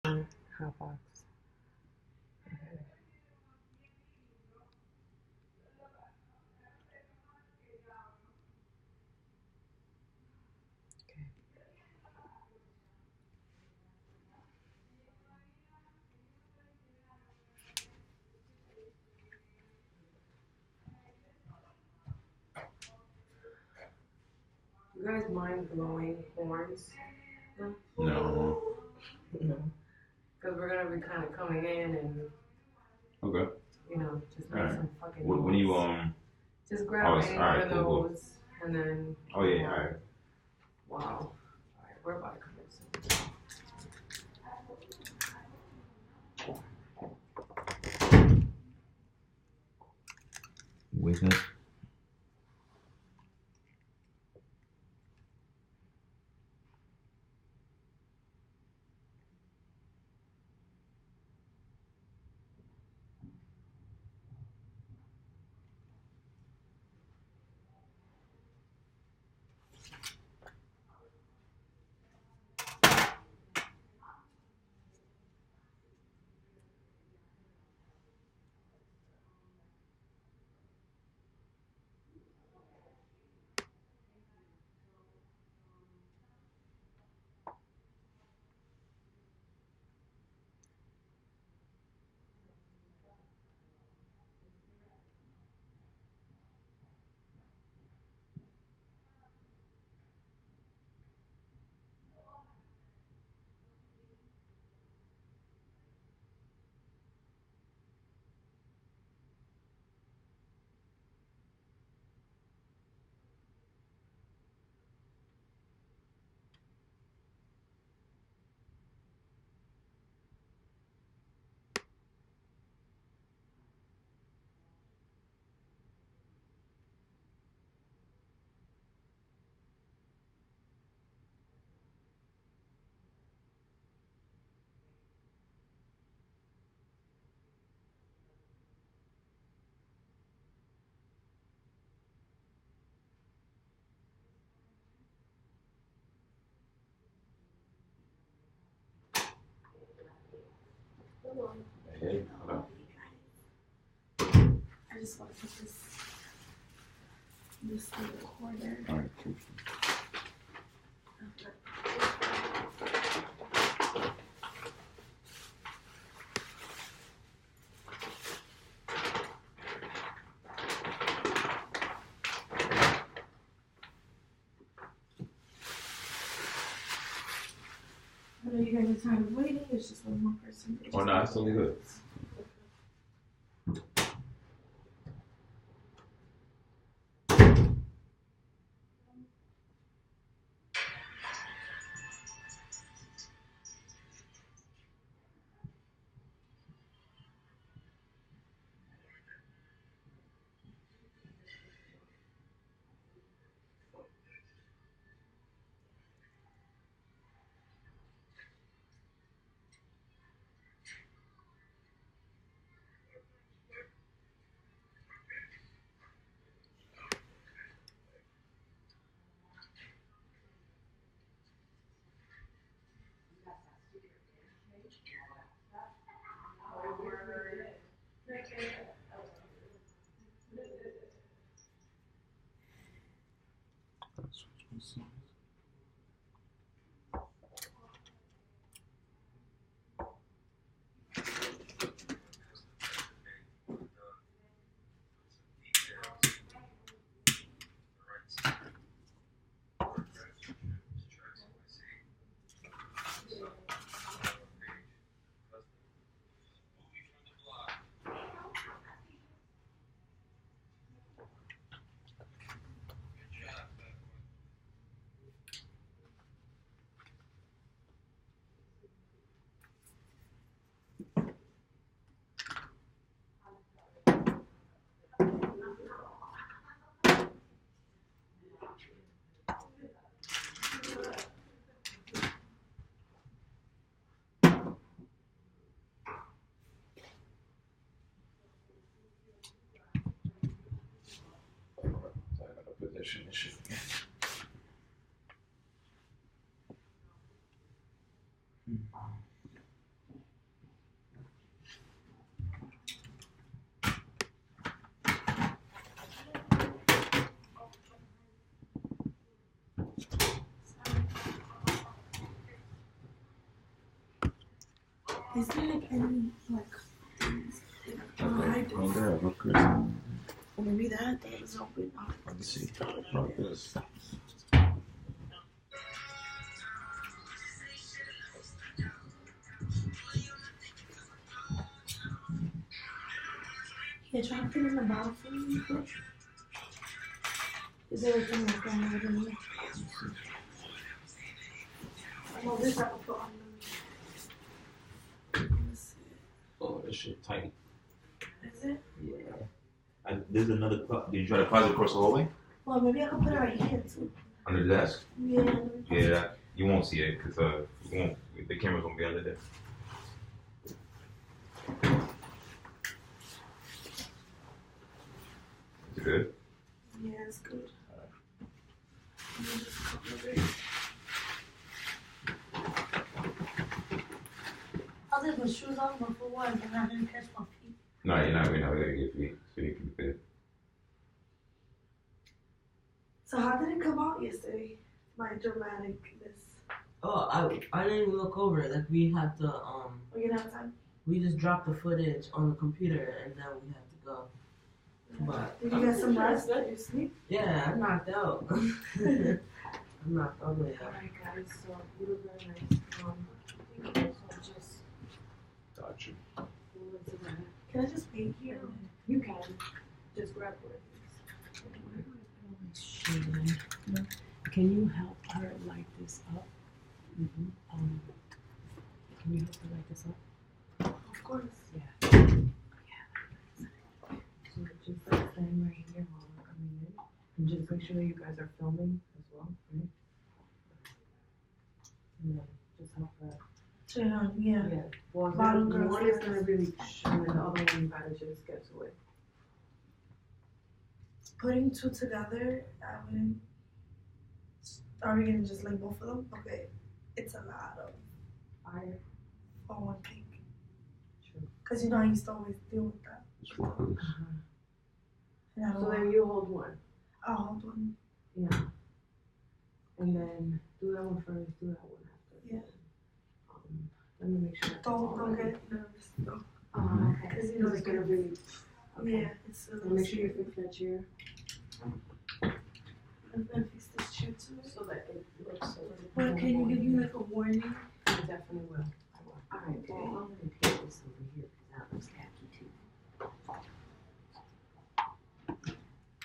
Hot box. Okay. Okay. You guys mind blowing horns? No. No. No. Because we're gonna be kind of coming in and. Okay. You know, just make some fucking. When you Just grab any one of cool. those and then. Oh yeah, all right. Wow. All right, we're about to come in soon. With it. Hey, hold on. I just want to put this little corner. All right, cool. I know you guys are tired of waiting. It's just one more person. Oh no, it's totally good. Position issue. Is there like any like things that I do? Oh, there, look, Chris. Or maybe that is open. Let's see. About this. Yeah, try to put in the bottle for me. Is there anything like that over there? Well, this I will put on the. Oh, this shit tight. Is it? Yeah. There's another closet. Did you try to closet across the hallway? Well, maybe I can put it right here too. Under the desk? Yeah. Yeah, you won't see it because you won't. The camera's gonna be under there. Is it good? Yeah, it's good. I'll take my shoes off before one, and I'm gonna catch my feet. No, you're not. We're not gonna get feet, so you can be good. So how did it come out yesterday? My dramaticness. Oh, I didn't even look over it. Like we had to We didn't have time. we just dropped the footage on the computer and then we had to go. But Did you get some rest? Did you sleep? yeah, I knocked out. I'm knocked all the way out. Alright guys, so you look very nice. So just Got you. go into that. Can I just paint here? You can just grab one of these. Can you help her light this up? Can you help her light this up? Of course. Yeah. So just like stand right here while we're coming in, and just make sure you guys are filming as well, right? And then just help her. Yeah. Yeah. Well, Bottom the girl one is stairs. gonna really shine, and the other one you gotta just get to it. Putting two together, I wouldn't. Are we gonna just link both of them? Okay. It's a lot of Fire. for one cake. True. Cause you know I used to always deal with that. Just focus. And I don't So then want. you hold one. I'll hold one. Yeah. And then do that one first, do that one after. Yeah. Let me make sure. that's Don't all right. get nervous. No. Oh, okay. Cause you know It's gonna really. Okay. Yeah, it's a So make sure you fix that chair I'm gonna fix this chair too. so that it looks so. Well, can you give me like a warning? I definitely will. I will. Alright, well I'm gonna paint this over here because that looks khaki too.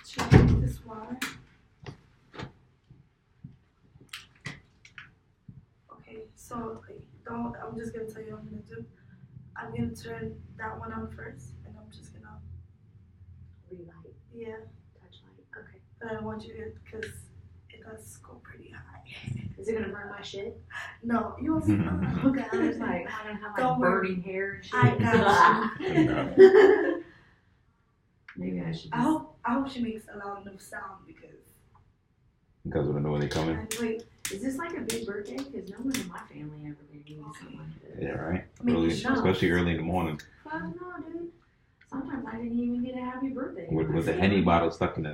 Should I use this water? Okay, so like, don't. I'm just gonna tell you what I'm gonna do. I'm gonna turn that one on first, and I'm just gonna Relight, yeah. touch light. Okay. But I don't want you to, cause it does go pretty high. Is it gonna burn my shit? No, you will. Okay, I was like, I don't have Don't like worry. burning hair and shit. I got you. Maybe I should. I hope she makes a loud enough sound because. You guys wanna know when they coming? Wait, Is this like a big birthday? Because no one in my family ever gave me something like this. Yeah, right. Maybe Early, no. especially early in the morning Fuck no, dude. Sometimes I didn't even get a happy birthday. with the Henny bottle stuck in the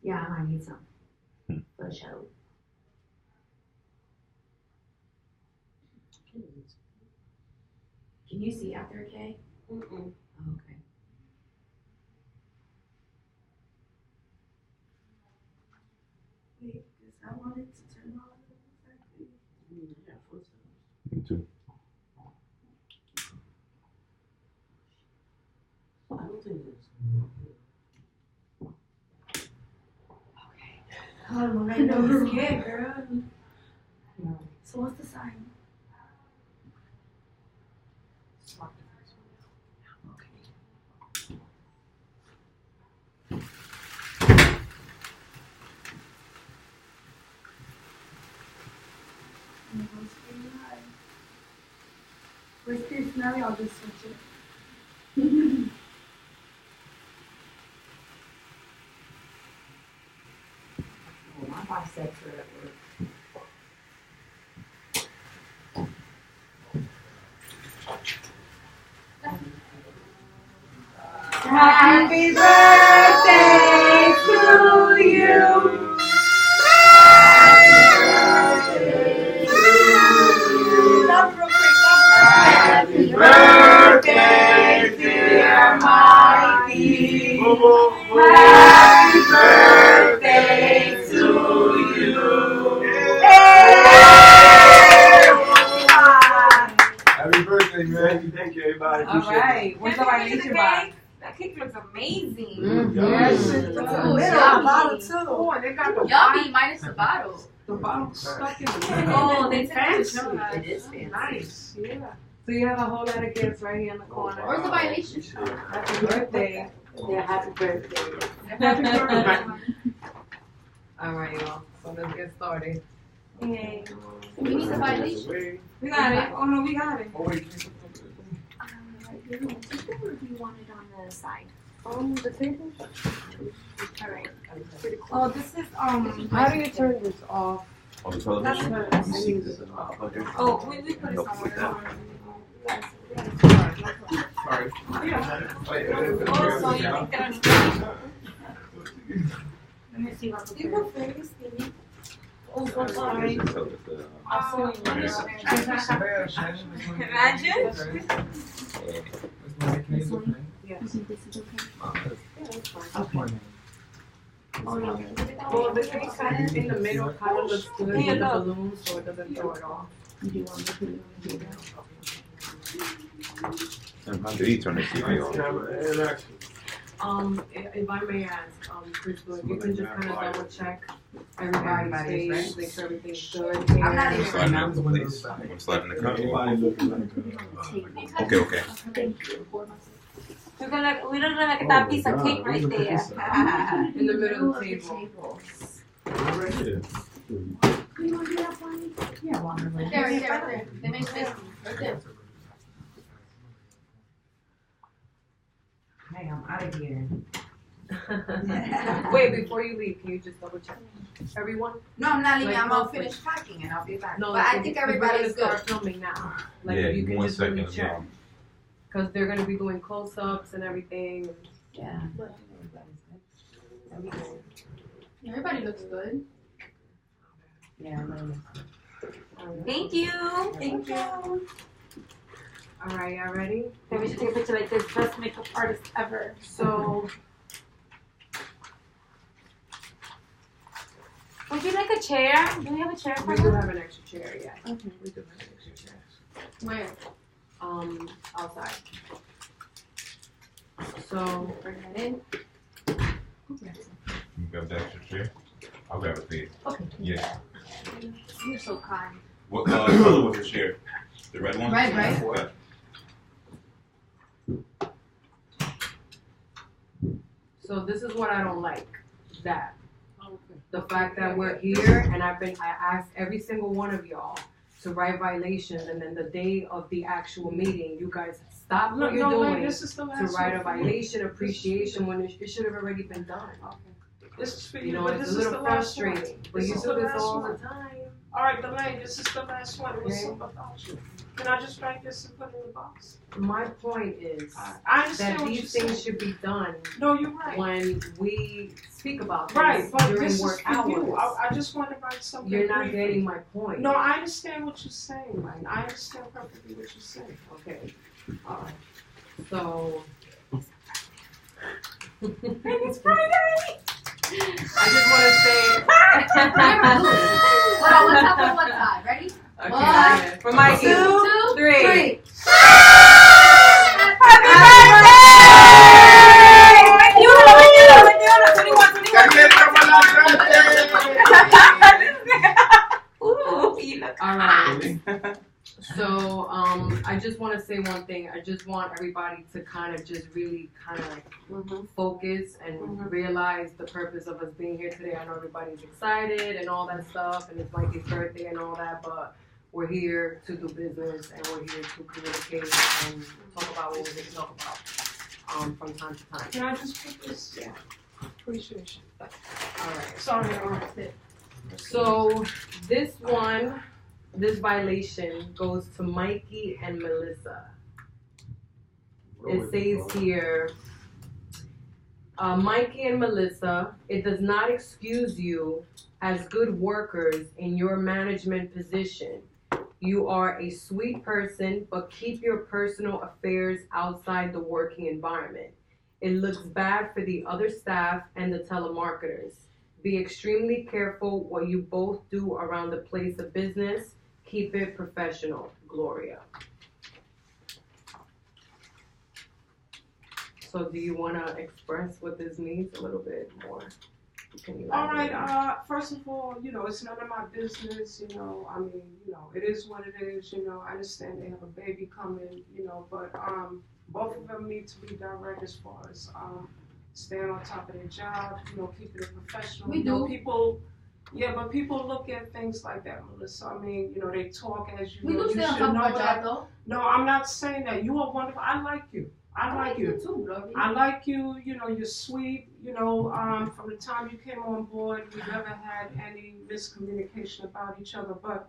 Yeah, I might need some. For the show. Can you see out there, Kay? Mm-mm. Oh, okay. wait, because I wanted to turn on exactly. Yeah, footsteps. Me too. I don't think it's Oh, I know you're scared, girl. No. So what's the sign? Swap the first one. Okay. Worst case scenario, I'll just switch it. Oh, my biceps are at work. Happy birthday to you. amazing. Yes, It's it a does. little bottle too. Oh, and they got the Yummy, minus the bottle. The bottle stuck in the Oh, they fancy. It is fancy. Nice, yeah. So you have a whole lot of gifts right here in the corner. Where's the violation? Happy birthday. Yeah, happy birthday. Happy birthday. All right, y'all. So let's get started. Yay. We need the violation. We got it. Oh no, we got it. Do you want it on the side? The table. Alright. Oh, this is How do you turn this off? On the That's television? what Let me see this. Oh, we put it somewhere. Sorry. Oh, so you think that Let me see what you were very skinny. Oh, so sorry. Imagine. this one. You think this is okay? Oh no. Well, the thing kind of in the middle kind of looks good with the balloons, so it doesn't throw it off. You do want me to put it over here? How did he turn the TV on? If I may ask, Crystal, if you can just kind of double check everybody's face, make sure everything's good. I'm not even. Sliding into place. I'm sliding the cup. Okay, okay. Thank you. We look like that piece of cake right there. In the middle of the table. You want to do that for me? Yeah, Wonderland. Right there, right there, right there. They make this right there. Hey, I'm out of here. Wait, before you leave, can you just double check everyone? No, I'm not leaving. Like, I'm gonna hopefully. finish packing and I'll be back. No, but I like, think we're everybody's gonna good. start filming now. Like, Yeah, if you give me can 1 just really second. check, because they're gonna be doing close-ups and everything. Yeah. Everybody looks good. Yeah, I know. Thank you. Thank you. All right, y'all ready? Then we should take a picture like this. Best makeup artist ever. So, Would you like a chair? Do we have a chair for we do you? have an extra chair, yeah. Okay. We do have an extra chair. Where? Outside. So, Bring that in. You grab the extra chair? I'll grab it for you. Okay. Yeah. You're so kind. What color was the chair? The red one? Red, right? Okay. so this is what I don't like. That. The fact that we're here and I asked every single one of y'all to write violations, and then the day of the actual meeting, you guys stop what you're doing This is the to last write one. a violation appreciation when it should have already been done. This is for You you, know, but it's this a is the little last one. frustrating, but This you is do the this last all one. the time. All right, Delane, this is the last one. What's Okay. up about you? Can I just write this and put it in the box? My point is I understand that what you're these saying. things should be done No, you're right. when we speak about this Right, but during this is work for you. hours. I just want to write something. You're not briefly. getting my point. No, I understand what you're saying, man. I understand perfectly what you're saying. Okay. All right. So. It's Friday. I just want to say. Hold on, one top on one side. Ready? Okay, One, yeah. For Mikey. 2, 3. Happy birthday! 21. Ooh, you look All right. So, I just want to say one thing. I just want everybody to kind of just really kind of like focus and realize the purpose of us being here today. I know everybody's excited and all that stuff, and it's Mikey's birthday and all that, but we're here to do business and we're here to communicate and talk about what we need to talk about from time to time. Can I just put this? Yeah. Appreciation. All right. Sorry, I lost it. So this violation goes to Mikey and Melissa. It says here, Mikey and Melissa, it does not excuse you as good workers in your management position. You are a sweet person, but keep your personal affairs outside the working environment. It looks bad for the other staff and the telemarketers. Be extremely careful what you both do around the place of business. Keep it professional. Gloria. So do you want to express what this means a little bit more? Can you All elaborate? right. First of all, it's none of my business. I mean, it is what it is. I understand they have a baby coming. But both of them need to be direct as far as staying on top of their job. Keeping it professional. We do. People. Yeah, but people look at things like that, Melissa. I mean, they talk as you. We do you stay on should top of know our that. job, though. No, I'm not saying that. You are wonderful. I like you. I like you. too, Lovey. I like you, you're sweet, from the time you came on board, we never had any miscommunication about each other, but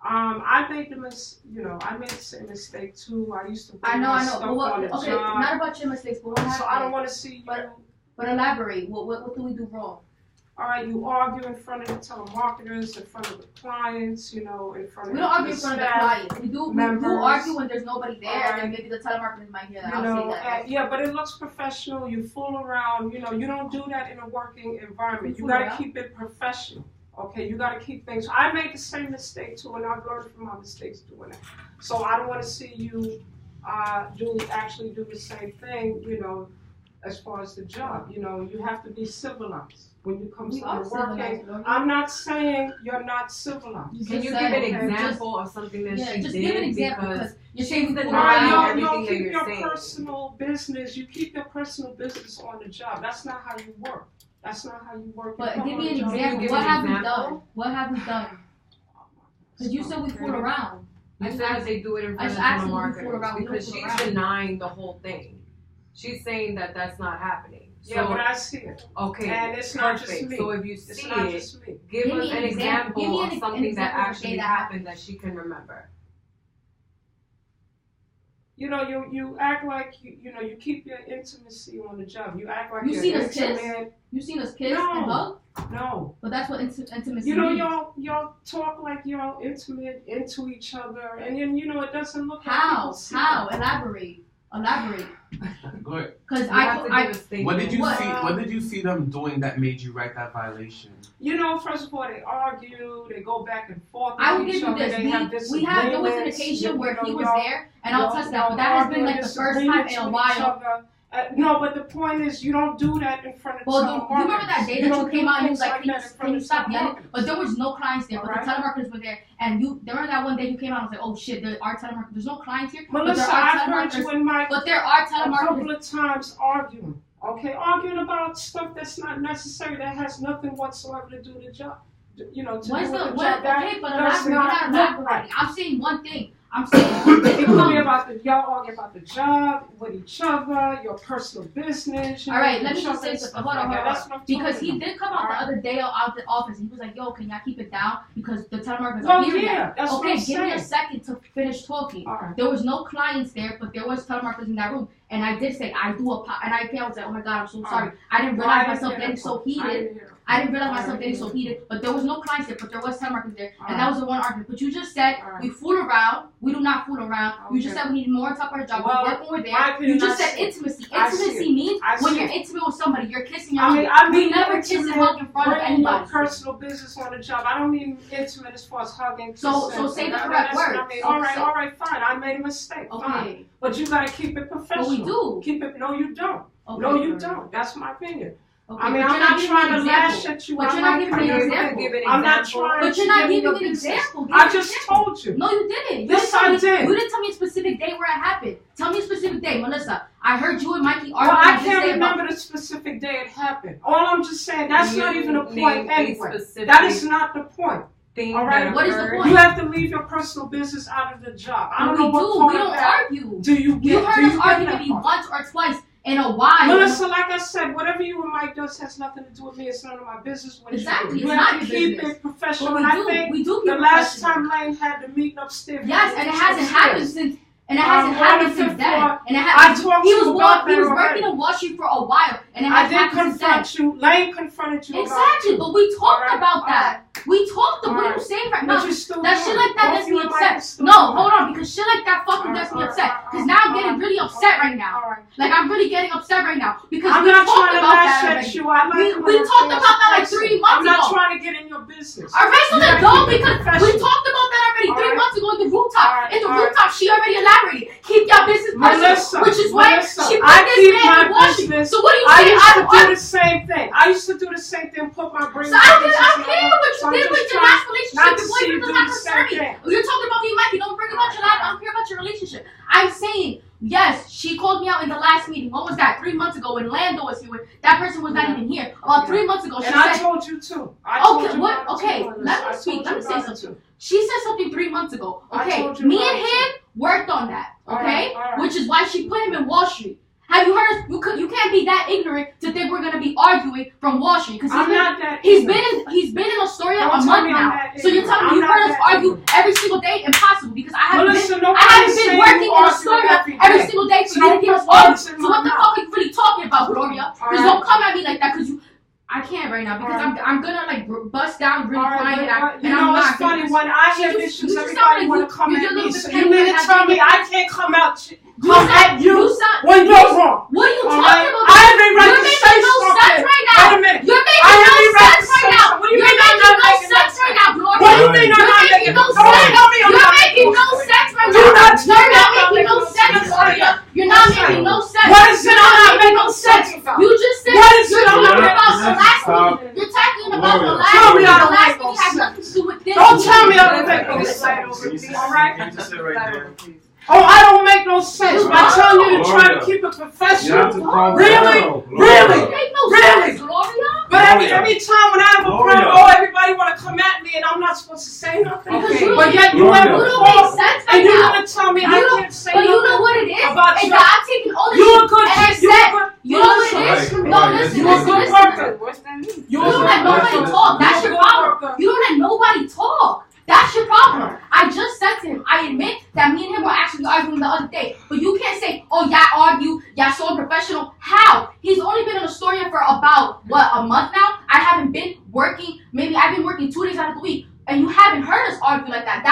I made I made the same mistake too. I used to bring my stuff on the okay, job. not about your mistakes, but what happened? So I don't want to see you. But elaborate. What do we do wrong? All right, you argue in front of the telemarketers, in front of the clients, in front of We don't argue in front of the clients. We do argue when there's nobody there, and then maybe the telemarketers might hear that. I'll say that. Yeah, but it looks professional. You fool around. You don't do that in a working environment. You gotta keep it professional. Okay, you gotta keep things. I made the same mistake too, and I've learned from my mistakes doing that. So I don't want to see you actually do the same thing. As far as the job, you have to be civilized when you come to working. I'm not saying you're not civilized. Can you give an example of something that she just did? give an example, Because you're saying she's Right, denying everything that keep you're your saying. personal business. You keep your personal business on the job. That's not how you work. That's not how you work. But You give come me on an the job. example. What have we done? What have we done? Because you said we fool around. You said that they do it in front of actually the we fool marketers around. We because don't fool she's around. denying the whole thing. She's saying that that's not happening. Yeah, So, but I see it. okay, And it's not perfect. just me. So if you It's see not it, just me. give Give us me an an example. Give me example an of something that example of a day actually that happened that she can remember. You act like you keep your intimacy on the job. You act like You you're seen us kiss? intimate. You seen us kiss No. and hug? No. But that's what intimacy means. Y'all talk like y'all intimate into each other, and then it doesn't look like How? people see How? that. Elaborate. Go ahead. Because You have to give a statement. What did you What? see? What did you see them doing that made you write that violation? First of all, they argue, they go back and forth with I will give each you other, this. they have There was an disagreements, occasion where he was y'all- there, and I'll y'all- touch that. y'all But that has been argue like the first time disagreements in a with while. each other. No, but the point is, you don't do that in front of Well, telemarketers. you remember that day that you don't came do out and you was things like, that in front can you of stop yelling? telemarketers. But there was no clients there, but Alright. the telemarketers were there. And remember that one day you came out and was like, oh shit, there are telemarketers. There's no clients here, but there Melissa, are I've heard you telemarketers. and Mike But there are a couple telemarketers. of times arguing. Okay, arguing about stuff that's not necessary, that has nothing whatsoever to do with the job. To do with the job. Okay, but does elaborate. You're not not look elaborating. right. I'm saying one thing. I'm saying Y'all argue about the job with each other, your personal business. All right, let me each just other say and something. stuff Hold on, like that. hold That's on. what I'm Because talking he about. did come out the other day out the office. He was like, yo, can y'all keep it down? Because the telemarketers Well, are hearing yeah, that. that's what Okay, I'm give me a saying. second to finish talking. All right. There was no clients there, but there was telemarketers in that room. And I did say, I do apologize. And I was like, oh my God, I'm so sorry. I didn't Well, I realize didn't myself hear getting that so part. heated. I didn't realize myself getting so heated, but there was no clients there, but there was telemarketers there, and that was the one argument. But you just said we fool around. We do not fool around. You just said we need more on top of our job. Well, we work when we're there. my opinion, You just I said see it. intimacy. I see Intimacy it. means I when see you're it. intimate with somebody, you're kissing. I mean we never kiss and hug in front of bringing your anybody. personal business on the job. I don't mean intimate as far as hugging. So kissing, say the and correct that's what word. I mean. So All say- right, fine. I made a mistake. Fine. Okay. But you gotta keep it professional. But we do. Keep it. No, you don't. Okay. No, you don't. That's my opinion. Okay, I mean, but I'm you're not giving trying me to an lash example. at you. But I'm you're not not giving me trying an to example. Give an I'm not example. trying But to you're not give you giving a me an business. example. Give I me an just example. told you. No, you didn't. You Yes, didn't tell I me- did. You didn't tell me a specific day where it happened. Tell me a specific day, Melissa. I heard you and Mikey Well, arguing I this can't day about- remember the specific day it happened. All I'm just saying, that's You not even a name point a anyway. specific That is not the point. Thing All right, that what is the occurred. point? You have to leave your personal business out of the job. I don't we know what do. part We of don't that argue. do you get. You heard do us you argue get that maybe part? once or twice in a while. Melissa, like I said, whatever you and Mike does has nothing to do with me. It's none of my business. What Exactly, you it's have not to your keep business. it professional. But And I think we do the keep last professional. time Lane had the meeting upstairs. Yes, and it hasn't happened since. And it hasn't on happened the since fifth then. floor. And it I hasn't. talked He to was you about he was that working already. in Washington for a while, and it I hasn't did happened since then. confront you. Lane confronted you. Exactly, about but we talked Alright, about that. We talked. What are Alright. you saying right But now? you're still That doing shit it. like that Both gets you me and Mike are upset. still No, doing hold it. on, because shit like that fucking gets me upset. Because now I'm getting Alright. really upset right now. Alright. Like I'm really getting upset right now because I'm we not talked trying to about lash that at already. you. I like We you talked as a about that like person. 3 months I'm not ago. trying to get in your business. Alright, so You then gotta go keep it because we professional. talked about that already 3 Alright. months ago in the rooftop. in the rooftop. She already elaborated. Keep your business personal, which is why she put I this keep man my in Washington. business. So what do you I say? used to do the same thing. I used to do the same thing. Put my brain. So I don't care what you did with your last relationship. Your boyfriend does not concern me. You're talking about me, Mikey. Don't bring about your life. I don't care about your relationship. I'm saying, yes, she called me out in the last meeting. What was that? 3 months ago when Lando was here. That person was not even here. About 3 months ago, she and said. I told you too. Okay, what? Okay, let me speak. Let me say something. She said something 3 months ago. Okay, me and him worked on that. Okay, which is why she put him in Wall Street. Have you heard? You can't be that ignorant to think we're gonna be arguing from Wall Street because he's been in a story a month now. So you're telling me you heard us argue every single day? Impossible, because I haven't been working in Astoria every single day for you to keep us arguing. So what the fuck are you really talking about, Gloria? Because don't come at me like that, because I can't right now, because I'm gonna like bust down really crying and I'm not. It's funny when I have issues, everybody want to come at me. So you mean to tell me I can't come at you when you're wrong? What are you talking about? I have a right to say something. You're making no sense right now. You're making no sense right now. You're making no sense right now, Gloria. What do you mean I'm not making no sense? You're making no sense right now. You're not making no sense, Gloria. You're not making no sense. What is it I'm not making no sense about? You just said you're talking about the last meeting. You're talking about the last meeting. The last meeting has nothing to do with this. Don't tell me I don't make no sense. All right? Can you just sit right there? Oh, I don't make no sense. By telling you to try to keep it professional. Really? But every time when I have a problem, everybody want to come at me and I'm not supposed to say nothing. Okay. But yet you have a problem and you want to tell me I can't say nothing. But you know what it is? About it's that I'm taking ownership. You a good you know what it is? No, listen. You a good worker. You don't let nobody talk. That's your problem. You don't let nobody talk. That's your problem. I just said to him, I admit that me and him were actually arguing the other day. But you can't say, oh, y'all argue, y'all so unprofessional. How? He's only been in Astoria for about, a month now? I haven't been working. Maybe I've been working 2 days out of the week. And you haven't heard us argue like that.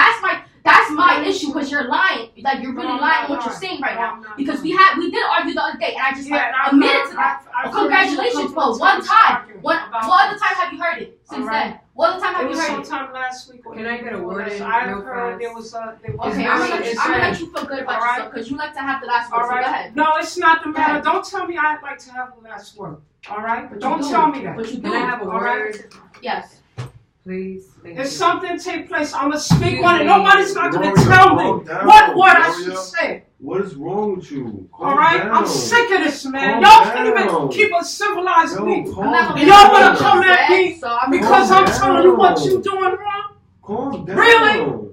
That's my issue, because you're lying. Like, you're really lying on what you're saying right now. Because we did argue the other day, and I just admitted to that. Congratulations, but one time. What other time have you heard it since then? What other time have you heard it? Sometime last week. Can I get a word in? I heard there was Okay, I'm gonna let you feel good about yourself, because you like to have the last word. So go ahead. No, it's not the matter. Don't tell me I like to have the last word. All right? But don't tell me that. But you do. Can I have a word? Yes. Please. If something take place, I'm going to speak on it. Nobody's not going to tell me what word I should say. What is wrong with you? All right? I'm sick of this, man. Y'all can't even keep a civilized me. And y'all want to come at me because I'm telling you what you're doing wrong? Calm down. Really?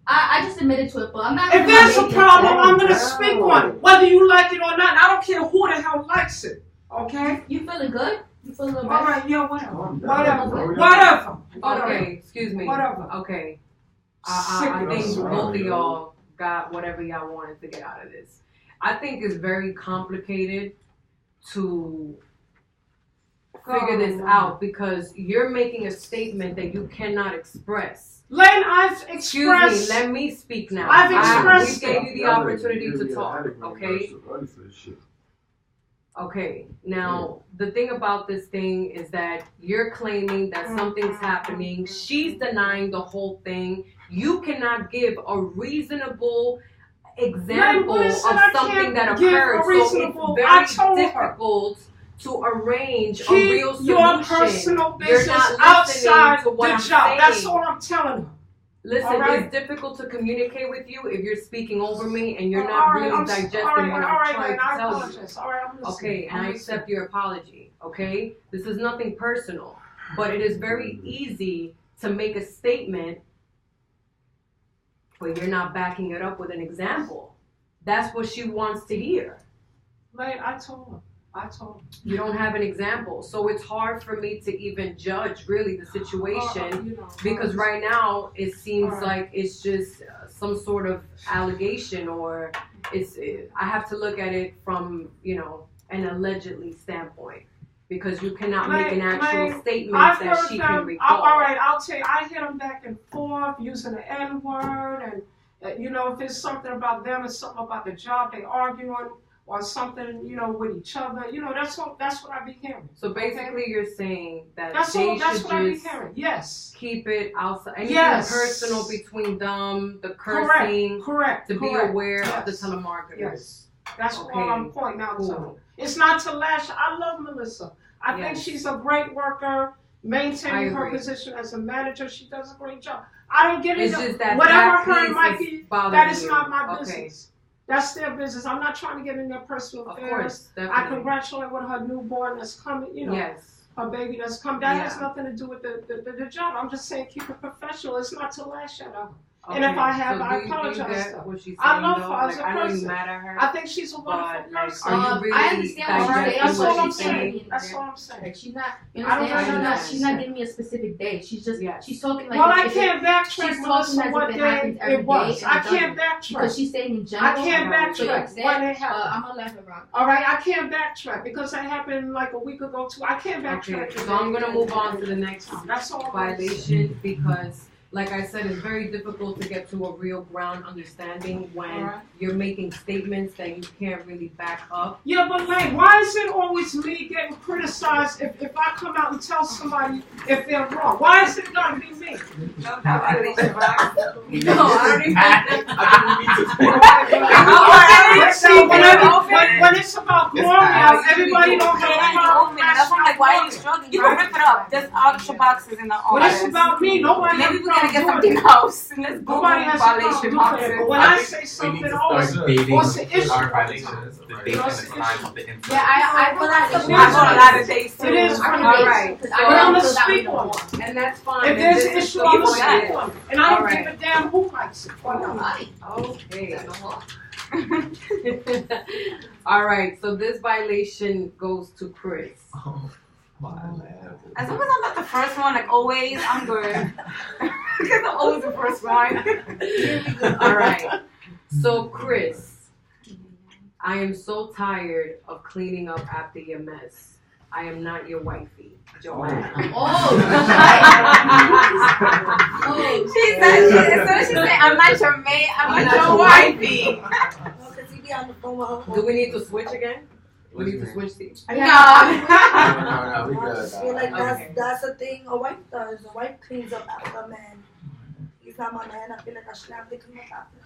I just admitted to it, but I'm not. If there's a problem, I'm going to speak on it. Whether you like it or not, I don't care who the hell likes it. Okay? You feeling good? You feel a little better? All right, yeah, whatever. Okay, excuse me. Whatever. Okay. I think both of y'all got whatever y'all wanted to get out of this. I think it's very complicated to figure this out, because you're making a statement that you cannot express. Lane, I've expressed. Excuse me, let me speak now. I've expressed. We gave you the opportunity to talk, okay? Okay, now the thing about this thing is that you're claiming that something's happening. She's denying the whole thing. You cannot give a reasonable example of something that occurred. So it's very difficult to arrange a real solution. Your personal business outside the job. That's all I'm telling her. Listen, it's difficult to communicate with you if you're speaking over me and you're not really digesting what I'm trying to tell you. Okay, and I accept your apology, okay? This is nothing personal, but it is very easy to make a statement, but you're not backing it up with an example. That's what she wants to hear. Like, I told her. You don't have an example, so it's hard for me to even judge really the situation, because right now it seems like it's just some sort of allegation, or I have to look at it from an allegedly standpoint, because you cannot make an actual statement that she can recall. All right, I'll tell you, I hit them back and forth using the N-word, and if it's something about them and something about the job they arguing or something, you know, with each other. You know, that's what I be hearing. So basically, you're saying that That's they all. That's should what I be just hearing. Yes. keep it outside. Anything Yes. personal between them, the cursing, Correct. to be Correct. aware of the Yes. telemarketers. Yes. That's Okay. all I'm pointing out to Cool. them. It's not to lash. I love Melissa. I think Yes. she's a great worker, maintaining I her agree. position as a manager. She does a great job. I don't get It's into just that whatever that her and piece Mikey. is bothering That is you. not my Okay. business. That's their business. I'm not trying to get in their personal Of affairs. course, I definitely. congratulate her with her newborn that's coming. You know, Yes. her baby that's coming. That has Yeah. nothing to do with the job. I'm just saying keep it professional. It's not to lash at her. Okay. And if I have, so I do you apologize. get what she's saying, I love though? her as Like, a I know person. you're mad at her. I think she's a wonderful but, like, person. are you really I understand what she's saying. digesting That's what all I'm she's saying. That's all I'm saying. Like she's not, you I don't understand? understand. She's not giving me a specific day. She's just, Yes. she's talking like. Well, if I it- can't backtrack, she's Melissa, talking as what if it day happens every it was. day I and it can't Because backtrack. she's saying in general. I can't know. So you backtrack understand? when it happened. I'm gonna let her rock. All right, I can't backtrack because that happened like a week ago too. I can't backtrack. Okay, so I'm gonna move on to the next That's all. violation because, like I said, it's very difficult to get to a real ground understanding when Alright. you're making statements that you can't really back up. Yeah, but like, why is it always me getting criticized if I come out and tell somebody if they're wrong? Why is it gotta be me? No, I don't even. See, when it's about Gloria, everybody don't have That's why I'm like, why are you struggling? You can rip it up. There's extra boxes in the When it's office. about me, nobody Maybe has we're gonna get problem doing something else. Let's go Nobody has a problem violation doing it. boxes. But when I I think say we need something, to always start dating what's the issue? our violations. The date and What's the the time issue? of the incident. Yeah, I feel like It is I go on a lot of days too. It is I funny. can All relate, right. 'cause But I I'm don't gonna feel that way speak no on more. it. And that's fine. If and there's this an is issue, the I'm gonna point. speak on it. And I don't Alright. give a damn who likes it. Okay. All right. So this violation goes to Chris. As long as I'm not the first one, like always, I'm good. Because I'm always the first one. All right. So Chris, I am so tired of cleaning up after your mess. I am not your wifey, Joanna. She said, as soon as she said, I'm not your maid, I'm not your wifey. Do we need to switch again? We need to switch these. No. No, we good. I feel like Okay. that's a thing a wife does. A wife cleans up after a man. He's not my man. I feel like I should have to clean up after him.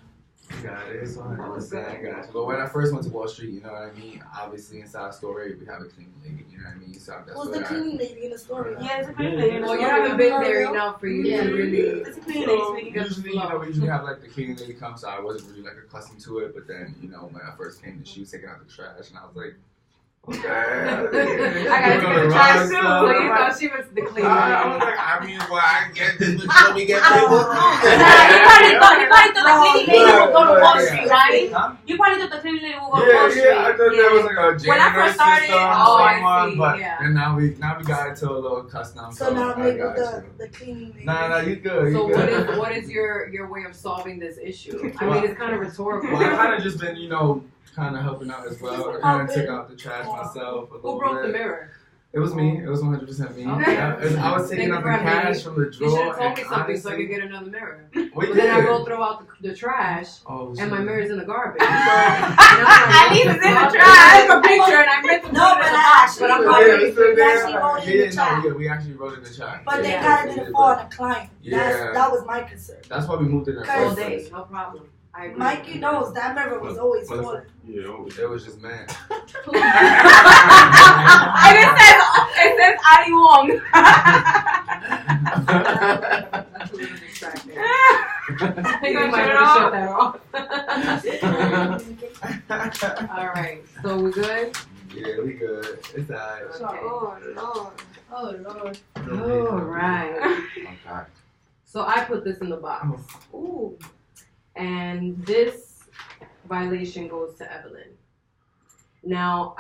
Got it. 100%. I got you. But when I first went to Wall Street, you know what I mean? Obviously, inside story, we have a cleaning lady. You know what I mean? So that's Who's what the cleaning lady in the story? Yeah, it's a cleaning lady. Well, you haven't been there enough for you to really. It's a cleaning lady, sweetie. Usually, you know, we usually have like the cleaning lady come, so I wasn't really like accustomed to it. But then, you know, when I first came, she was taking out the trash, and I was like, okay. I gotta take the trash too. So you thought she was the cleaner. I was like, I mean, well, I get this, but let me get paid. You probably thought the cleaning lady would go to Wall Street, right? You probably thought the cleaning lady would go to Wall Street. Yeah, I thought that was like a When I janitor first started, system, I someone, see, but yeah. and now we got into a little custom. So now I maybe got you. the cleaning lady. Nah, you good. So you good. what is your way of solving this issue? I mean, it's kind of rhetorical. Well, I kind of just been, you know, kind of helping out as well. I kind of took out the trash myself a little Who broke bit. the mirror? It was me. It was 100% me. Okay. Yeah, I was taking Thank out you the for cash having from the You should drawer. have told me and something so I honestly- could get another mirror. We But then I did. go throw out the trash, Oh, and shit. my mirror's in the garbage. At least it's in the I trash. took a picture and I meant to No, put but it in the I box, but I'm actually not Yeah, ready it's still to there. actually wrote it in the Yeah, chat. no, we actually wrote it in the chat. But they Yeah, kind we of didn't did, fall but on the client. Yeah. That was my concern. That's why we moved it in All all first day. place. No problem. I agree. Mikey knows that mirror was always Well, falling. Yeah, always. It was just man. And it says Ali Wong. That's a little distracting. You might want to shut that off. All right, so we good? Yeah, we good. It's alright. Okay. Oh, Lord. Oh Lord. All right. Okay. So I put this in the box. Ooh. And this violation goes to Evelyn. Now,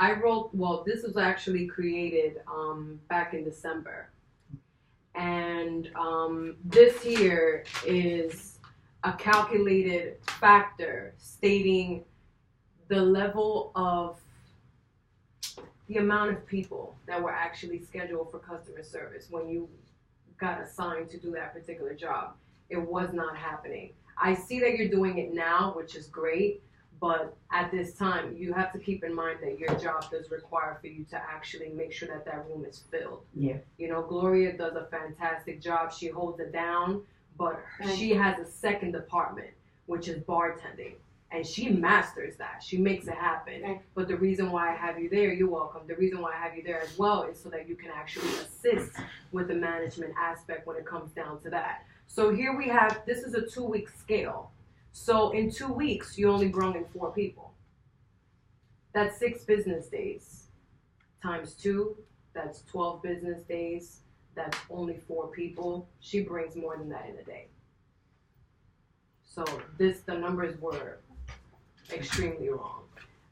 this was actually created back in December. And this here is a calculated factor stating the level of the amount of people that were actually scheduled for customer service when you got assigned to do that particular job. It was not happening. I see that you're doing it now, which is great, But at this time, you have to keep in mind that your job does require for you to actually make sure that that room is filled. Yeah. You know, Gloria does a fantastic job. She holds it down, but she has a second department, which is bartending. And she masters that. She makes it happen. But the reason why I have you there, you're welcome. The reason why I have you there as well is so that you can actually assist with the management aspect when it comes down to that. So here we have, this is a 2-week scale. So in 2 weeks, you only brought in 4 people. That's 6 business days. Times 2, that's 12 business days. That's only 4 people. She brings more than that in a day. So the numbers were extremely wrong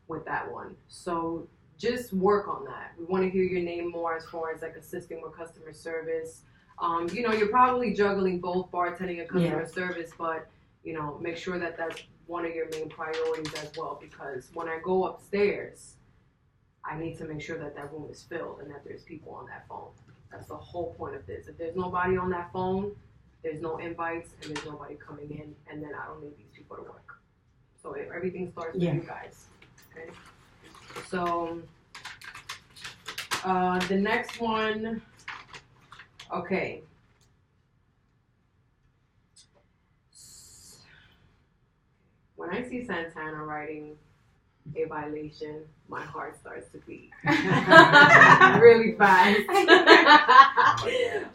with that one. So just work on that. We want to hear your name more as far as like assisting with customer service. You know, you're probably juggling both bartending and customer service, but you know, make sure that that's one of your main priorities as well, because when I go upstairs, I need to make sure that that room is filled and that there's people on that phone. That's the whole point of this. If there's nobody on that phone, there's no invites and there's nobody coming in, and then I don't need these people to work. So everything starts with you guys. Okay. So the next one, okay. When I see Santana writing a violation, my heart starts to beat really fast.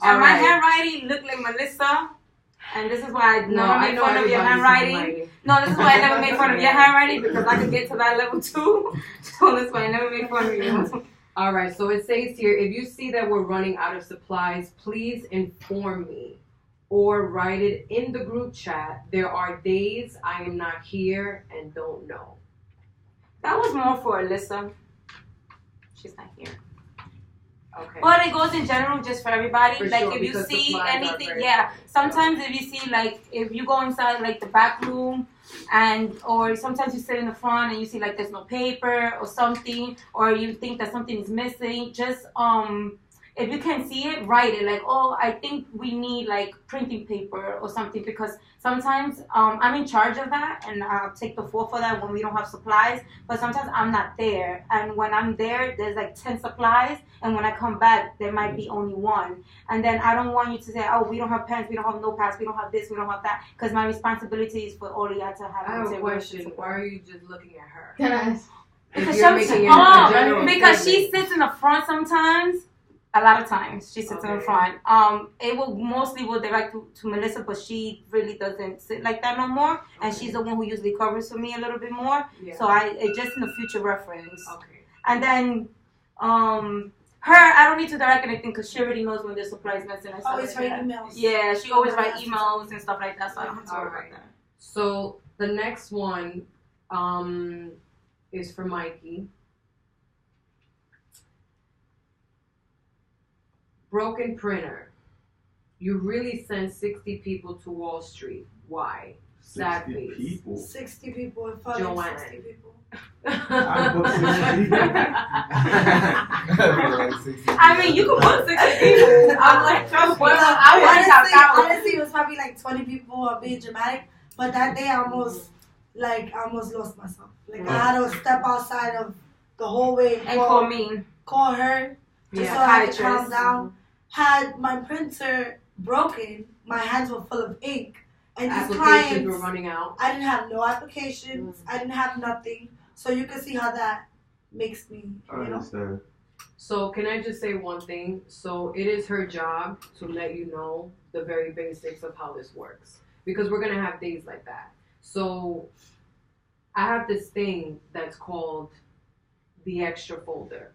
And my handwriting looked like Melissa, and this is why I never made fun of your handwriting. No, this is why I never made fun of your handwriting, because I could get to that level too. So that's why I never made fun of you. All right, so it says here, if you see that we're running out of supplies, please inform me or write it in the group chat. There are days I am not here and don't know. That was more for Alyssa. She's not here. Okay. But it goes in general just for everybody. For like sure, if you because see supplies are anything, very sometimes if you see like if you go inside like the back room or sometimes you sit in the front and you see like there's no paper or something, or you think that something is missing, just if you can see it, write it. Like, oh, I think we need like printing paper or something, because sometimes I'm in charge of that and I'll take the fall for that when we don't have supplies. But sometimes I'm not there, and when I'm there, there's like 10 supplies, and when I come back, there might be only 1. And then I don't want you to say, oh, we don't have pens, we don't have notepads, we don't have this, we don't have that, because my responsibility is for all of y'all to have. I have a question. Why are you just looking at her? Because she sits in the front sometimes. A lot of times she sits in the front. It will direct to Melissa, but she really doesn't sit like that no more. And she's the one who usually covers for me a little bit more. Yeah. So it just in the future reference. Okay. And then her, I don't need to direct anything because she already knows when there's supplies missing and stuff. Always write emails. Yeah, she always writes emails and stuff like that. So I don't have to worry about that. So the next one is for Mikey. Broken printer. You really sent 60 people to Wall Street. Why? Sad face. 60 people. If I Joanne. 60 people. I booked 60 people. I mean, you can book 60 people. I'm like, honestly, it was probably like 20 people of being dramatic. But that day, I almost lost myself. Like I had to step outside of the hallway and call her, just so I could calm down. Had my printer broken, my hands were full of ink, and these clients were running out. I didn't have no applications. I didn't have nothing. So you can see how that makes me. I understand. So can I just say one thing? So it is her job to let you know the very basics of how this works, because we're gonna have days like that. So I have this thing that's called the extra folder.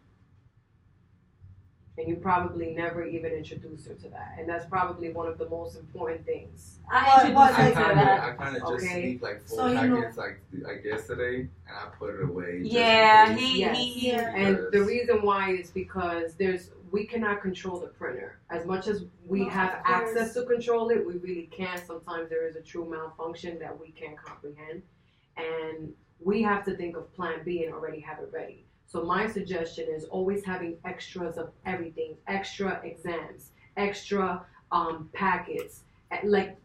And you probably never even introduced her to that. And that's probably one of the most important things. I kind of just sneaked like 4 packets like yesterday, and I put it away. And the reason why is because we cannot control the printer. As much as we have access to control it, we really can't. Sometimes there is a true malfunction that we can't comprehend. And we have to think of plan B and already have it ready. So my suggestion is always having extras of everything, extra exams, extra packets, like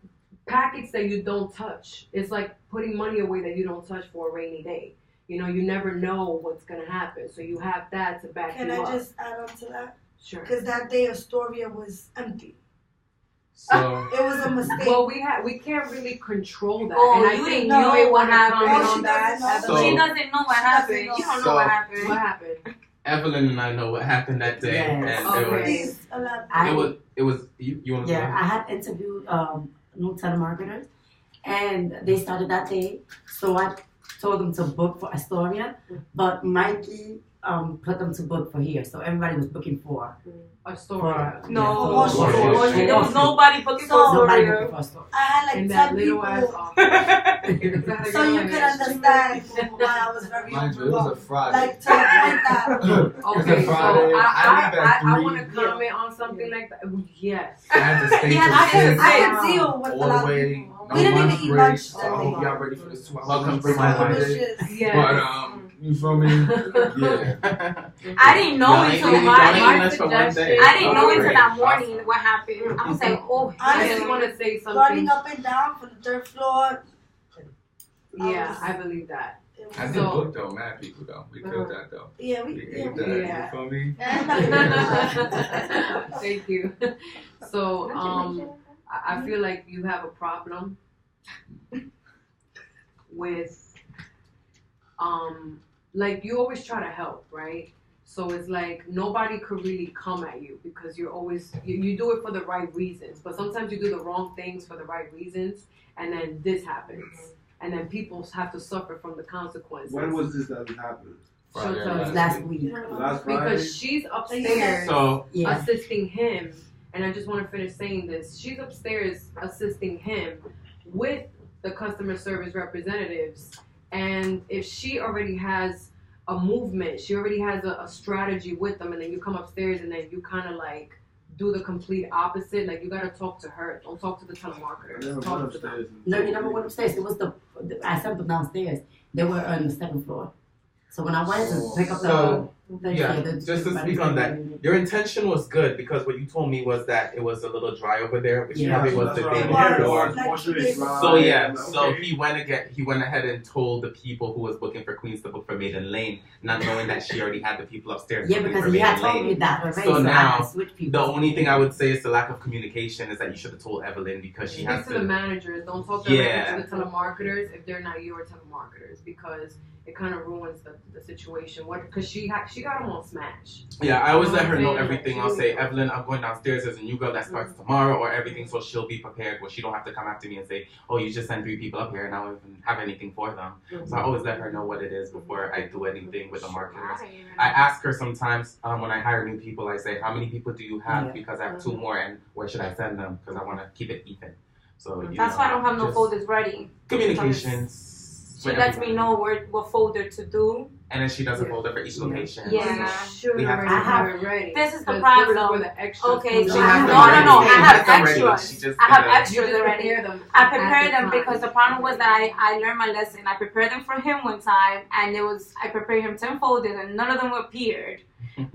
packets that you don't touch. It's like putting money away that you don't touch for a rainy day. You know, you never know what's gonna happen, so you have that to back Can you I up. just add on to that? Sure. Because that day Astoria was empty. So It was a mistake. Well, we can't really control that, Oh, and I you think didn't you know may what want to happened. comment Oh, on she that. doesn't know. So- She doesn't know what She happened. doesn't know. You don't know So- what happened. What happened? Evelyn and I know what happened that day, Yes. and Okay. Please elaborate. it was you want to Yeah, I had interviewed new telemarketers, and they started that day. So I told them to book for Astoria, but Mikey put them to book for here. So everybody was booking for Astoria. No, For there was nobody booking for nobody Astoria. booking for Astoria. I had like In 10 that little people. ass office. So you can understand why I was very mind you, it was a overwhelmed. Friday. Like to the point that Okay, so Friday. I leave at I want to 3. comment on something like that. Yes. I had to stay He had till to 6. I could deal with a all lot the of way. people. No We didn't lunch even eat break. lunch So that I hope day. y'all ready for this 2 hour lunch break So on it was Monday. just, Yes. But you feel me? Yeah. I didn't know Y'all until ain't my eating lunch for one day. I didn't know Oh, until great. that morning what happened. I was like, oh, I Honestly, just want to say something. running up and down from the third floor. Yeah, I believe that. It I was, did So- book though, mad people though. We killed that though. yeah, We we ate that. Yeah. You feel me? Thank you. So, I feel like you have a problem with, like you always try to help, right? So it's like nobody could really come at you because you're always, you do it for the right reasons, but sometimes you do the wrong things for the right reasons, and then this happens. And then people have to suffer from the consequences. When was this that happened? She'll Friday, tell you. Last week. Last Friday? Because she's upstairs So Yeah. assisting him, and I just want to finish saying this. She's upstairs assisting him with the customer service representatives, and if she already has a movement, she already has a strategy with them, and then you come upstairs and then you kind of like do the complete opposite. Like you gotta talk to her. Don't talk to the telemarketers. I never Talk went to them. upstairs. No, you never went upstairs. It was I sent them downstairs. They were on the 7th floor. So when I went to pick up So, the yeah, just to speak on that, your intention was good because what you told me was that it was a little dry over there, which Yeah. probably was the That's day what I before. was. Washer is dry. So yeah, Okay. so he went ahead and told the people who was booking for Queens to book for Maiden Lane, not knowing that she already had the people upstairs. Yeah, booking because for he had Maiden told me Lane. that already. So I now, had switched people. the only thing I would say is the lack of communication is that you should have told Evelyn because she Speak has to the to. managers. Don't talk directly Yeah. to the telemarketers if they're not your telemarketers, because it kind of ruins the situation. Because she got them on Smash. Yeah, I always let her know Okay. everything. I'll say, Evelyn, I'm going downstairs. There's a new girl that starts tomorrow, or everything, so she'll be prepared. Where she don't have to come after me and say, "Oh, you just sent 3 people up here, and I don't even have anything for them." So I always let her know what it is before I do anything with the marketers. I ask her sometimes when I hire new people. I say, "How many people do you have?" Yeah. Because I have 2 more, and where should I send them? Because I want to keep it even. So you That's know, why I don't have no just folders ready. communications. She with lets me everybody. know what folder to do. And then she does a folder for each location. Yeah. Should We have already to- have it ready. This is the Because problem. This is where the extras Okay, come so She in. has them no, ready. I She has have them ready. extras. She just I have gotta- extras You just already. prepare them I at prepared the them time. because the problem was that I learned my lesson. I prepared them for him one time, and I prepared him 10 folders, and none of them appeared.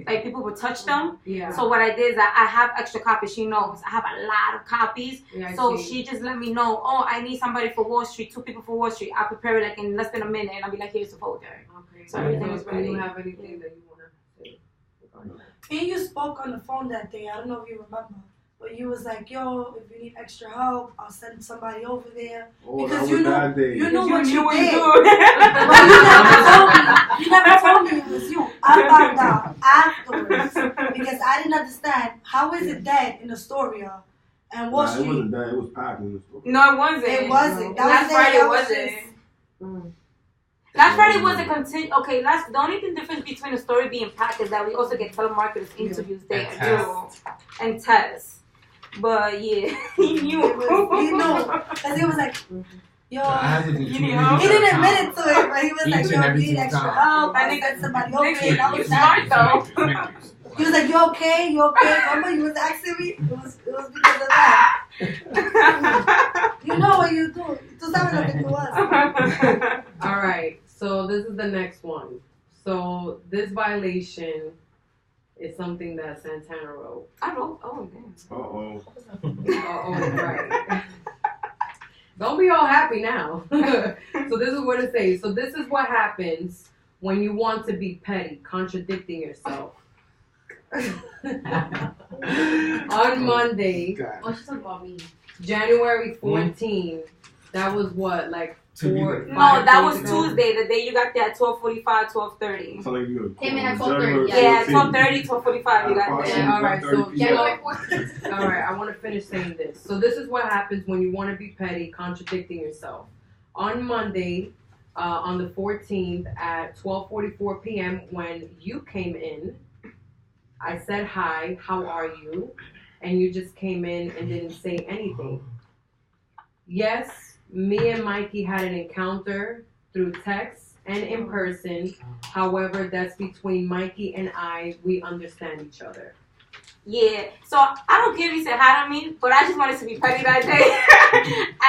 Like people would touch them. Yeah. So what I did is I have extra copies. She knows I have a lot of copies. Yeah, I So see. she just let me know. Oh, I need somebody for Wall Street. 2 people for Wall Street. I prepare it like in less than a minute, and I'll be like, here's the folder. Okay. So everything is Do ready. you have anything that you wanna say? Me and you spoke on the phone that day. I don't know if you remember. But you was like, yo, if you need extra help, I'll send somebody over there. Oh, Because that you was know, that day. you know what knew you what did. you But you never told me. You never told me it was you. I found out afterwards because I didn't understand how is it dead in Astoria and Wall Nah, it Street. wasn't that. It was packed in the store. No, it wasn't. It wasn't. That Last was the day Friday I was wasn't. Last Friday was a continue. Okay, the only thing difference between the story being packed is that we also get telemarketers interviews there too and tests. But yeah, he knew. It was, he knew. Because he was like, yo. I had to do 2 You interviews know? He at a didn't time. admit it to it, but he was Each like, and yo, every need single extra time. help. That I nigga- sent somebody nigga- over there. That was It's that. Smic, He was like, you okay? You okay? Remember you was asking me? It was because of that. You know what you do. Tú sabes lo que tú haces. All right. So this is the next one. So this violation is something that Santana wrote. I wrote. Oh damn. Uh-oh. Oh, right. Don't be all happy now. So this is what it says. So this is what happens when you want to be petty, contradicting yourself. On Monday, Oh, she's talking about me. January 14th, that was what, like No, that was Tuesday, the day you got there at 12:45, 12:30. Came in at 12:30. Yeah, 12:30, 12:45 you got there. Yeah, all right, so January 14th. all right, I want to finish saying this. So this is what happens when you want to be petty, contradicting yourself. On Monday, on the 14th at 12:44 p.m. when you came in, I said hi, how are you? And you just came in and didn't say anything. Yes, me and Mikey had an encounter through text and in person. However, that's between Mikey and I. We understand each other. Yeah, so I don't care if you said hi to me, but I just wanted to be petty that day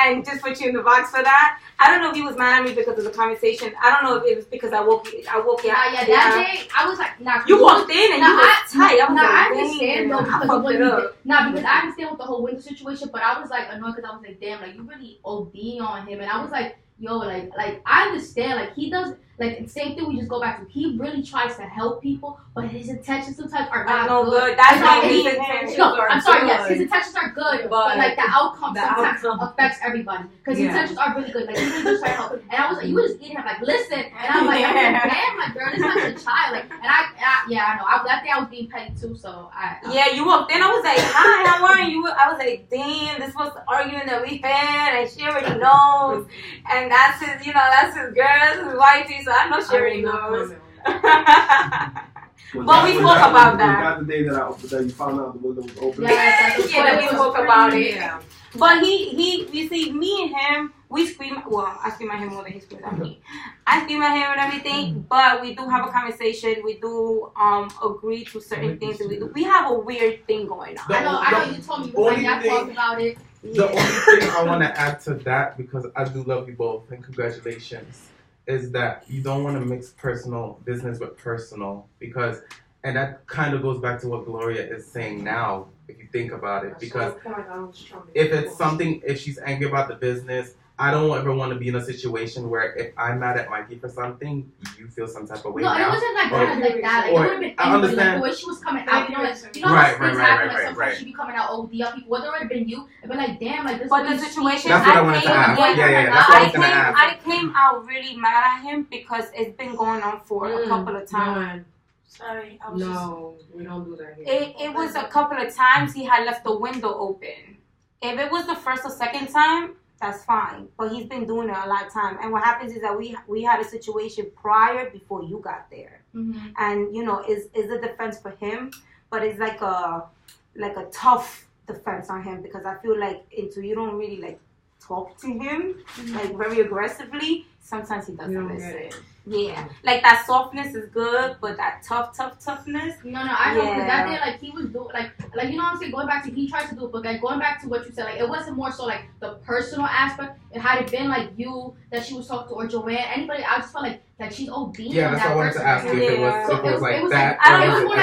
and just put you in the box for that. I don't know if he was mad at me because of the conversation. I don't know if it was because I woke you Yeah, out. that day, I was like, nah. You walked in and you was tight. I was like, I dang, understand though, I because of fucked what it you up. did. Nah, because I understand with the whole winter situation, but I was like annoyed because I was like, damn, like you really OD on him. And I was like, yo, like I understand, like he does, like same thing we just go back to. He really tries to help people, but his intentions sometimes are not no good. good. That's Like, why his his intentions intentions are are sorry, good. yes, his intentions are good, but like the outcome sometimes outcome. affects everybody. Because his Yeah. intentions are really good. Like he really just try to help. And I was like, you were just eating him like, listen, and I'm like, damn, like girl, this is not a child. Like, and I yeah, I know. That day I was being petty too, so I Yeah, you walked in. I was like, "Hi, how are you?" I was like, "Damn, this was the argument that we had, and she already knows." And that's his, that's his girl, that's his wifey, so I know she already knows. But we spoke about that. Was that the day that you found out the window was open? Yeah, that we spoke about it. Yeah. But you see, me and him, we scream. Well, I scream at him more than he screams at me. I scream at him and everything, but we do have a conversation. We do agree to certain things that we do. We have a weird thing going on. I know. You told me you was like, y'all talked about it. The only thing I want to add to that, because I do love you both and congratulations, is that you don't want to mix personal business with personal, and that kind of goes back to what Gloria is saying now, if you think about it, because if she's angry about the business, I don't ever want to be in a situation where if I'm mad at Mikey for something, you feel some type of way. No, it wasn't like that. Like that. Like, it would have been anybody. Like, the way she was coming out, how Right, things happen. right, Like sometimes she be coming out OD on people. Whether it would have been you, it'd been like, damn, like this. But the situation, That's what I wanted to ask. Yeah, that's what I was gonna ask. I came out really mad at him because it's been going on for a couple of times. Sorry, No, we don't do that here. It was a couple of times he had left the window open. If it was the first or second time, that's fine. But he's been doing it a lot of time. And what happens is that we had a situation prior before you got there. Mm-hmm. And is a defense for him, but it's like a tough defense on him because I feel like you don't really like talk to him like very aggressively. Sometimes he doesn't listen. Yeah, like that softness is good, but that toughness. No, I know. Because that day, like he was doing, like you know what I'm saying. Going back to he tries to do it, but like going back to what you said, like it wasn't more so like the personal aspect. It had it been like you that she was talking to or Joanne, anybody, I just felt like she's OD. Yeah, that's what I wanted to ask you if it was like that. It was more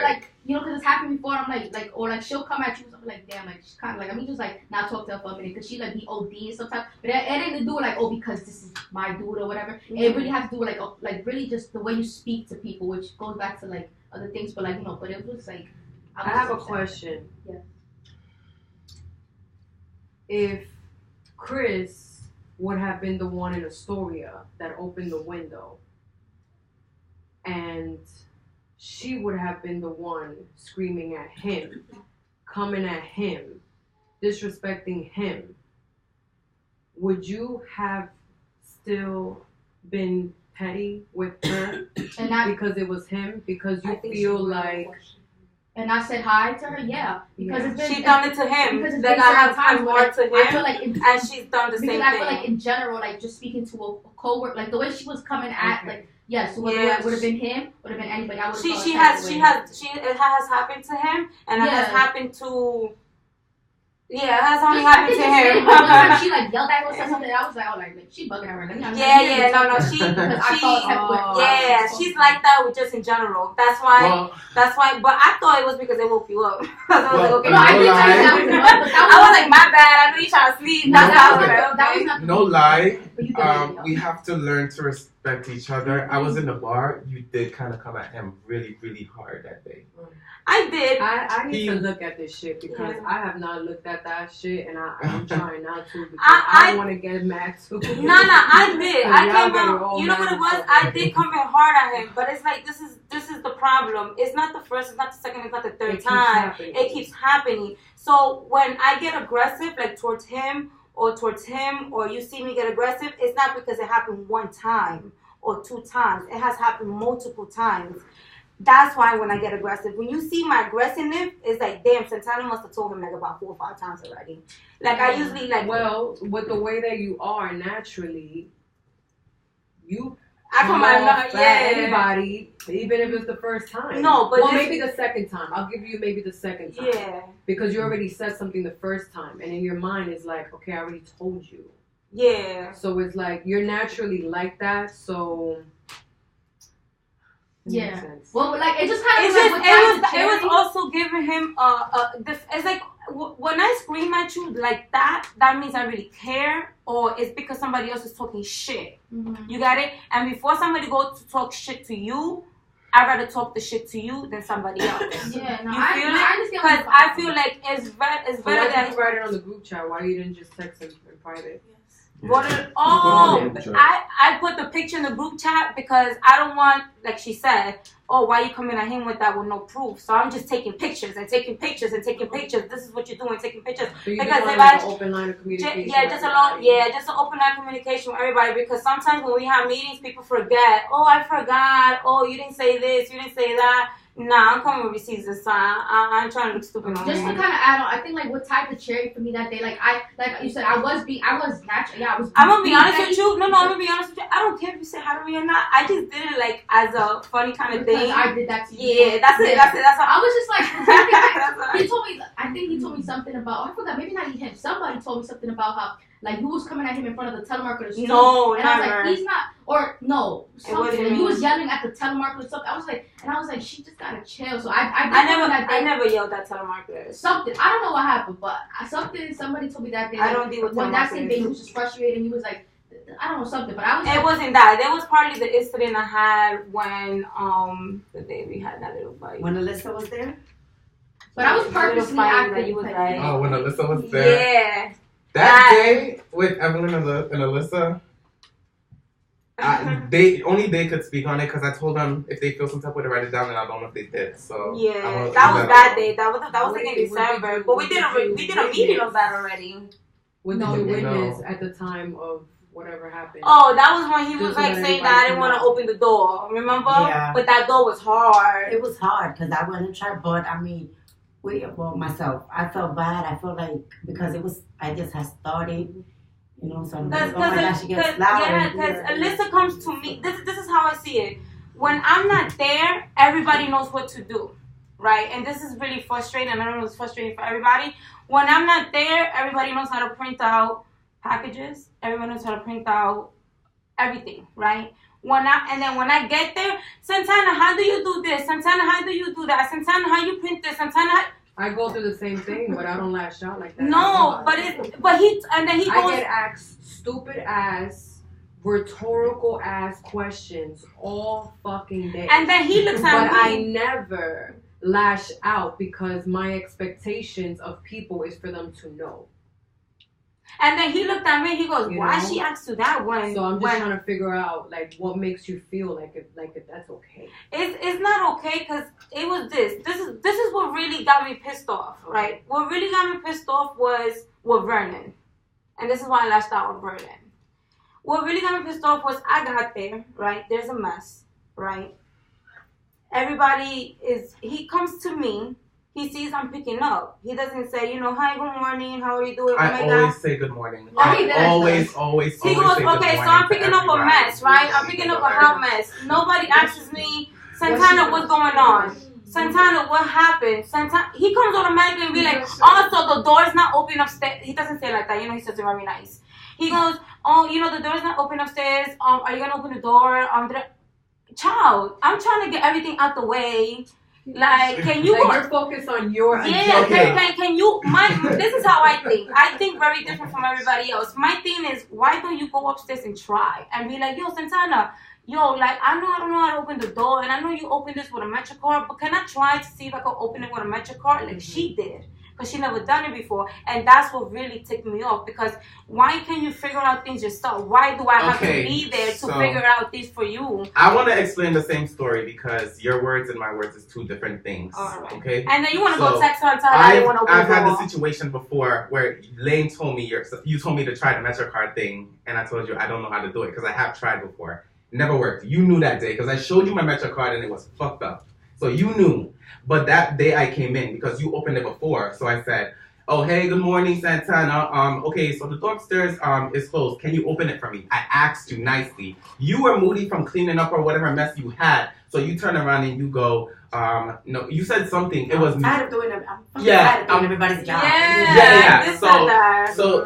like because it's happened before. And I'm like or like she'll come at you and something like damn, like she's kind of like just like not talk to her for a minute because she like be OD sometimes. But it ain't to do with like because this is my dude or whatever. Mm-hmm. It really has to do with like really just the way you speak to people, which goes back to like other things. But like but it was like I have a question. Yeah. If Chris would have been the one in Astoria that opened the window, and she would have been the one screaming at him, coming at him, disrespecting him, would you have still been petty with her and not because it was him? Because you feel like... And I said hi to her, yeah. Because it's been, she done it to him. Because it's then been I have times time where more to him. I feel like and she's done the same thing. I feel like in general, like just speaking to a co-worker, like the way she was coming at, like yes, whether it would have been him, would have been anybody. I would. It has happened to him, and it has happened to Yeah, that's only Just- happened to I think him. just one time she like yelled at her or something. I was like, oh, like she bugging her. Let me No, she, Because I thought type of way. yeah, she's like that with just in general. That's why, but I thought it was because they woke you up. I was like, okay, No, I did tell you that was I was like, my bad, I know you trying to sleep. That's how I was like, okay. No lie. We have to learn to respect each other. I was in the bar. You did kind of come at him really, really hard that day. I did. I need to look at this shit because I have not looked at that shit and I'm trying not to because I don't want to get mad too. No, I did. I came out. You know what it was? I did come in hard at him, but it's like this is the problem. It's not the first, it's not the second, it's not the third time. It keeps happening. So when I get aggressive, like towards him, or you see me get aggressive, it's not because it happened one time or two times. It has happened multiple times. That's why when I get aggressive, when you see my aggressiveness, it's like, damn, Santana must have told him like about 4 or 5 times already. Like I usually like. Well, with the way that you are naturally, I come out, anybody, even if it's the first time. No, but maybe the second time. I'll give you maybe the second time. Yeah. Because you already said something the first time, and in your mind it's like, okay, I already told you. Yeah. So it's like you're naturally like that, so. Yeah. Well, like it just kind of it was also giving him it's like when I scream at you like that means I really care, or it's because somebody else is talking shit. Mm-hmm. You got it? And before somebody goes to talk shit to you, I'd rather talk the shit to you than somebody else. Yeah, no, you feel it? I understand. Because I feel like it's better that you write it on the group chat. Why you didn't just text him in private? I put the picture in the group chat because I don't want, like she said, why you coming at him with that with no proof? So I'm just taking pictures and taking pictures and taking pictures. This is what you're doing, taking pictures. So you because if I open line of communication. Just an open line of communication with everybody. Because sometimes when we have meetings, people forget. Oh, I forgot. Oh, you didn't say this. You didn't say that. Nah, I'm coming with receipts this time. I'm trying to look stupid. Just to kind of add on, I think like what tied the cherry for me that day, like you said, I was natural. Yeah, I was. I'm gonna be honest with you. No, I'm gonna be honest with you. I don't care if you say hi to me or not. I just did it like as a funny kind of thing. I did that to you. Yeah, that's it. That's all. I was just like, he told me. I think he told me something about. I forgot. Maybe not him. Somebody told me something about how. Like, you was coming at him in front of the telemarketers. No, and I was like, he's not, or no, something. And you was yelling at the telemarketers. Something. I was like, she just gotta chill. So I never yelled at telemarketers. Something. I don't know what happened, but somebody told me that day. I don't deal with telemarketers. When that same day, he was just frustrated, and he was like, I don't know something, but I was. It wasn't that. That was partly the incident I had when the day we had that little fight. When Alyssa was there. But I was purposely acting. Oh, when Alyssa was there. Yeah. That day with Evelyn and Alyssa, they could speak on it because I told them if they feel some type of way to write it down, and I don't know if they did. So yeah, that was that day. That was like in December, but we did a meeting of that already. What did you witness at the time of whatever happened? Oh, that was when he was like saying that I didn't want to open the door. Remember? Yeah. But that door was hard. It was hard because I wouldn't try, but I mean. Myself, I felt bad. I felt like because I just had started, so I'm like, oh my gosh, she gets louder. Yeah, because Alyssa comes to me. This is how I see it. When I'm not there, everybody knows what to do, right? And this is really frustrating. I don't know, it's frustrating for everybody. When I'm not there, everybody knows how to print out packages. Everyone knows how to print out everything, right? When I get there, Santana, how do you do this? Santana, how do you do that? Santana, how you print this? Santana, I go through the same thing, but I don't lash out like that. No, but he goes. I get asked stupid ass, rhetorical ass questions all fucking day. And then he looks at me. But I never lash out because my expectations of people is for them to know. And then he looked at me and he goes, why she asked you that one? So I'm just trying to figure out like what makes you feel like if that's okay. It's not okay because it was this. This is what really got me pissed off, right? What really got me pissed off was with Vernon. And this is why I lashed out on Vernon. What really got me pissed off was I got there, right? There's a mess, right? He comes to me. He sees I'm picking up. He doesn't say, hi, good morning, how are you doing? I always say good morning. I always He goes, okay, so I'm picking up a mess, right? I'm picking up a hot mess. Nobody asks me, Santana, what's going on? Santana, what happened? Santana, he comes automatically and be like, oh, so the door's not open upstairs. He doesn't say it like that. You know, he says it very nice. He goes, oh, you know, the door's not open upstairs. Are you gonna open the door? Child, I'm trying to get everything out the way. Like, can you? Like you're focused on your yeah. agenda. Can you? This is how I think. I think very different from everybody else. My thing is, why don't you go upstairs and try and be like, yo, Santana, yo, like I don't know how to open the door, and I know you opened this with a MetroCard, but can I try to see if I can open it with a MetroCard like she did? Because she never done it before, and that's what really ticked me off. Because why can't you figure out things yourself? Why do I have to be there to figure out things for you? I want to explain the same story because your words and my words is two different things. Right. Okay. And then you want to go text her and tell her I didn't want to open I've the door. had the situation before where Lane told me you told me to try the MetroCard thing, and I told you I don't know how to do it because I have tried before. Never worked. You knew that day because I showed you my MetroCard and it was fucked up. So you knew. But that day I came in because you opened it before. So I said, oh, hey, good morning, Santana. Okay, so the door upstairs is closed. Can you open it for me? I asked you nicely. You were moody from cleaning up or whatever mess you had. So you turn around and you go, no, you said something. It was I'm tired of doing it. I'm fucking tired of doing everybody's job.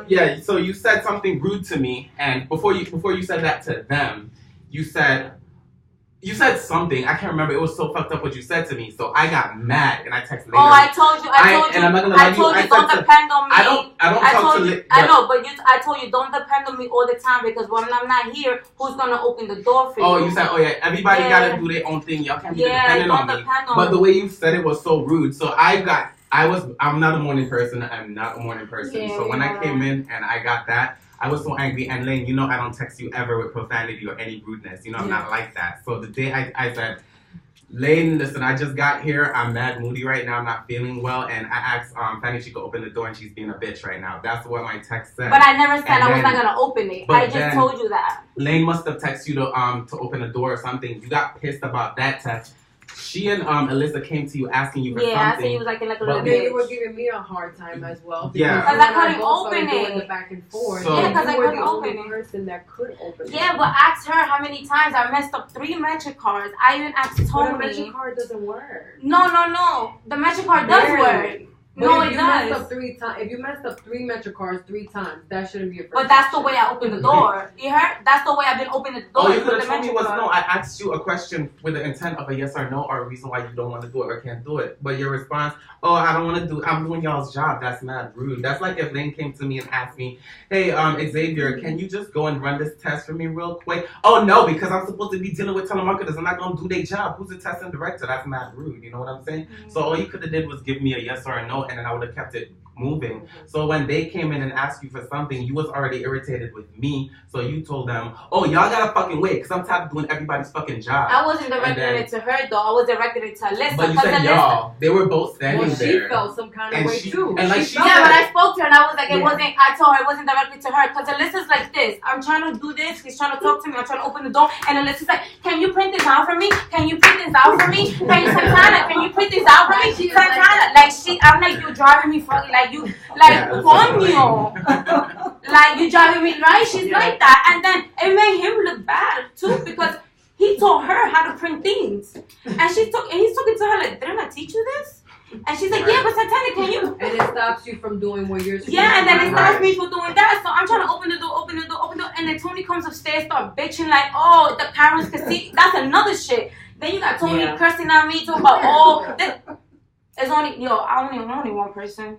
Yeah. So you said something rude to me, and before you said that to them, you said something. I can't remember. It was so fucked up what you said to me. So I got mad and I texted later. Oh, I told you. And I'm not gonna lie to you. I don't depend on me. I don't talk to. I know, but I told you don't depend on me all the time because when I'm not here, who's gonna open the door for you? Oh, you said, oh yeah, everybody gotta do their own thing. Y'all can't be dependent on me. But the way you said it was so rude. So I'm not a morning person. I'm not a morning person. So when I came in and I got that, I was so angry. And Lane, you know I don't text you ever with profanity or any rudeness. You know I'm not like that. So the day I said, Lane, listen, I just got here. I'm mad moody right now. I'm not feeling well. And I asked Fanny if she could open the door and she's being a bitch right now. That's what my text said. But I never said I was not going to open it. I just told you that. Lane must have texted you to open the door or something. You got pissed about that text. She and Alyssa came to you asking you for something. Yeah, I said you was like a little bitch. You were giving me a hard time as well. Yeah. Because I couldn't open it. The back and forth. So, yeah, because I couldn't open it. The person that could open it. Yeah, but ask her how many times I messed up 3 MetroCards. I even asked Tony. But a MetroCard doesn't work. No. The MetroCard does work. No, it does. If you messed up 3 MetroCards 3 times, that shouldn't be a first. But that's the way I opened the door. You heard? That's the way I've been opening the door. Oh, you could have told me was no. I asked you a question with the intent of a yes or no or a reason why you don't want to do it or can't do it. But your response, oh, I don't want to do it. I'm doing y'all's job. That's mad rude. That's like if Lane came to me and asked me, hey, Xavier, can you just go and run this test for me real quick? Oh, no, because I'm supposed to be dealing with telemarketers. I'm not going to do their job. Who's the testing director? That's mad rude. You know what I'm saying? Mm-hmm. So all you could have did was give me a yes or a no, and then I would have kept it moving. So when they came in and asked you for something, you was already irritated with me. So you told them, oh, y'all gotta fucking wait because I'm tired of doing everybody's fucking job. I wasn't directing it to her though. I was directing it to Alyssa. But you said y'all. They were both standing there. She felt some kind of way too. And like but I spoke to her and I was like, I told her it wasn't directly to her because Alyssa's like this. I'm trying to do this. He's trying to talk to me. I'm trying to open the door. And Alyssa's like, can you print this out for me? Can you print this out for me? Santana, can you print this out for me? Santana, I'm like, you're driving me fucking coño. Like, you driving me right? She's like that. And then it made him look bad too because he taught her how to print things. And he's talking to her like, didn't I teach you this? And she's like, yeah, but Santana, can you? And it stops you from doing what you're supposed to do. Yeah, and then it stops me from doing that. So I'm trying to open the door. And then Tony comes upstairs, start bitching like, oh, the parents can see. That's another shit. Then you got Tony cursing at me, talking about, oh, it's only, I'm only one person.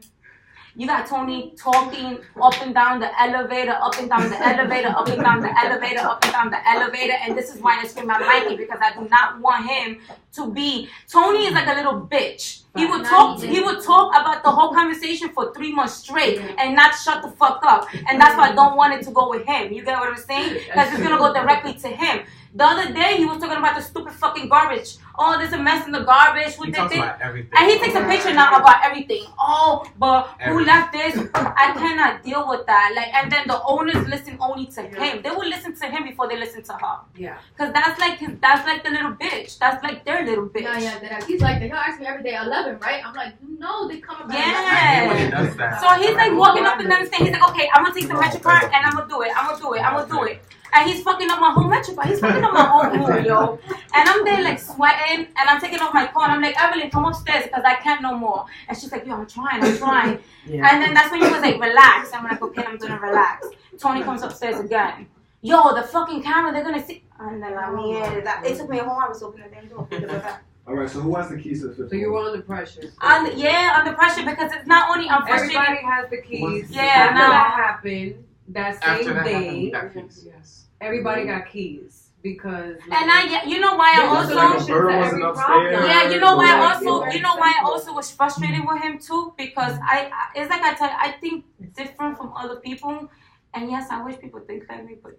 You got Tony talking up and down the elevator, up and down the elevator, up and down the elevator, up and down the elevator. And this is why I scream out Mikey, because I do not want him to be. Tony is like a little bitch. He would talk about the whole conversation for 3 months straight and not shut the fuck up. And that's why I don't want it to go with him. You get what I'm saying? Because it's gonna go directly to him. The other day, he was talking about the stupid fucking garbage. Oh, there's a mess in the garbage. He talks about everything. And he takes a picture now about everything. Oh, but who left this? I cannot deal with that. Like, and then the owners listen only to him. They will listen to him before they listen to her. Yeah. Because that's like the little bitch. That's like their little bitch. Yeah. He's like, they ask me every day 11, right? I'm like, no, they come about. Yeah. So he's like walking up and down the stairs. He's like, okay, I'm gonna take the MetroCard and I'm gonna do it. And he's fucking up my whole metro, but he's fucking up my whole mood, yo. And I'm there like sweating, and I'm taking off my coat. And I'm like, Evelyn, come upstairs because I can't no more. And she's like, yo, I'm trying. Yeah. And then that's when he was like, relax. I'm like, okay, I'm gonna relax. Tony comes upstairs again. Yo, the fucking camera, they're gonna see. And then it took me a whole hour to open the damn door. All right, so who has the keys to the fifth So you floor? were under pressure. Under pressure because it's not only I'm frustrated. Everybody has the keys. Yeah, After no. that happened, that After same that day, happened, we got keys. Yes. everybody got keys because. You know why I There's like a also. bird wasn't upstairs. Yeah, you know why I Like, also was frustrated with him too because it's like I tell you, I think different from other people, and yes, I wish people think like me, but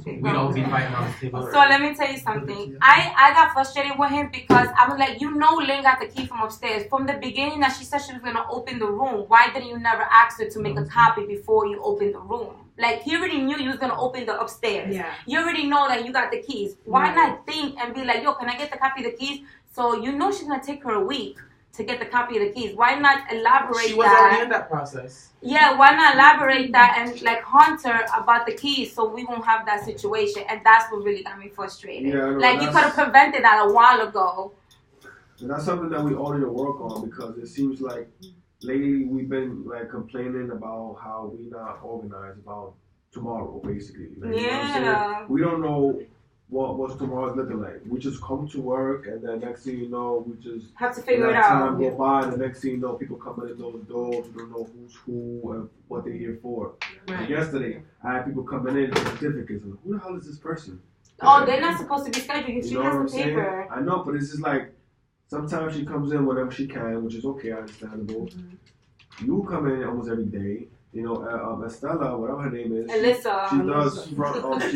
We don't be fighting on the table. So let me tell you something. I got frustrated with him because I was like, Lynn got the key from upstairs. From the beginning that she said she was gonna open the room, why didn't you never ask her to make a copy before you open the room? Like he already knew you was gonna open the upstairs. Yeah. You already know that you got the keys. Why not think and be like, yo, can I get the copy of the keys? So you know she's gonna take her a week to get the copy of the keys. Why not elaborate She was already in that process. Yeah, why not elaborate that and like haunt her about the keys so we won't have that situation? And that's what really got me frustrated. Yeah, like you could have prevented that a while ago. And that's something that we all need to work on because it seems like lately we've been like complaining about how we not organized about tomorrow, basically. Like, you know what I'm saying? We don't know what's tomorrow's looking like. We just come to work and then next thing you know, we just have to figure it let out. time go by and the next thing you know, people coming in those doors, you don't know who's who and what they're here for. Like yesterday, I had people coming in with certificates. I'm like, who the hell is this person? Oh, they're not supposed to be scheduled. She You know what I'm has the paper. saying? I know, but it's just like sometimes she comes in whenever she can, which is okay, understandable. You come in almost every day. You know, Estella, whatever her name is, Alyssa. She does front. She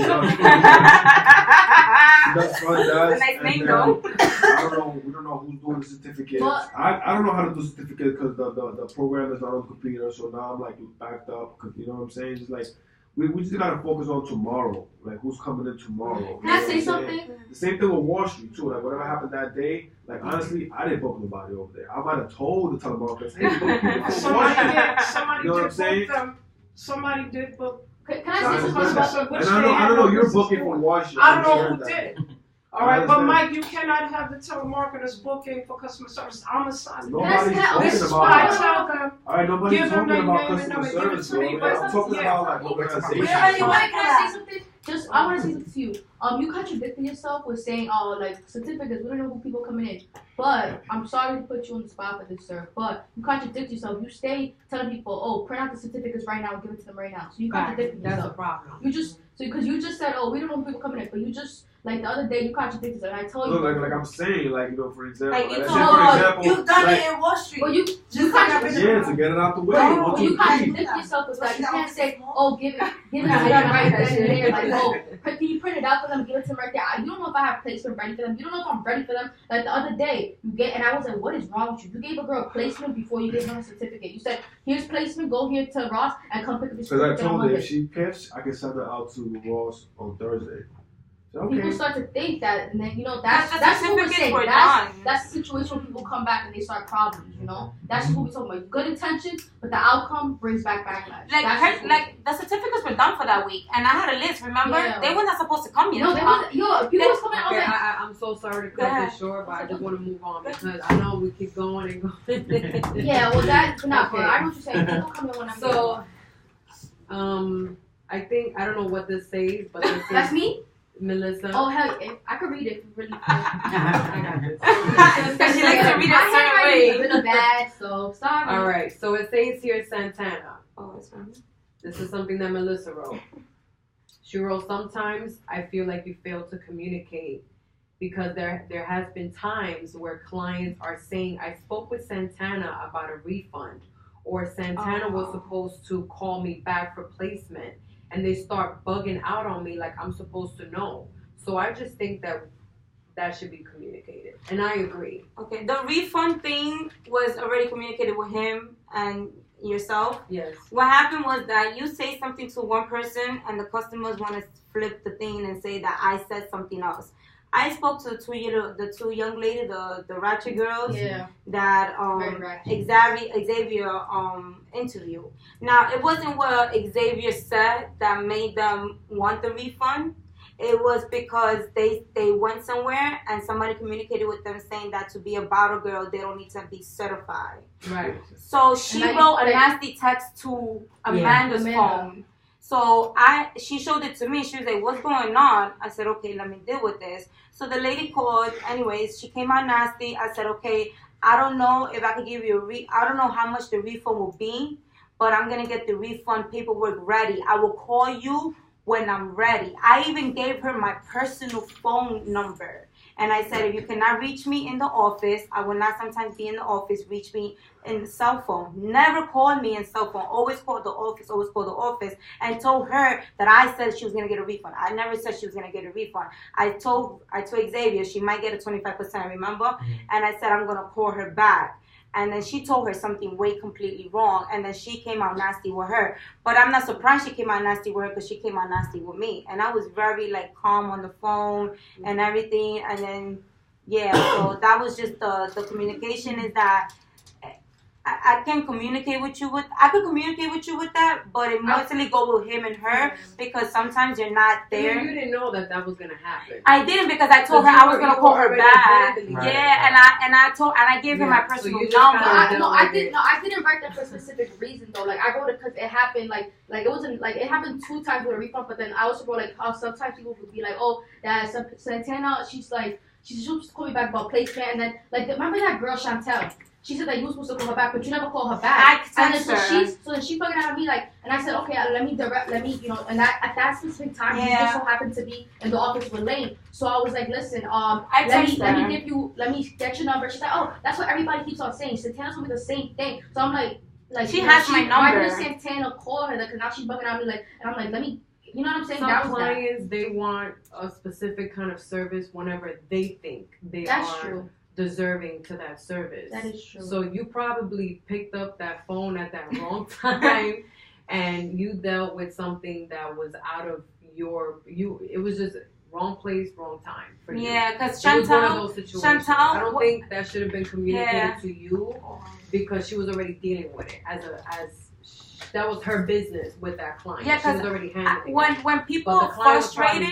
does front desk. Nice name, though. I don't know. We don't know who's doing the certificates. I don't know how to do certificates because the program is not on the computer. So now I'm like backed up. Cause you know what I'm saying? It's like we just gotta focus on tomorrow. Like who's coming in tomorrow. Can I say something? The same thing with Wall Street too. Like whatever happened that day. Like honestly, I didn't book nobody over there. I might have told the telemarketers, hey, book me. Somebody did book. Can I say something about And I don't know. You're booking for Wall Street. I don't know who did it. All right, but understand. Mike, you cannot have the telemarketers booking for customer service. I'm assigned. Nobody's talking This is about what I that. tell them. All right, nobody's Give them talking their about name and customer number. Give it service, to me, bro. I'm talking about like organization. Can I say something? Just I want to say something to you. You contradicted yourself with saying, like certificates. We don't know who people coming in. But I'm sorry to put you on the spot for this, sir. But you contradict yourself. You stay telling people, "Oh, print out the certificates right now and give it to them right now." So you contradicted yourself. That's a problem. You just because you just said, "Oh, we don't know who people coming in," but you just like the other day you contradicted yourself. And I told you. Look, like I'm saying, like for example, Like, let's you say, told- for example, You've done like, it in Wall Street. Well, you contradict yeah, to get it out the way. No, One, you two, contradict three. yourself with that. You can't say, "Oh, give it to them right then and there." Like, "Oh, can you print it out for them? Give it to them right there." You don't know if I have placement ready for them. You don't know if I'm ready for them. Like the other day, and I was like, "What is wrong with you? You gave a girl placement before you gave her a certificate. You said, here's placement. Go here to Ross and come pick up your Because I certificate on told her Monday." if she piffs, I can send her out to Ross on Thursday. So, okay. People start to think that, and then that's the what we're certificates saying. were That's done. the situation when people come back and they start problems. That's just what we're talking about. Good intentions, but the outcome brings back backlash. Like the certificates were done for that week, and I had a list. Remember, Yeah. they were not supposed to come yet. No, they wasn't. People was coming out Okay, like. I'm so sorry to Go cut ahead. this short, but I just want to move on because I know we keep going and going. Yeah, well, that's not Okay. I know what you're saying. People come in when I'm So, I think I don't know what this says, but this That's is me? Melissa. Oh, hell, I could read it if you really. I got this. Because she likes to read it a certain way. It's been bad, so sorry. All right, so it says here Santana. Oh, it's funny. This is something that Melissa wrote. She wrote, "Sometimes I feel like you fail to communicate because there has been times where clients are saying, I spoke with Santana about a refund, or Santana was supposed to call me back for placement, and they start bugging out on me like I'm supposed to know. So I just think that should be communicated." And I agree. Okay, the refund thing was already communicated with him and yourself. Yes. What happened was that you say something to one person and the customers want to flip the thing and say that I said something else. I spoke to the two young lady, the ratchet girls that Xavier interview. Now it wasn't what Xavier said that made them want the refund. It was because they went somewhere and somebody communicated with them saying that to be a bottle girl they don't need to be certified. Right. So she wrote a nasty text to Amanda's phone. So she showed it to me. She was like, "What's going on?" I said, "Okay, let me deal with this." So the lady called. Anyways, she came out nasty. I said, "Okay, I don't know if I could give you I don't know how much the refund will be, but I'm gonna get the refund paperwork ready. I will call you when I'm ready." I even gave her my personal phone number. And I said, if you cannot reach me in the office, I will not sometimes be in the office, reach me in the cell phone. Never call me in cell phone. Always call the office, and told her that I said she was going to get a refund. I never said she was going to get a refund. I told Xavier she might get a 25%, remember? Mm-hmm. And I said, I'm going to call her back. And then she told her something way completely wrong. And then she came out nasty with her. But I'm not surprised she came out nasty with her because she came out nasty with me. And I was very, calm on the phone and everything. And then, so that was just the communication is that I can communicate with you with, I could communicate with you with that, but it mostly go with him and her because sometimes you're not there. You didn't know that was gonna happen. I didn't because I told her I was gonna call her back. Right. Yeah, and I gave her my personal number. I didn't write that for a specific reason though. Like I wrote it because it happened it wasn't it happened 2 times with a refund, but then I also wrote how sometimes people would be like, oh, that Santana, she's supposed to call me back about placement, and then remember that girl Chantel. She said that you were supposed to call her back, but you never call her back. And then so then she fucking at me and I said, okay, let me, and at that specific time, he just so happened to be in the office with Lane. So I was like, listen, let me get your number. She's like, oh, that's what everybody keeps on saying. Santana's gonna be the same thing. So I'm like she has my number. Why did Santana call her? Because now she's bugging at me and I'm like, let me. You know what I'm saying? Some clients, they want a specific kind of service whenever they think they are deserving to that service. That is true. So you probably picked up that phone at that wrong time and you dealt with something that was out of it was just wrong place, wrong time for you. Yeah, because Chantal, it was one of those situations. I don't think that should have been communicated to you because she was already dealing with it as that was her business with that client. Yeah, she was already handling when people are frustrated,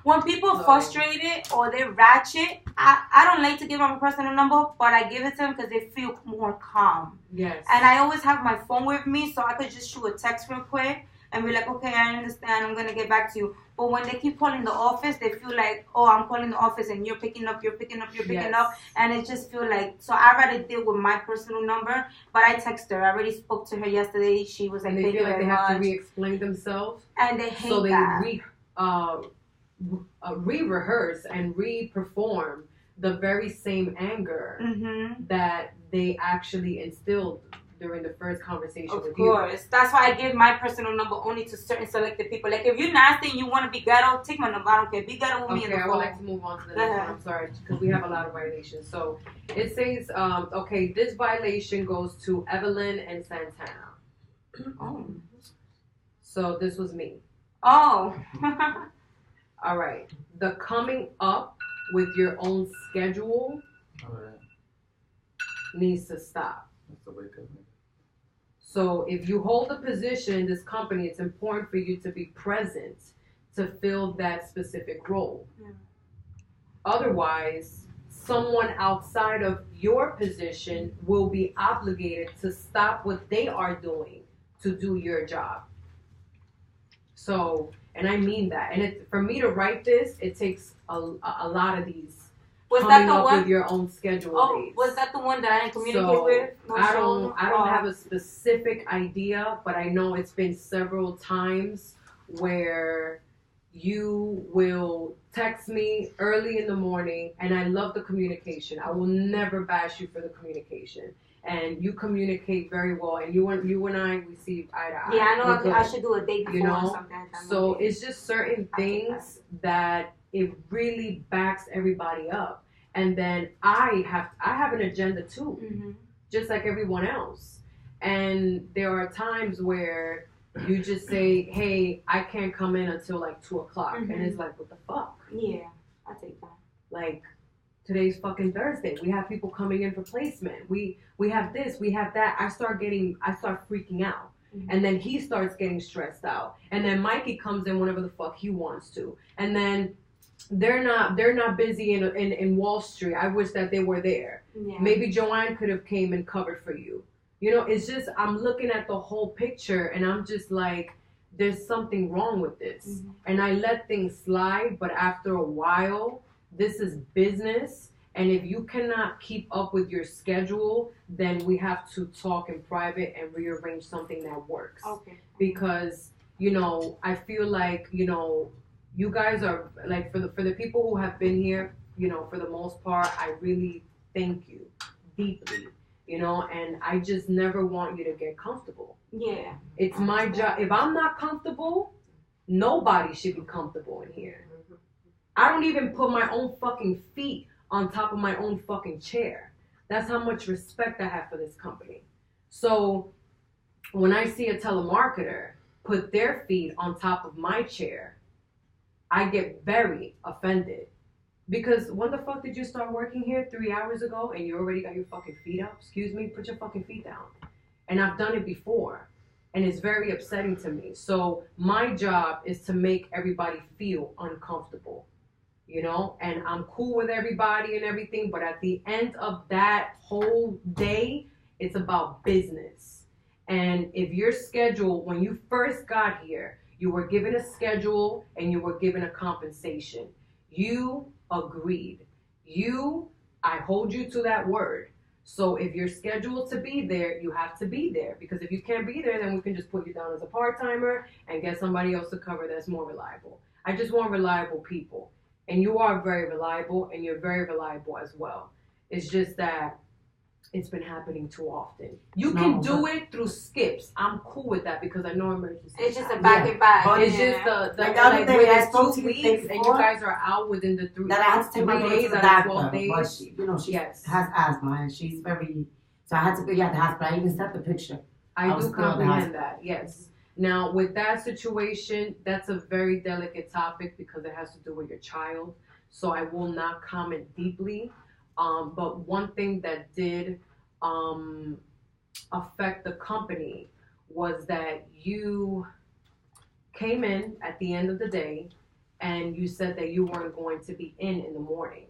when people are frustrated or they're ratchet, I don't like to give them a personal number, but I give it to them because they feel more calm. Yes. And I always have my phone with me, so I could just shoot a text real quick and be like, okay, I understand, I'm gonna get back to you. But when they keep calling the office, they feel like, oh, I'm calling the office and you're picking up, and it just feel like, so I rather deal with my personal number, but I text her. I already spoke to her yesterday. She was like, and they feel like they have to re-explain themselves. And they hate so they that. re-rehearse and re-perform the very same anger that they actually instilled during the first conversation with you. Of course. That's why I give my personal number only to certain selected people. Like, if you're nasty and you want to be ghetto, take my number. I don't care. Be ghetto with me in the phone. I would like to move on to the next one. I'm sorry, because we have a lot of violations. So, it says, this violation goes to Evelyn and Santana. Oh. So, this was me. Oh. All right. The coming up with your own schedule needs to stop. That's the way to go. So if you hold a position in this company, it's important for you to be present to fill that specific role. Yeah. Otherwise, someone outside of your position will be obligated to stop what they are doing to do your job. So, and I mean that. And for me to write this, it takes a lot of these. Was that the one with your own schedule? days. Was that the one that I didn't communicate with? No, I don't have a specific idea, but I know it's been several times where you will text me early in the morning, and I love the communication. I will never bash you for the communication, and you communicate very well. And you and I, we see eye to eye. Yeah, I know. I should do a day before or something like that. So it's just certain things that it really backs everybody up. And then I have an agenda too, just like everyone else. And there are times where you just say, hey, I can't come in until 2 o'clock. And it's like, what the fuck? Yeah. I take that. Like, today's fucking Thursday. We have people coming in for placement. We have this, we have that. I start freaking out. Mm-hmm. And then he starts getting stressed out. And then Mikey comes in whenever the fuck he wants to. And then they're not busy in Wall Street. I wish that they were there. Yeah. Maybe Joanne could have came and covered for you. You know, it's just, I'm looking at the whole picture and I'm just like, there's something wrong with this. Mm-hmm. And I let things slide, but after a while, this is business. And if you cannot keep up with your schedule, then we have to talk in private and rearrange something that works. Okay. Because, you know, I feel like, you know, you guys are, like, for the people who have been here, you know, for the most part, I really thank you deeply, you know, and I just never want you to get comfortable. Yeah. It's my job. If I'm not comfortable, nobody should be comfortable in here. I don't even put my own fucking feet on top of my own fucking chair. That's how much respect I have for this company. So when I see a telemarketer put their feet on top of my chair, I get very offended. Because when the fuck did you start working here 3 hours ago and you already got your fucking feet up? Excuse me, put your fucking feet down. And I've done it before. And it's very upsetting to me. So my job is to make everybody feel uncomfortable. You know, and I'm cool with everybody and everything, but at the end of that whole day, it's about business. And if your schedule, when you first got here, you were given a schedule and you were given a compensation. You agreed. I hold you to that word. So if you're scheduled to be there, you have to be there. Because if you can't be there, then we can just put you down as a part-timer and get somebody else to cover that's more reliable. I just want reliable people. And you are very reliable, and you're very reliable as well. It's just that it's been happening too often. You can do it through skips. I'm cool with that because I know emergency. It's just a back and back. It's just the like the other day I spoke to 2 you weeks, and you before, guys are out within the 3 that I had to take my daughter to the doctor, days. but she, you know, she has asthma and she's very, so I had to go at the hospital. I even sent the picture. I do comprehend that, yes. Now, with that situation, that's a very delicate topic because it has to do with your child. So I will not comment deeply. But one thing that did affect the company was that you came in at the end of the day and you said that you weren't going to be in the morning.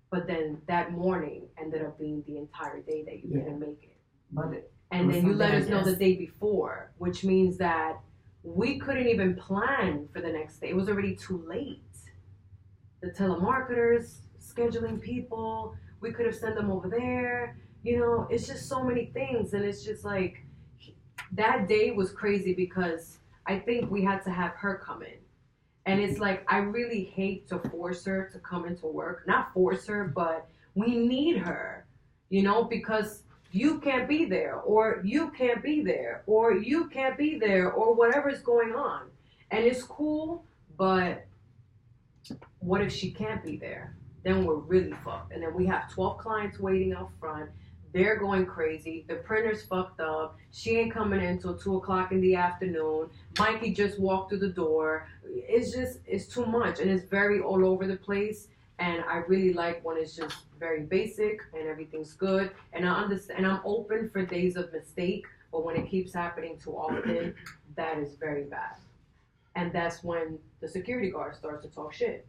But then that morning ended up being the entire day that you couldn't make it. And then you let us know the day before, which means that we couldn't even plan for the next day. It was already too late. The telemarketers, scheduling people, we could have sent them over there. You know, it's just so many things. And it's just like, that day was crazy because I think we had to have her come in. And it's like, I really hate to force her to come into work. Not force her, but we need her, you know, because you can't be there, or you can't be there, or you can't be there, or whatever's going on. And it's cool, but what if she can't be there? Then we're really fucked. And then we have 12 clients waiting out front. They're going crazy. The printer's fucked up. She ain't coming in until 2 o'clock in the afternoon. Mikey just walked through the door. It's too much. And it's very all over the place. And I really like when it's just very basic and everything's good. And I understand, and I'm open for days of mistake, but when it keeps happening too often, that is very bad. And that's when the security guard starts to talk shit.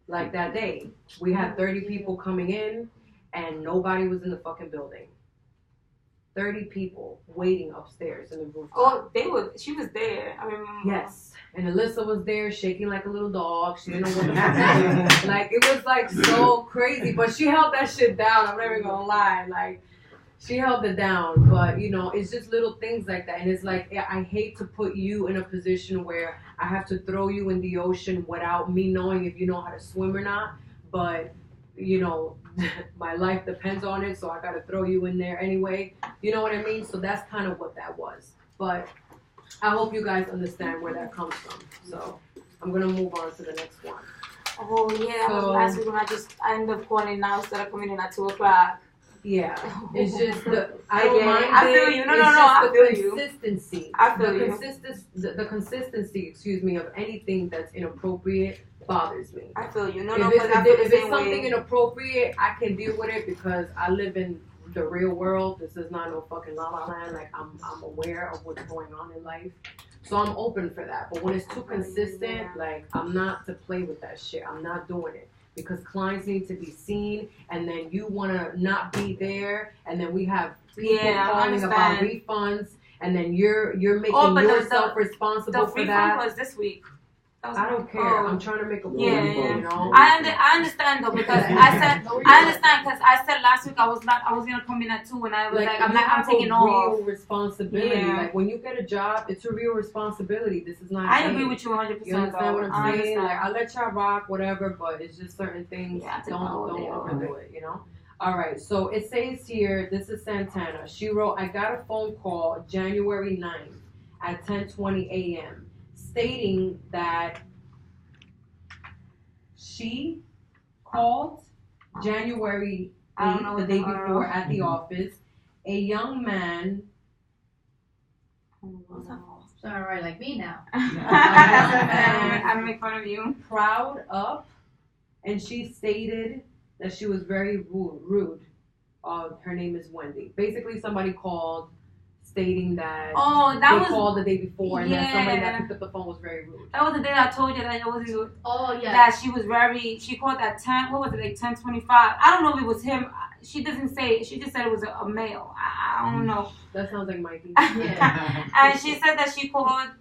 Like that day, we had 30 people coming in and nobody was in the fucking building. 30 people waiting upstairs in the roof. Oh, she was there. I mean, yes. And Alyssa was there shaking like a little dog. She didn't know what the fuck happened. Like, it was like so crazy. But she held that shit down. I'm never gonna lie. Like, she held it down. But, you know, it's just little things like that. And it's like, I hate to put you in a position where I have to throw you in the ocean without me knowing if you know how to swim or not. But, you know, my life depends on it. So I gotta throw you in there anyway. You know what I mean? So that's kind of what that was. But I hope you guys understand where that comes from. So I'm gonna move on to the next one. Oh yeah, that was last week when I ended up calling now instead of coming in at 2 o'clock. Yeah, it's just I get don't mind it. I feel you. No, it's no, no, just I the feel you. consistency. I feel the you. The consistency, excuse me, of anything that's inappropriate bothers me. I feel you. No, If no, it's, because I feel if the it's same something way. inappropriate, I can deal with it because I live in the real world. This is not no fucking la la land. Like I'm aware of what's going on in life. So I'm open for that. But when it's too consistent, like I'm not to play with that shit. I'm not doing it. Because clients need to be seen, and then you want to not be there, and then we have people calling about refunds, and then you're making yourself responsible for that. The refund was this week. I don't care. I'm trying to make a point. Yeah, You know? I understand though because I understand because I said last week I was gonna come in at 2 and I was like I'm taking off. Real responsibility. Yeah. Like when you get a job, it's a real responsibility. This is not. I agree with you 100%. You understand what I'm I saying? understand. Like I let y'all rock, whatever, but it's just certain things. Don't overdo it. You know. All right. So it says here. This is Santana. She wrote, "I got a phone call January 9th at 10:20 a.m. stating that she called January 8th, the day before, at the office. A young man." All right, like me now. I make fun of you. Proud up, and she stated that she was very rude. Her name is Wendy. Basically, somebody called stating that they called the day before, and then somebody that picked up the phone was very rude. That was the day I told you that it was rude. Oh yeah. That she was she called at 10. What was it, like 10:25? I don't know if it was him. She doesn't say. She just said it was a male. I don't know. That sounds like Mikey. Yeah. And she said that she called.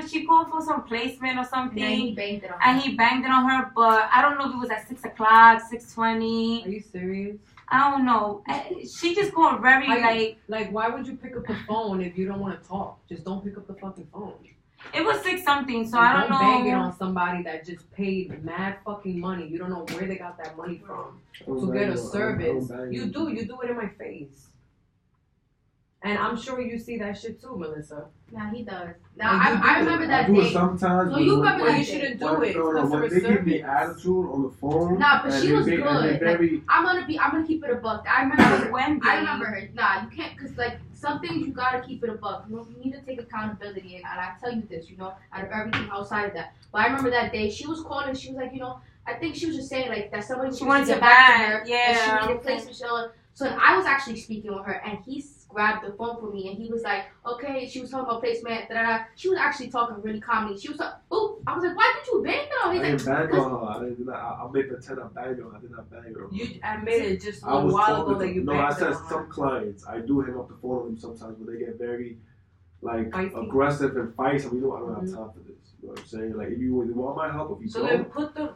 She called for some placement or something. And he banged it on and he banged it on her, but I don't know if it was at 6 o'clock, 6:20. Are you serious? I don't know. She just called very like why would you pick up the phone if you don't want to talk? Just don't pick up the fucking phone. It was 6 something, so I don't know. Bang it on somebody that just paid mad fucking money. You don't know where they got that money from to get a service. You do it in my face. And I'm sure you see that shit too, Melissa. Yeah, he does. Now I remember that day. I do it sometimes. No, you remember that you day. shouldn't do it. No, when they give me attitude on the phone. Nah, but she was good. Very... I'm gonna keep it a buck. I remember her. Nah, you can't, cause like some things you gotta keep it a buck. You need to take accountability, and I tell you this, out of everything outside of that. But I remember that day she was calling. She was like, I think she was just saying like that somebody she wanted to get back to her. Yeah. And she needed placement. So I was actually speaking with her, and he grabbed the phone for me, and he was like, okay, she was talking about placement, da-da-da. She was actually talking really calmly. She was like, ooh, I was like, why did you bang her? He's I didn't bang on her. I made pretend I banged her. I did not bang her. You admitted just a while ago that you banged her. No, I said some clients, I do hang up the phone on them sometimes when they get very, aggressive and fight. So I don't have time for this. You know what I'm saying? Like, if you want my help, if you don't. So then put the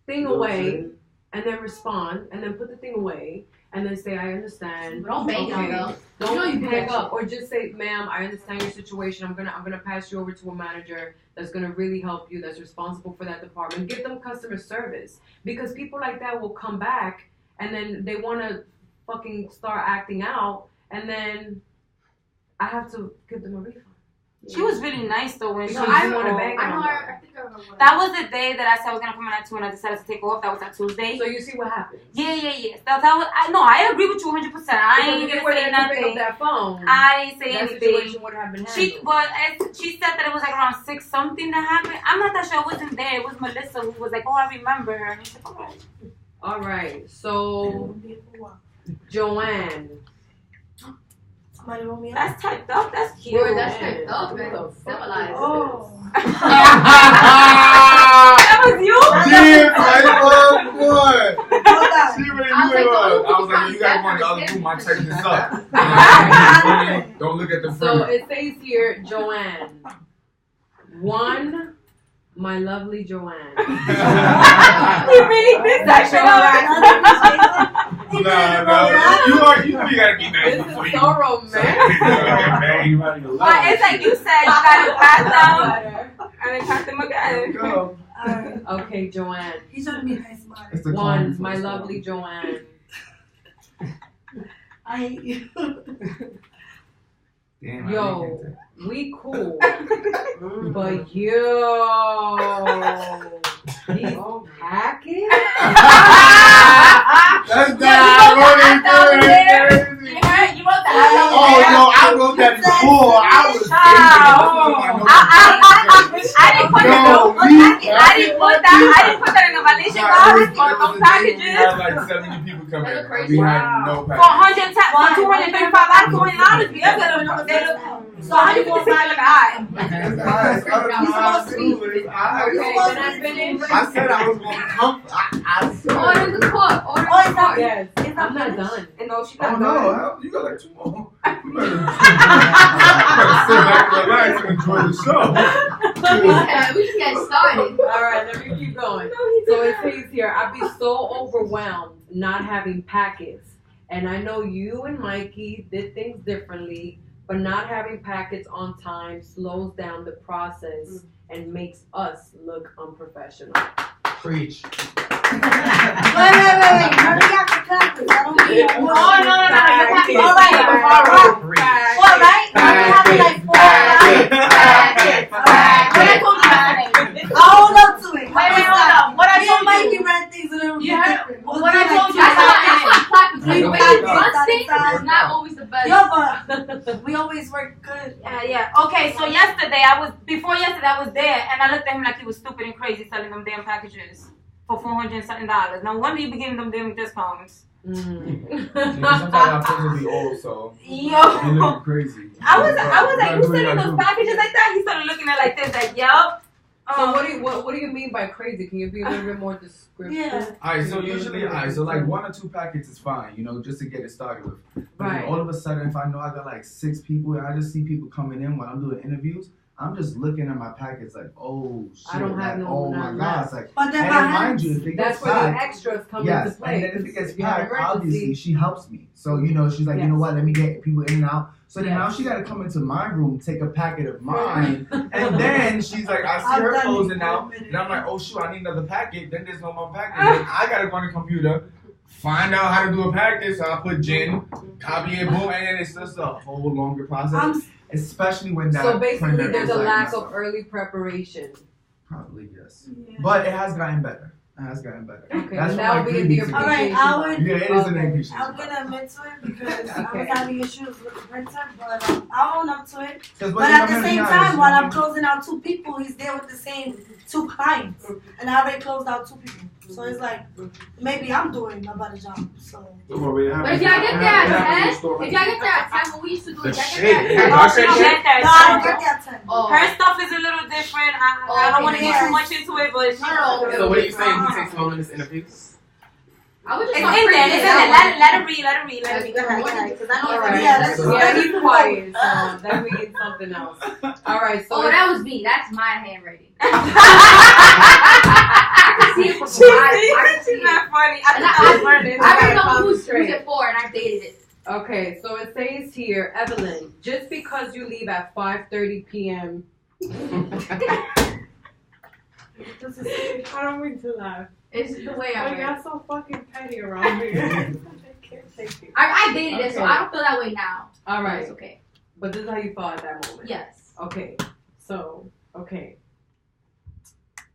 thing away, and then respond, and then put the thing away. And then say, I understand. Don't bang though. Don't hang up, or just say, ma'am, I understand your situation. I'm gonna pass you over to a manager that's gonna really help you. That's responsible for that department. Give them customer service, because people like that will come back and then they wanna fucking start acting out, and then I have to give them a refund. She was really nice though when she I think I remember. That was the day that I said I was gonna come in at 2 and I decided to take off. That was that Tuesday. So you see what happened? Yeah. That was. I agree with you 100%. I ain't gonna say nothing. Pick up that phone. I didn't say that anything. Situation would have been handled. She said that it was like around 6 something that happened. I'm not that sure. I wasn't there. It was Melissa who was like, oh, I remember her. And said, okay. All right. So Joanne. That's typed up. That's cute. Word, that's typed up, man. Civilized. Oh. That was you? Yeah, boy. She really knew it was. I was like, you guys want the other room, I'll check this up. Don't look at the front. So it says here, Joanne. 1, my lovely Joanne. He really did that shit up. No, you gotta be nice before you. This is so romantic. But it's like you said, you gotta pat them and then pat them again. Okay, Joanne. He's trying to be nice, smart. 1, my lovely Joanne. I hate you. Damn, yo, we cool, but yo, these packets. That's that. full. I was I didn't put that in the Malaysian box or no packages. We had like 70 people come in. We had no For packages. $235, $235. So how you put this like high? I said I was going to come. Order the court. Order the court. Yes. I'm not done. No, she's Oh not done. no, you got like 2 more. You better sit back, relax, and enjoy the show. We just get started. All right, let me keep going. So it says here, I'd be so overwhelmed not having packets. And I know you and Mikey did things differently, but not having packets on time slows down the process and makes us look unprofessional. Preach. Wait. Hurry up the clappers. I don't need no more. Oh, no. All right. I'm having like 4 packets. What I told you yesterday. I'll hold up to it. Wait, hold up. What I Me told and Mikey you. ran things a little bit different. What I told you. That's why clapping. We The way practice you run at things the time. is not always the best. Yo, but we always work good. Yeah. Okay, so before yesterday I was there and I looked at him like he was stupid and crazy selling them damn packages for $400 and something. No wonder you be giving them damn discounts. Sometimes I'm supposed to be old, so Yo. you're looking crazy. I was like, you selling those packages like that? He started looking at it like this, like, yup. So what do you mean by crazy? Can you be a little bit more descriptive? Yeah. Alright, so usually, so like 1 or 2 packets is fine, just to get it started with. But then all of a sudden, if I know I got like 6 people and I just see people coming in when I'm doing interviews, I'm just looking at my packets like, oh shit, I don't have no. oh my god, it's like, But then and mind you, if it gets that's where the packed, extras come into play. and then if it gets If you have packed, emergency- obviously she helps me. So she's like, you know what, let me get people in and out. So then now she got to come into my room, take a packet of mine, and then she's like, I see her closing out, and I'm like, oh shoot, I need another packet. Then there's no more packet. Then I gotta go on the computer, find out how to do a packet. So I put Jen, copy it, boom, and then it's just a whole longer process. Especially when that. So basically, printer there's is a like lack messed of up. early preparation. Probably yes, but it has gotten better. Okay, That's that would be the appreciation. All right, Yeah, it is an appreciation. I'm gonna admit to it because I was having issues with the printer, but I'll own up to it. But at the same time, while I'm closing out 2 people, he's there with the same 2 clients, and I already closed out 2 people. So it's like maybe I'm doing a better job. So. But if y'all get there at 10, what we used to do is y'all get there at 10. Her stuff is a little different. I don't want to get too much into it, but So what are you saying? He takes long in this interview? I was just it's in there. Let her read. Go ahead. Because I know he's quiet. So that means something else. All right. So that was me. That's my handwriting. I can see it from She's not funny. I already know who's it for, and I dated it. Okay, so it says here, Evelyn, just because you leave at 5:30 p.m. I don't mean to laugh. It's the way I got so fucking petty around here. I dated it, so I don't feel that way now. All right. It's okay. But this is how you felt at that moment. Yes. Okay. So, okay.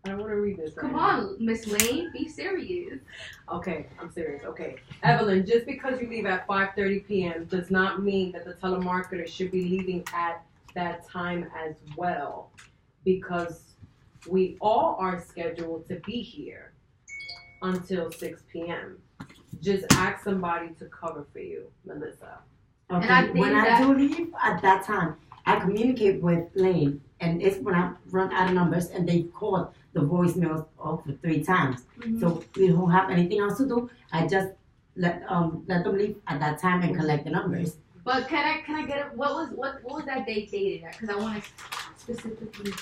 I don't want to read this. Come on, Miss Lane, be serious. Okay, I'm serious. Okay. Evelyn, just because you leave at 5:30 p.m. does not mean that the telemarketer should be leaving at that time as well, because we all are scheduled to be here until 6 p.m. Just ask somebody to cover for you, Melissa. Okay, when I do leave at that time, I communicate with Lane, and it's when I run out of numbers, and they call the voicemails off for 3 times. Mm-hmm. So we don't have anything else to do. I just let them leave at that time and collect the numbers. But can I get it? What was that date dated at? Because I want to specifically.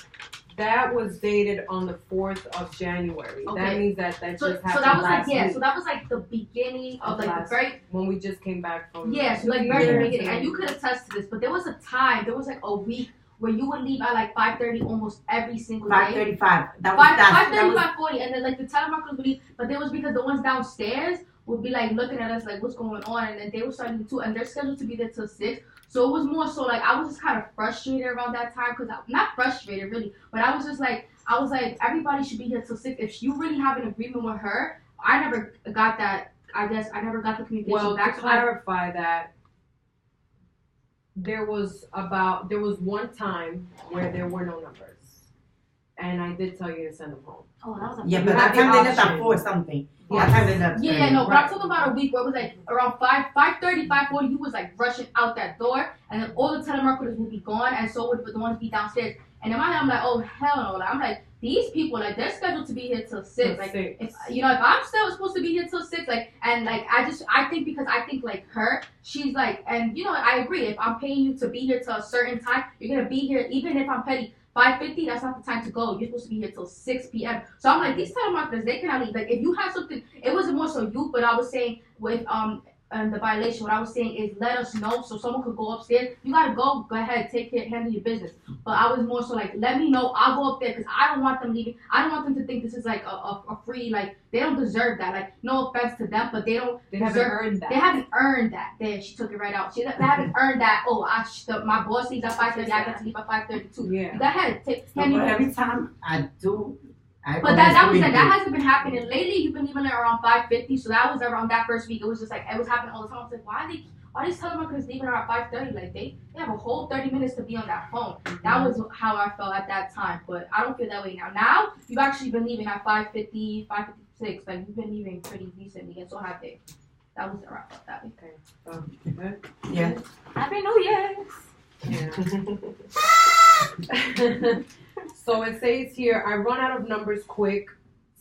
That was dated on the 4th of January. Okay. That means that just happened so that was last like week. So that was like the beginning of like the very when we just came back from so like very beginning. And you could attest to this, but there was a time, there was like a week where you would leave at like 5:30 almost every single day. 5:35. That was 5:30, 5:40, and then like the telemarketers would leave, but it was because the ones downstairs would be like looking at us like what's going on, and then they were starting to, and they're scheduled to be there till 6. So it was more so like I was just kind of frustrated around that time, because not frustrated really, but I was like everybody should be here till 6. If you really have an agreement with her, I never got that. I guess I never got the communication back. To clarify that, there was one time where there were no numbers, and I did tell you to send them home. Oh, that was a but that time they left at 4 something. Yes. That time they left. No, but I'm talking about a week where it was like around 5:30, 5:40, he was like rushing out that door, and then all the telemarketers would be gone, and so would the ones be downstairs. And in my head, I'm like, oh hell no! Like, I'm like, these people, like, they're scheduled to be here till 6. Like, if I'm still supposed to be here till 6, like, and like, I think because I think like her, she's like, and I agree. If I'm paying you to be here till a certain time, you're gonna be here, even if I'm petty. 5:50, that's not the time to go. You're supposed to be here till 6 p.m. So I'm like, these telemarketers, they cannot leave. Like, if you have something, it wasn't more so you, but I was saying with the violation, what I was saying is let us know so someone could go upstairs. You gotta go ahead, handle your business. But I was more so like, let me know, I'll go up there because I don't want them leaving. I don't want them to think this is like a free, like, they don't deserve that. Like, no offense to them, but they haven't earned that. They haven't earned that. There, she took it right out. They haven't earned that. Oh, my boss leaves at 5:30. I got to leave at 5:30 too. Yeah. Go ahead, every time I do. But that hasn't been happening lately. You've been leaving it around 5:50, so that was around that first week. It was just like it was happening all the time. I was like, why are these telemarketers leaving around 5:30? Like they have a whole 30 minutes to be on that phone. That was how I felt at that time. But I don't feel that way now. Now you've actually been leaving at 5:50, 5:56. Like you've been leaving pretty decently, and so have they. That was around that way. Okay. Yeah. Happy New Year. Yeah. So it says here, I run out of numbers quick.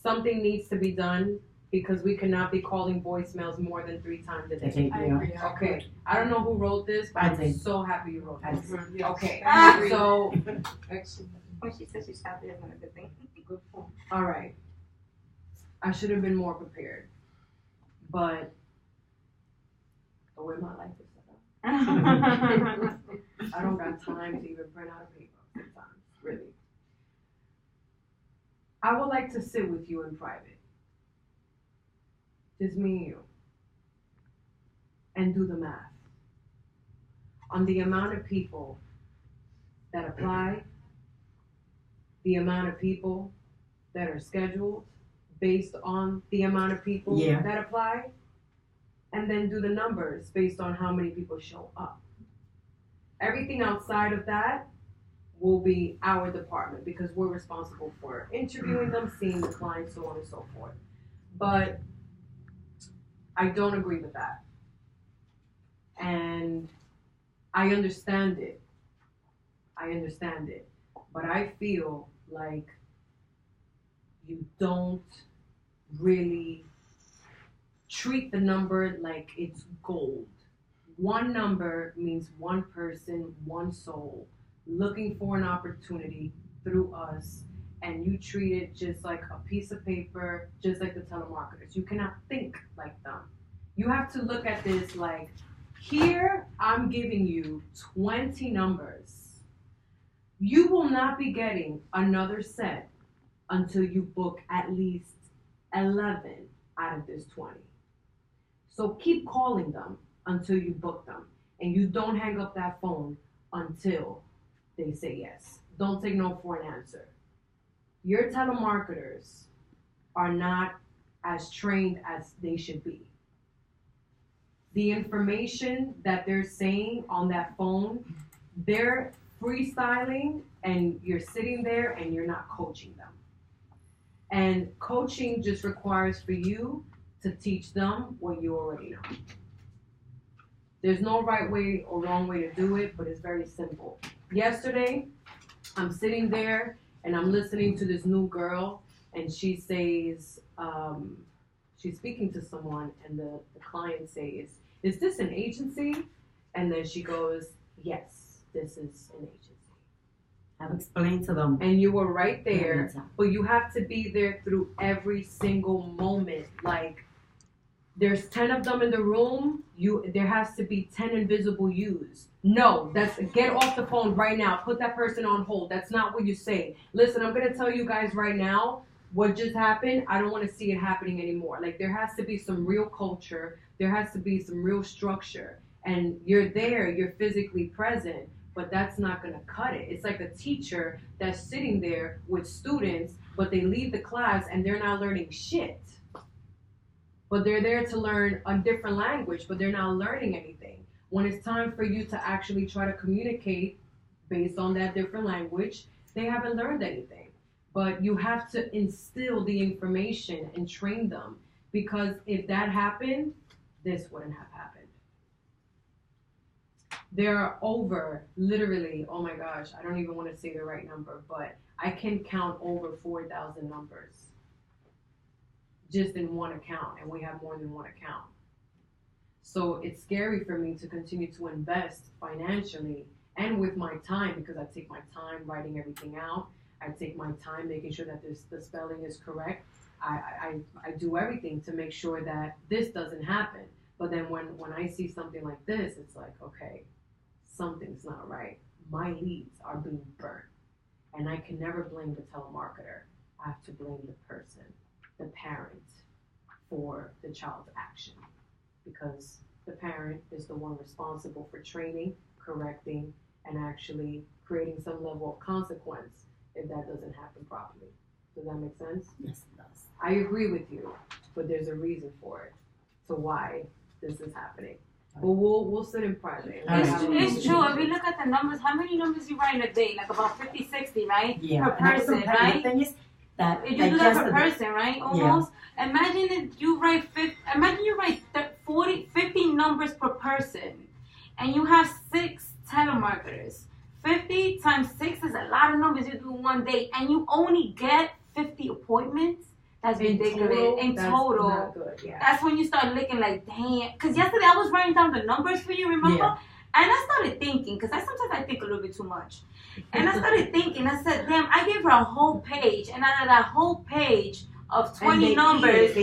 Something needs to be done because we cannot be calling voicemails more than 3 times a day. Okay. I don't know who wrote this, but I'm so happy you wrote this. Okay. So, when she says she's happy, that's not a good thing. Good point. All right. I should have been more prepared, but the way my life is set up, I don't got time to even print out a paper sometimes, really. I would like to sit with you in private, just me and you, and do the math on the amount of people that apply, the amount of people that are scheduled based on the amount of people that apply, and then do the numbers based on how many people show up. Everything outside of that will be our department because we're responsible for interviewing them, seeing the clients, so on and so forth. But I don't agree with that. And I understand it. But I feel like you don't really treat the number like it's gold. One number means one person, one soul, looking for an opportunity through us, and you treat it just like a piece of paper, just like the telemarketers. You cannot think like them. You have to look at this like, here I'm giving you 20 numbers. You will not be getting another set until you book at least 11 out of this 20. So keep calling them until you book them, and you don't hang up that phone until they say yes. Don't take no for an answer. Your telemarketers are not as trained as they should be. The information that they're saying on that phone, they're freestyling, and you're sitting there and you're not coaching them. And coaching just requires for you to teach them what you already know. There's no right way or wrong way to do it, but it's very simple. Yesterday, I'm sitting there and I'm listening to this new girl, and she says, she's speaking to someone, and the client says, is this an agency? And then she goes, yes, this is an agency. I've explained to them. And you were right there, but you have to be there through every single moment. Like, there's 10 of them in the room, there has to be 10 invisible yous. No, get off the phone right now. Put that person on hold. That's not what you say. Listen, I'm going to tell you guys right now what just happened. I don't want to see it happening anymore. Like, there has to be some real culture. There has to be some real structure. And you're there, you're physically present, but that's not going to cut it. It's like a teacher that's sitting there with students, but they leave the class and they're not learning shit. But they're there to learn a different language, but they're not learning anything. when it's time for you to actually try to communicate based on that different language, they haven't learned anything. But you have to instill the information and train them, because if that happened, this wouldn't have happened. There are over, literally, oh my gosh, I don't even want to say the right number, but I can count over 4,000 numbers just in one account, and we have more than one account. So it's scary for me to continue to invest financially and with my time, because I take my time writing everything out. I take my time making sure that the spelling is correct. I do everything to make sure that this doesn't happen. But then when I see something like this, it's like, okay, something's not right. My leads are being burnt. And I can never blame the telemarketer. I have to blame the person, the parent, for the child's action. Because the parent is the one responsible for training, correcting, and actually creating some level of consequence if that doesn't happen properly. Does that make sense? Yes, it does. I agree with you, but there's a reason for it, to why this is happening. But we'll sit in private. It's true. If you look at the numbers, how many numbers you write in a day? Like about 50, 60, right? Yeah. Per person, right? The thing is that if you do that per person, right? Almost. Yeah. Imagine if you write 50 numbers per person, and you have 6 telemarketers. 50 times 6 is a lot of numbers you do in one day, and you only get 50 appointments. That's ridiculous. In total. Not good, yeah. That's when you start looking like, damn. Because yesterday I was writing down the numbers for you, remember? Yeah. And I started thinking, because sometimes I think a little bit too much. And I started thinking, I said, damn, I gave her a whole page. And out of that whole page of 20 numbers,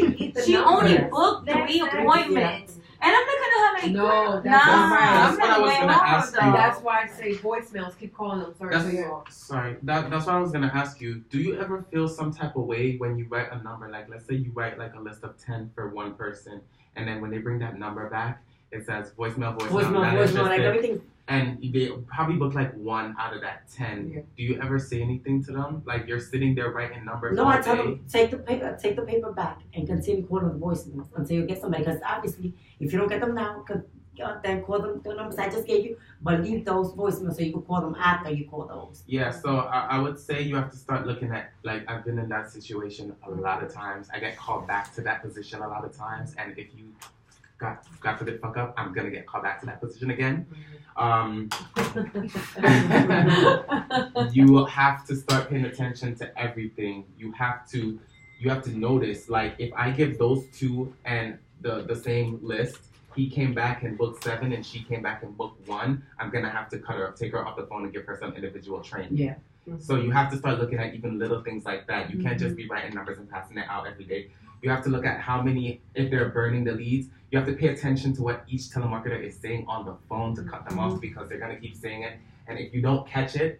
she only booked 3 appointments. And I'm looking at her like, no, that's not right. That's what I was going to ask you. That's why I say voicemails. Keep calling them. Sorry. That's what I was going to ask you. Do you ever feel some type of way when you write a number? Like, let's say you write like a list of 10 for one person, and then when they bring that number back, it says voicemail, like everything. And they probably book like 1 out of that 10. Yeah. Do you ever say anything to them? Like you're sitting there writing numbers. No, I tell them take the paper back and continue calling the voicemails until you get somebody. Because obviously, if you don't get them now, then call them the numbers I just gave you, but leave those voicemails so you can call them after you call those. Yeah, so I would say you have to start looking at, like, I've been in that situation a lot of times. I get called back to that position a lot of times, and if you God forbid fuck up, I'm gonna get called back to that position again. You have to start paying attention to everything. You have to notice, like, if I give those 2 and the same list, he came back and booked 7 and she came back and booked 1, I'm gonna have to take her off the phone and give her some individual training. Yeah. So you have to start looking at even little things like that. You can't just be writing numbers and passing it out every day. You have to look at how many, if they're burning the leads, you have to pay attention to what each telemarketer is saying on the phone to cut them off, because they're going to keep saying it. And if you don't catch it,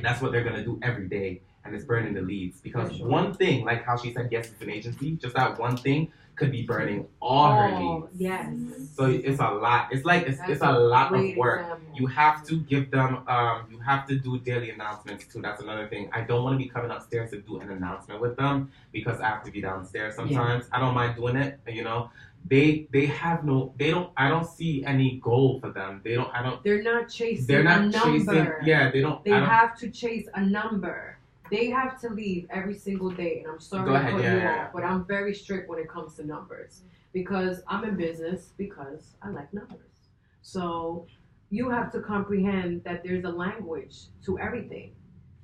that's what they're going to do every day. And it's burning the leads. Because one thing, like how she said, yes, it's an agency, just that one thing could be burning all her leads. Yes. So it's a lot. It's like, it's a lot of work. Example. You have to give them, you have to do daily announcements too. That's another thing. I don't want to be coming upstairs to do an announcement with them because I have to be downstairs sometimes. Yeah. I don't mind doing it, you know. I don't see any goal for them. They're not chasing a number. They have to chase a number. They have to leave every single day, and I'm sorry to cut you off, but I'm very strict when it comes to numbers because I'm in business because I like numbers. So you have to comprehend that there's a language to everything.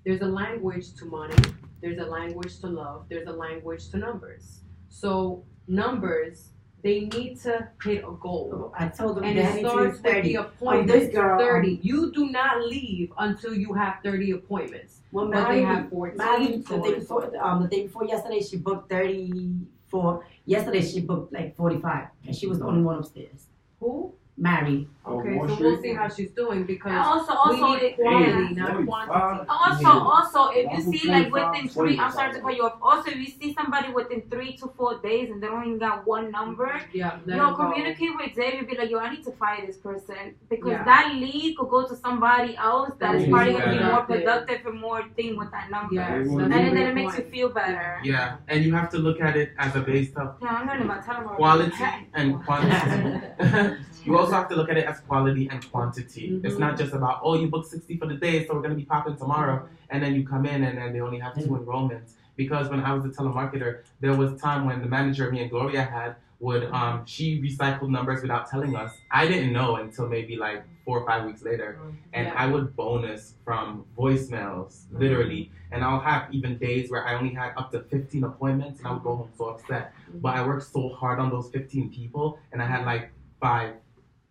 There's a language to money. There's a language to love. There's a language to numbers. So numbers, they need to hit a goal. I told them, and it starts with the appointment 30. You do not leave until you have 30 appointments. Well, but they have 14. The day before yesterday, she booked 34. Yesterday, she booked like 45, and she was the only one upstairs. Who? Mary. Okay, so we'll see how she's doing because we need quality, not quantity. Also, if you see like within 3, I'm sorry to cut you off. Also, if you see somebody within 3 to 4 days and they don't even got one number, communicate with Xavier. Be like, yo, I need to fire this person because that lead could go to somebody else that is probably gonna be more productive and more thing with that number, and then it makes you feel better. Yeah, and you have to look at it as a base of I'm learning about telemarketing. Quality and quantity. You also have to look at it as has quality and quantity. It's not just about, oh, you booked 60 for the day, so we're going to be popping tomorrow. And then you come in and then they only have 2 enrollments. Because when I was a telemarketer, there was a time when the manager me and Gloria had would, she recycled numbers without telling us. I didn't know until maybe like 4 or 5 weeks later. And I would bonus from voicemails, literally. And I'll have even days where I only had up to 15 appointments and I would go home so upset. But I worked so hard on those 15 people and I had like 5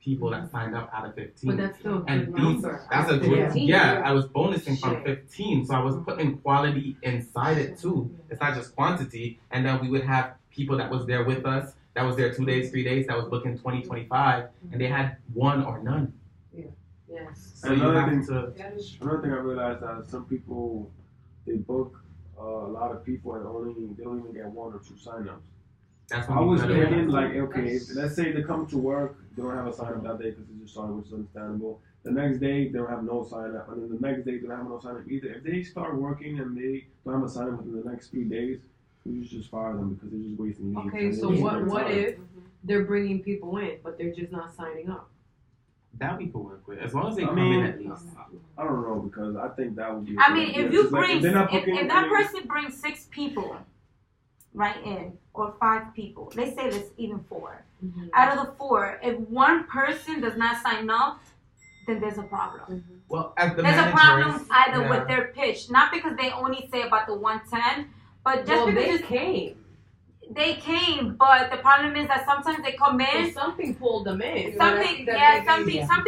people that signed up out of 15. But that's still a and good number. that's a good, I was bonusing from 15. So I was putting quality inside it too. It's not just quantity. And then we would have people that was there with us, that was there 2 days, 3 days, that was booking 20, 25, and they had 1 or none. Yes. So another thing I realized that some people, they book a lot of people and they don't even get 1 or 2 signups. That's I was thinking like, okay, let's say they come to work, they don't have a sign up that day because they just started, which is understandable. The next day they don't have no sign up, and then the next day they don't have no sign up either. If they start working and they don't have a sign up within the next 3 days, you should just fire them because they're just wasting your Okay, so what if they're bringing people in, but they're just not signing up? That we could work with, as long as they come in at least. I don't know, because I think that would be. I mean, if you bring, like, if that person brings 6 people, right in, or 5 people, let's say it's even 4. Out of the 4, if 1 person does not sign up, then there's a problem. Well, as the there's a problem either yeah. with their pitch, not because they only say about the 110, but just because they came, but the problem is that sometimes they come in. So something pulled them in. Something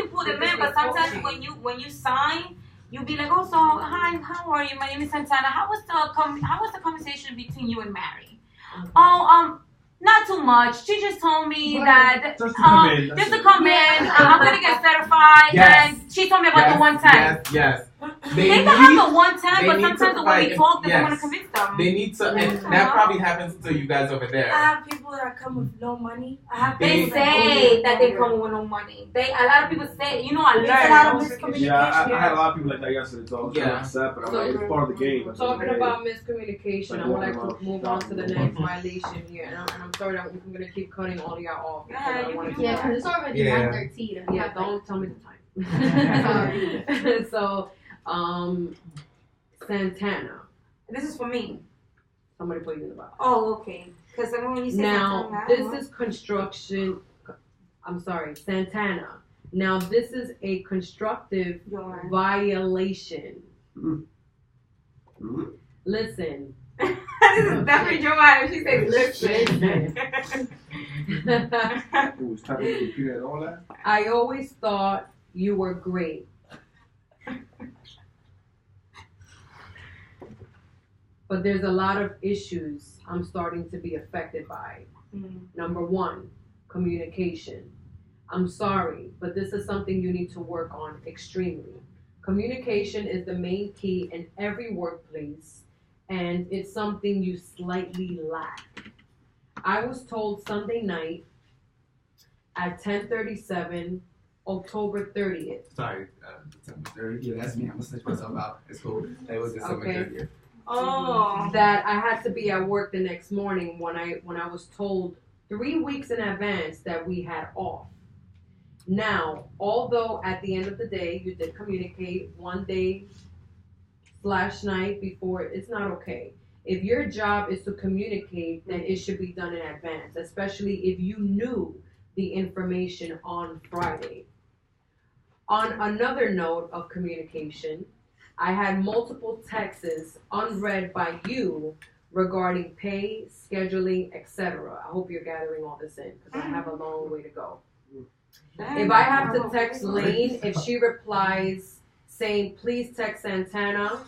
pulled them in. But sometimes when you sign, you be like, oh, so hi, how are you? My name is Santana. How was the conversation between you and Mary? Oh, not too much. She just told me that just to come in. I'm gonna get certified, and she told me about the 110. Yes. They can have the 110, but sometimes when we talk, they don't want to convince them. They need to, and that probably happens to you guys over there. I have people that come with no money. They say that they come with no money. A lot of people say, I learned. There's a lot of miscommunication. Yeah, I had a lot of people like that yesterday, so I was trying to accept, but I'm like, it's part of the game. Talking about miscommunication, I would like to move on to the next violation here, and I'm sorry that I'm gonna keep cutting all of y'all off. Because it's already 9:13. Yeah, don't tell me the time. Sorry. So. Santana. This is for me. Somebody put you in the box. Oh, okay. Because when you say now, this is construction. I'm sorry, Santana. Now, this is a constructive violation. Listen. This is definitely Joanna. She says, listen. I always thought you were great. But there's a lot of issues I'm starting to be affected by. Number 1, communication. I'm sorry, but this is something you need to work on extremely. Communication is the main key in every workplace, and it's something you slightly lack. I was told Sunday night at 10:37, October 30th. Sorry, December 30th. Yeah, that's me. I'm gonna snitch myself out. It's cool. It was December 30th. Oh, that I had to be at work the next morning when I was told 3 weeks in advance that we had off. Now, although at the end of the day you did communicate 1 day/night before, it's not okay. If your job is to communicate, then it should be done in advance, especially if you knew the information on Friday. On another note of communication, I had multiple texts unread by you regarding pay, scheduling, etc. I hope you're gathering all this in because I have a long way to go. If I have to text Lane, if she replies saying, please text Santana,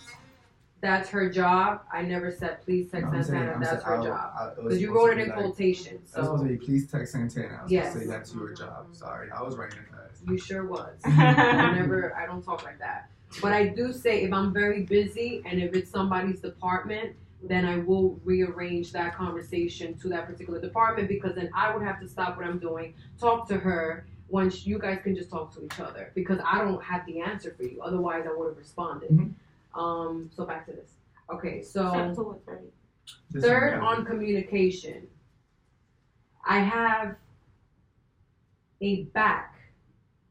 that's her job. I never said, please text Santana, that's her job. Because you wrote it in quotation. So. I was supposed to be, please text Santana. I was yes. supposed to say, that's your job. Sorry, I was writing it fast. You sure was. I don't talk like that. But I do say if I'm very busy and if it's somebody's department, then I will rearrange that conversation to that particular department because then I would have to stop what I'm doing, talk to her, once you guys can just talk to each other because I don't have the answer for you. Otherwise, I would have responded. So back to this. Okay, so third on communication. I have a back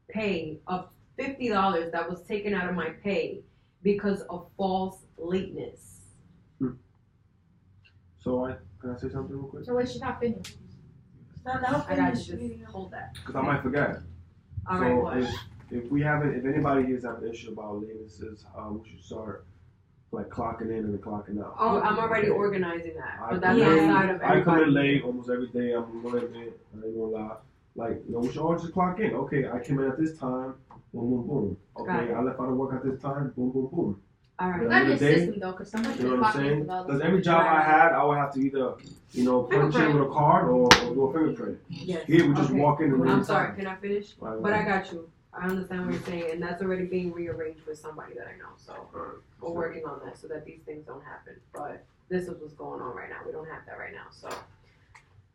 pay of $50 that was taken out of my pay because of false lateness. So can I say something real quick? So wait, she's not finished. I got you. Just hold that. Because I might forget. All right, what? If anybody here have an issue about latencies, we should start like clocking in and clocking out. Oh, I'm already organizing that, but that's I outside of everybody. I come in late almost every day. I'm running late. I ain't gonna lie. Like, we should all just clock in. Okay, I came in at this time. Boom, boom, boom. Okay, I left out of work at this time. Boom, boom, boom. All right. You gotta be a system though, because somebody you know can what I'm clock in saying? without Because every job I had, I would have to either, punch in with a card or do a fingerprint. Yes. Here we just walk in and I'm sorry, can I finish? Right. But I got you. I understand what you're saying, and that's already being rearranged with somebody that I know. So we're working on that so that these things don't happen. But this is what's going on right now. We don't have that right now. So,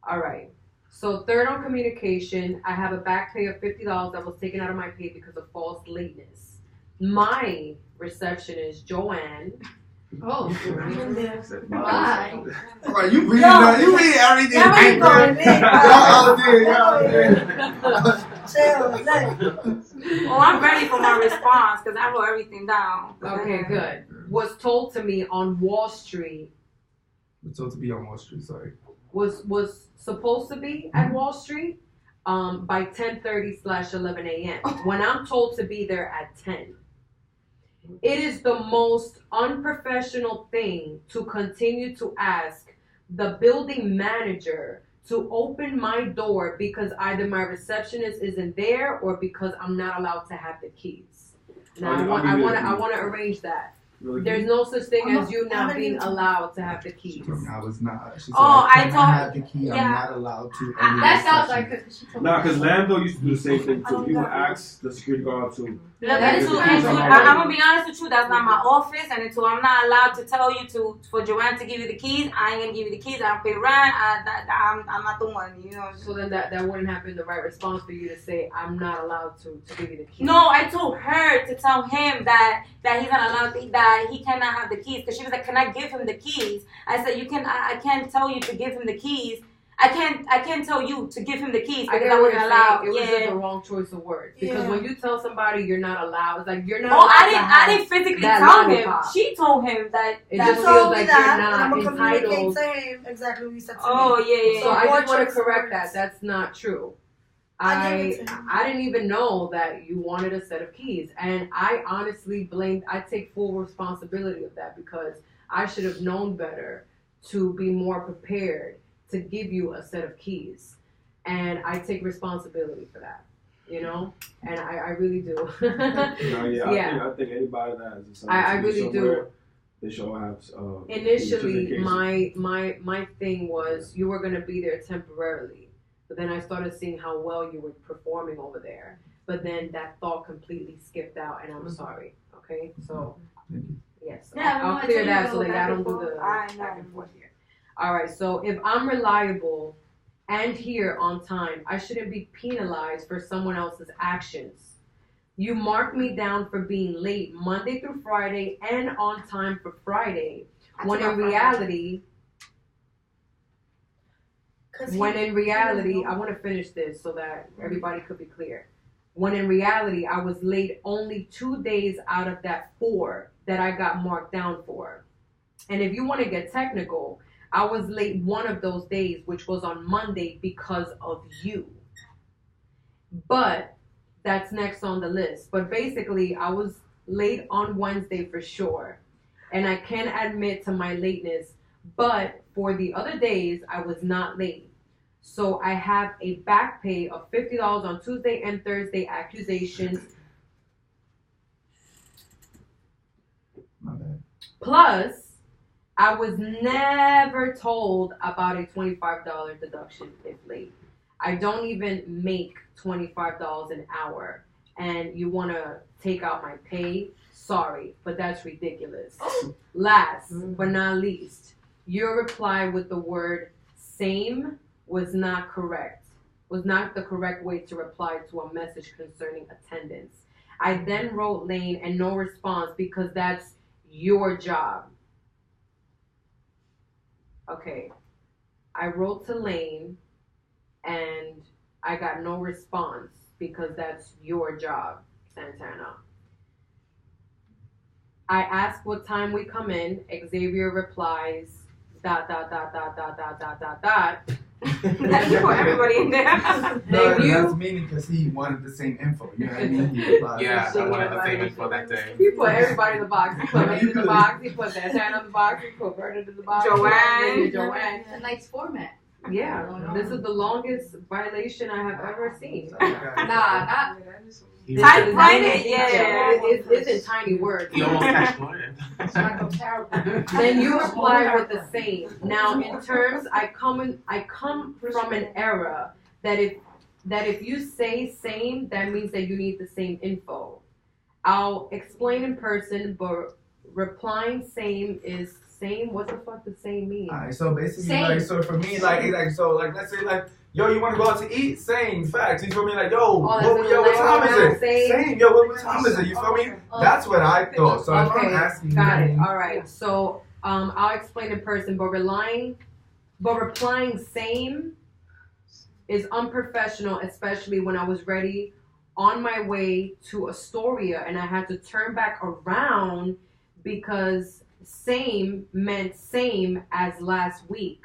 all right. So third on communication, I have a back pay of $50 that was taken out of my pay because of false lateness. My receptionist, Joanne. Oh, why? Right, you reading that? You reading everything? Oh, I'm ready for my response because I wrote everything down. Okay, good. Was told to me on Wall Street. Was told to be on Wall Street. Sorry. Was supposed to be at Wall Street by 10:30/11 a.m. when I'm told to be there at 10. It is the most unprofessional thing to continue to ask the building manager to open my door because either my receptionist isn't there or because I'm not allowed to have the keys. Now I want to arrange that. There's no such thing as you not being allowed to have the keys. I was not. She said, I have the key. I'm not allowed to. That sounds like it. Nah, because Lando used to do the same thing too. He would ask the security guard to. I'm gonna be honest with you. That's not my office, and until I'm not allowed to tell you for Joanne to give you the keys, I ain't gonna give you the keys. I don't pay rent. I'm not the one. You know. So then that wouldn't have been the right response for you to say I'm not allowed to give you the keys. No, I told her to tell him that he's not allowed that he cannot have the keys because she was like, "Can I give him the keys?" I said, "You can. I can't tell you to give him the keys. I can't tell you to give him the keys because I wasn't allowed." It was just the wrong choice of words because when you tell somebody you're not allowed, it's like you're not. Oh, I didn't physically tell him. She told him that. It just feels like you're not entitled. To him exactly what you said to me. Yeah. So I just want to correct that. That's not true. I didn't even know that you wanted a set of keys, and I honestly I take full responsibility of that because I should have known better to be more prepared to give you a set of keys, and I take responsibility for that, and I really do. I think anybody that has I really do. They should all have. Initially, my thing was you were going to be there temporarily, but then I started seeing how well you were performing over there. But then that thought completely skipped out, and I'm sorry. Okay, so yes, I'll clear that so that I don't do the back and forth here. All right, so if I'm reliable and here on time, I shouldn't be penalized for someone else's actions. You mark me down for being late Monday through Friday and on time for Friday, when in reality, I want to finish this so that everybody could be clear. When in reality, I was late only 2 days out of that 4 that I got marked down for. And if you want to get technical, I was late one of those days, which was on Monday because of you. But that's next on the list. But basically, I was late on Wednesday for sure. And I can admit to my lateness. But for the other days, I was not late. So I have a back pay of $50 on Tuesday and Thursday accusations. My bad. Plus, I was never told about a $25 deduction if late. I don't even make $25 an hour. And you want to take out my pay? Sorry, but that's ridiculous. Last but not least, your reply with the word same was not correct. Was not the correct way to reply to a message concerning attendance. I then wrote Lane and no response because that's your job. Okay. I wrote to Lane and I got no response because that's your job, Santana. I ask what time we come in. Xavier replies, ... That's for everybody in there. No, that's meaning because he wanted the same info. You know what I mean? Yeah, I wanted the same info that day. He put everybody in the box. He put me in the box. He put Santana in the box. He put Bernard in the box. Joanne. It's a nice format. Yeah, this is the longest violation I have ever seen. Not. Typewrite it, yeah. It's in tiny words. You almost catch one. Then you reply with the same. Now, in terms, I come from an era that if you say same, that means that you need the same info. I'll explain in person, but replying same is same. What the fuck does same mean? Alright, so basically, like, so for me, like, let's say, like, yo, you want to go out to eat? Same, facts. You feel me? Like, yo, what time is it? Same, yo, what time is it? You feel me? That's what I thought. So if I'm asking you, got it. All right. So I'll explain in person, but replying same is unprofessional, especially when I was ready on my way to Astoria and I had to turn back around because same meant same as last week.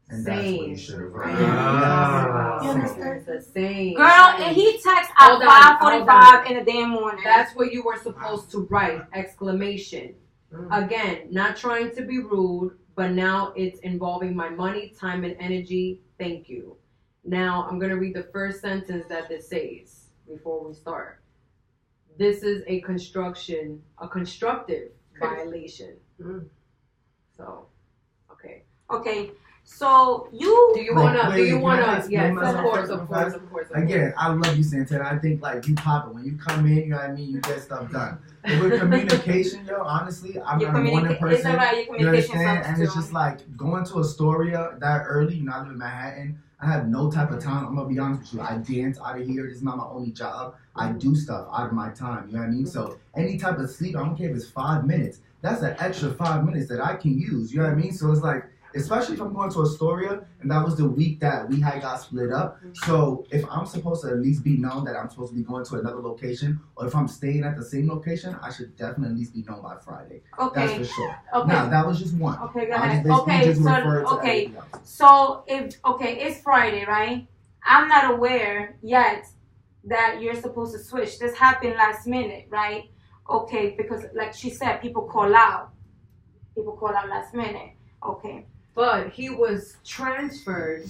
And same. That's what you should have written. You understand? The same. Girl, and he texts at 5:45 in the damn morning. That's what you were supposed to write! Exclamation. Again, not trying to be rude, but now it's involving my money, time, and energy. Thank you. Now I'm gonna read the first sentence that this says before we start. This is a constructive violation. So, okay. Okay. So do you wanna? Yes, of course. Again, I love you, Santana. I think like you pop it when you come in. You know what I mean? You get stuff done. But with communication, yo, honestly, I'm not a morning person. You understand? And it's just like going to Astoria that early. You know, I live in Manhattan. I have no type of time. I'm gonna be honest with you. I dance out of here. This is not my only job. I do stuff out of my time. You know what I mean? So any type of sleep, I don't care if it's 5 minutes. That's an extra 5 minutes that I can use. You know what I mean? So it's like, especially if I'm going to Astoria, and that was the week that we had got split up. So if I'm supposed to at least be known that I'm supposed to be going to another location, or if I'm staying at the same location, I should definitely at least be known by Friday. Okay. That's for sure. Okay. Now, that was just one. Okay, go ahead. Okay, it's Friday, right? I'm not aware yet that you're supposed to switch. This happened last minute, right? Okay, because like she said, people call out. People call out last minute. Okay. But he was transferred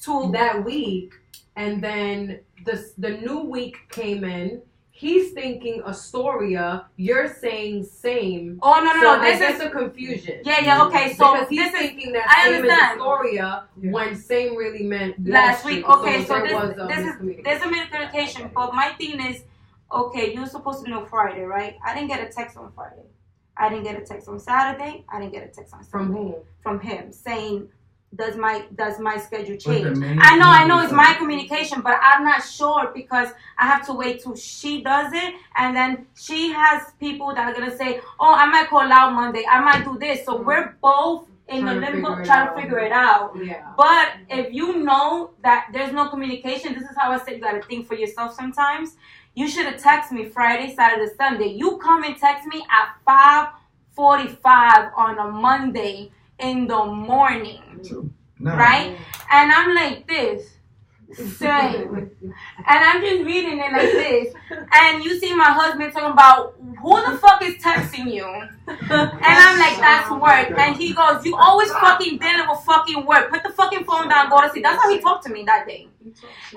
to that week, and then the new week came in. He's thinking Astoria. You're saying same. Oh no! This is a confusion. Yeah. Okay, so because he's thinking that same is Astoria when same really meant last week. Okay, so there's miscommunication. a miscommunication. But my thing is, okay, you're supposed to know Friday, right? I didn't get a text on Friday. I didn't get a text on Saturday. I didn't get a text on Sunday. From whom? From him, saying, does my schedule change? I know it's my communication, but I'm not sure because I have to wait till she does it, and then she has people that are gonna say, oh, I might call out Monday. I might do this. So we're both in the limbo trying to figure it out. Yeah. But if you know that there's no communication, this is how I said you gotta think for yourself sometimes. You should have texted me Friday, Saturday, Sunday. You come and text me at 5:45 on a Monday in the morning. No. Right? And I'm like this. Same. And I'm just reading it like this. And you see my husband talking about who the fuck is texting you? And I'm like, that's work. And he goes, you always fucking dealing with fucking work. Put the fucking phone down, go to sleep. That's how he talked to me that day.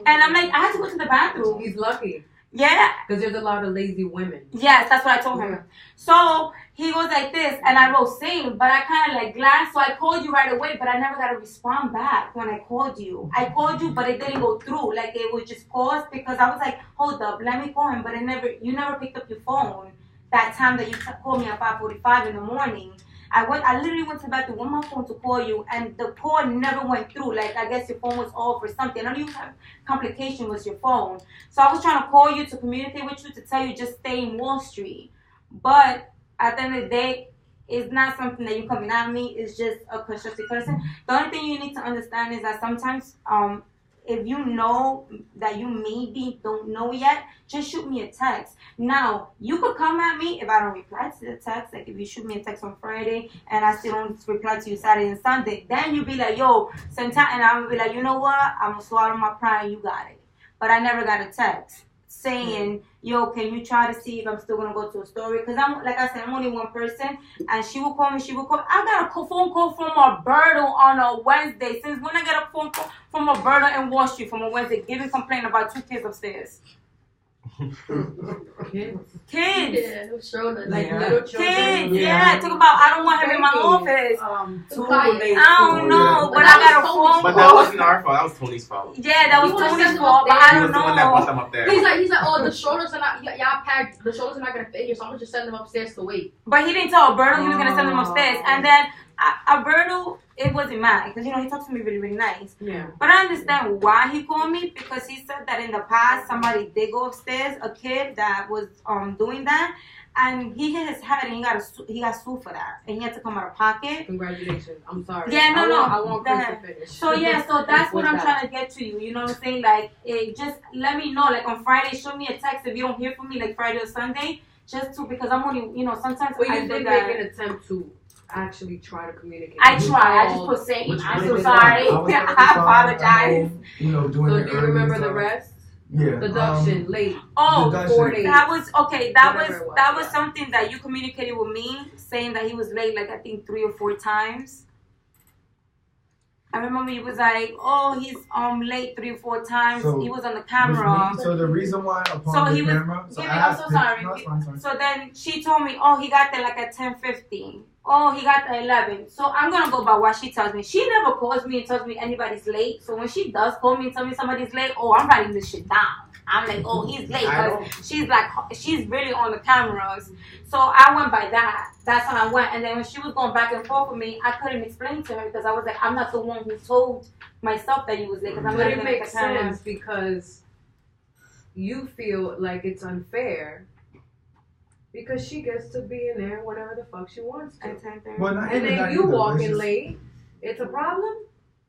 And I'm like, I had to go to the bathroom. He's lucky. Yeah. Because there's a lot of lazy women. Yes, that's what I told him. So he was like this, and I wrote same, but I kind of like glanced, so I called you right away, but I never got a response back when I called you. I called you, but it didn't go through. Like, it would just pause because I was like, hold up, let me call him, but you never picked up your phone that time that you called me at 5:45 in the morning. I literally went to the bathroom with my phone to call you, and the call never went through. Like, I guess your phone was off or something. I know you have complication with your phone. So I was trying to call you to communicate with you, to tell you just stay in Wall Street. But at the end of the day, it's not something that you coming at me. It's just a constructive person. The only thing you need to understand is that sometimes if you know that you maybe don't know yet, just shoot me a text. Now, you could come at me if I don't reply to the text. Like, if you shoot me a text on Friday and I still don't reply to you Saturday and Sunday, then you be like, yo, sometime, and I'm gonna be like, you know what? I'm gonna swallow my pride, you got it. But I never got a text saying, yo, can you try to see if I'm still gonna go to a story? Because I'm, like I said, I'm only one person, and she will call me, I got a phone call from Alberto on a Wednesday. Since when I got a phone call from Alberto in Wall Street from a Wednesday, giving complaint about 2 kids upstairs. Kids. Yeah, strollers. Like little children. Kids, yeah. Talk about I don't want him in my office. I don't know, but I got a phone call. But that wasn't our fault. That was Tony's fault. Yeah, that was Tony's fault, but I don't know. He was the one that brought them up there. He's like, oh, the strollers are not, y'all packed, the strollers are not gonna fit here, so I'm gonna just send them upstairs to wait. But he didn't tell Alberto he was gonna send them upstairs, and then Alberto, it wasn't mad because he talks to me really, really nice. Yeah. But I understand why he called me, because he said that in the past somebody did go upstairs, a kid that was doing that, and he hit his head and he got sued for that, and he had to come out of pocket. Congratulations. I'm sorry. Yeah, I want Chris to finish. So yeah, so that's what I'm trying to get to you. You know what I'm saying? Like, just let me know. Like on Friday, show me a text if you don't hear from me, like Friday or Sunday, because I'm only, sometimes Well, I you did that. make an attempt to actually try to communicate. I try. I just put saying, I'm so sorry. I apologize. Doing so it do you remember the rest? Yeah. Deduction, late. Oh, deduction. 4 days. that was okay. That Whatever was something that you communicated with me, saying that he was late, like I think 3 or 4 times. I remember he was like, "Oh, he's late 3 or 4 times." So, he was on the camera. So the reason why upon So the he was. camera. I'm so sorry. No, it's fine. So then she told me, "Oh, he got there like at 10:15. Oh, he got there 11." So I'm gonna go by what she tells me. She never calls me and tells me anybody's late. So when she does call me and tell me somebody's late, oh, I'm writing this shit down. I'm like, oh, he's late, because she's really on the cameras. So I went by that. That's how I went. And then when she was going back and forth with me, I couldn't explain to her because I was like, I'm not the one who told myself that he was late. But it makes sense because you feel like it's unfair because she gets to be in there whenever the fuck she wants to. Well, and then you walk in late. It's a problem?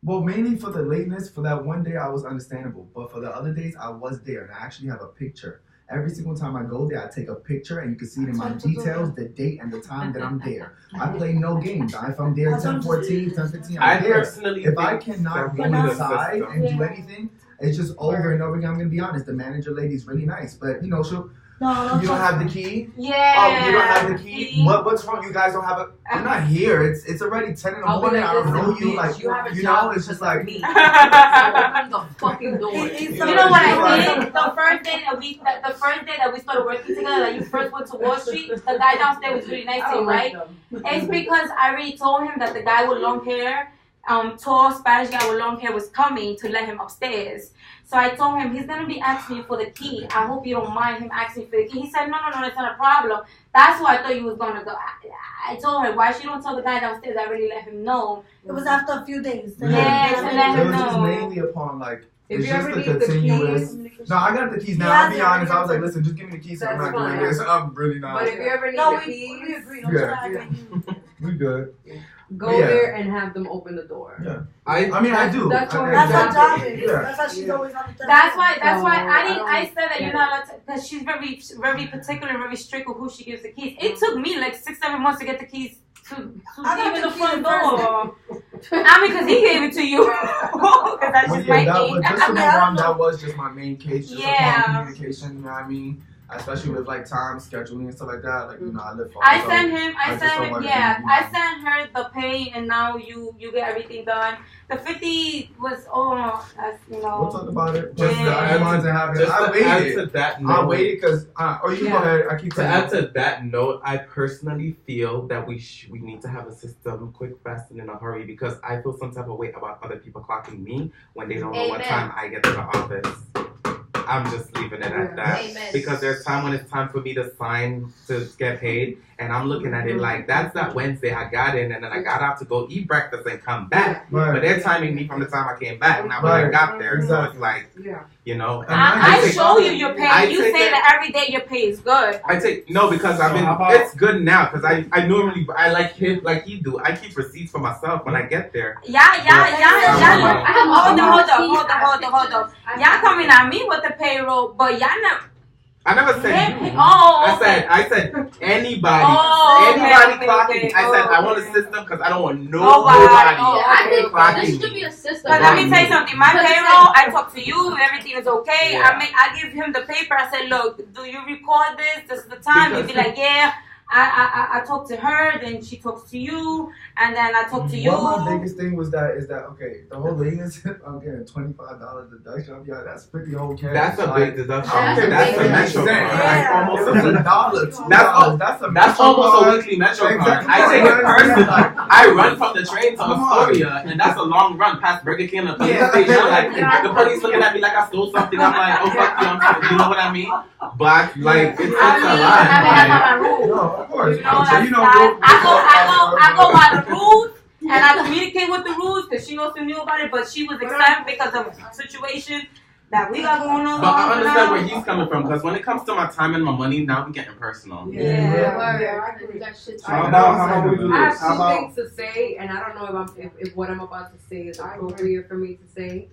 Well, mainly for the lateness, for that one day I was understandable. But for the other days I was there, and I actually have a picture. Every single time I go there, I take a picture, and you can see it in my details, the date and the time that I'm there. I play no games. If I'm there 10:14, 10:15, I'm there. If I cannot go inside and do anything, it's just over and over again. I'm going to be honest. The manager lady's really nice, but you don't have the key? Yeah. Oh, you don't have the key? What's wrong? You guys don't have a... I'm not here. It's already 10 in the morning. I don't know you. Like, it's just like... Open the fucking door. You know what I did? The first day that we started working together, like you first went to Wall Street, the guy downstairs was really nice to you, right? It's because I already told him that the guy with long hair, tall Spanish guy with long hair was coming to let him upstairs. So I told him, he's going to be asking you for the key. I hope you don't mind him asking for the key. He said, no, that's not a problem. That's why I thought you was going to go. I told her, why she don't tell the guy downstairs? I already let him know. It was after a few days. Yeah, to let him know. It was just mainly upon, like, if it's you just ever the need continuous... the keys... No, I got the keys now. I'll be honest. I was like, listen, just give me the keys so I'm not doing this. I'm really not. But if you ever need the keys... We agree. We good. Go there and have them open the door. Yeah. I mean, I do. That's her job. That's why she's always on the telephone. That's why I said that you're not allowed to, because she's very, very particular and very strict with who she gives the keys. It took me like 6-7 months to get the keys to even the front door. I mean, because he gave it to you. Because that's just my key. That was just my main case. Just yeah. Communication, you know what I mean? Especially with like time scheduling and stuff like that. Like, I live far. I sent her the pay, and now you get everything done. The 50 was We'll talk about it. Just I waited. I waited because you go ahead. I keep to add to that note, I personally feel that we need to have a system, quick, fast, and in a hurry, because I feel some type of way about other people clocking me when they don't know what time I get to the office. I'm just leaving it at that. Amen. Because there's time when it's time for me to sign to get paid, and I'm looking at it like, that's that Wednesday I got in, and then I got out to go eat breakfast and come back. Right. But they're timing me from the time I came back, not when I got there. So it's like, You know, and I show you your pay. You say that every day your pay is good. I take no because I mean it's good now because I normally I like him like he do. I keep receipts for myself when I get there. Yeah. Hold up. Y'all coming at me with the payroll, but y'all not. I never said you. Oh, okay. I said anybody. Clocking. I said I want a system because I don't want nobody. I think this should be a system. But let me tell you something. My payroll, I talk to you. Everything is okay. Yeah. I give him the paper. I said, look, do you record this? This is the time. He'd be like, yeah. I talk to her, then she talks to you, and then I talk to you. Well, my biggest thing is that okay, the whole latest I'm getting $25 deduction. Yeah, that's pretty okay. That's a big deduction. That's a metro card. Yeah. Almost $1. That's almost a weekly metro card. I take it personally. I run from the train to Astoria, and that's a long run past Burger King and the police station. Like the police looking at me like I stole something. I'm like, oh fuck you, you know what I mean? But like it's a lot. Of course. You know, I go by the rules and I communicate with the rules because she also knew about it, but she was exempt because of a situation that we got going on. But I understand where he's coming from because when it comes to my time and my money, now we getting personal. I have two things to say, and I don't know if what I'm about to say is appropriate for me to say.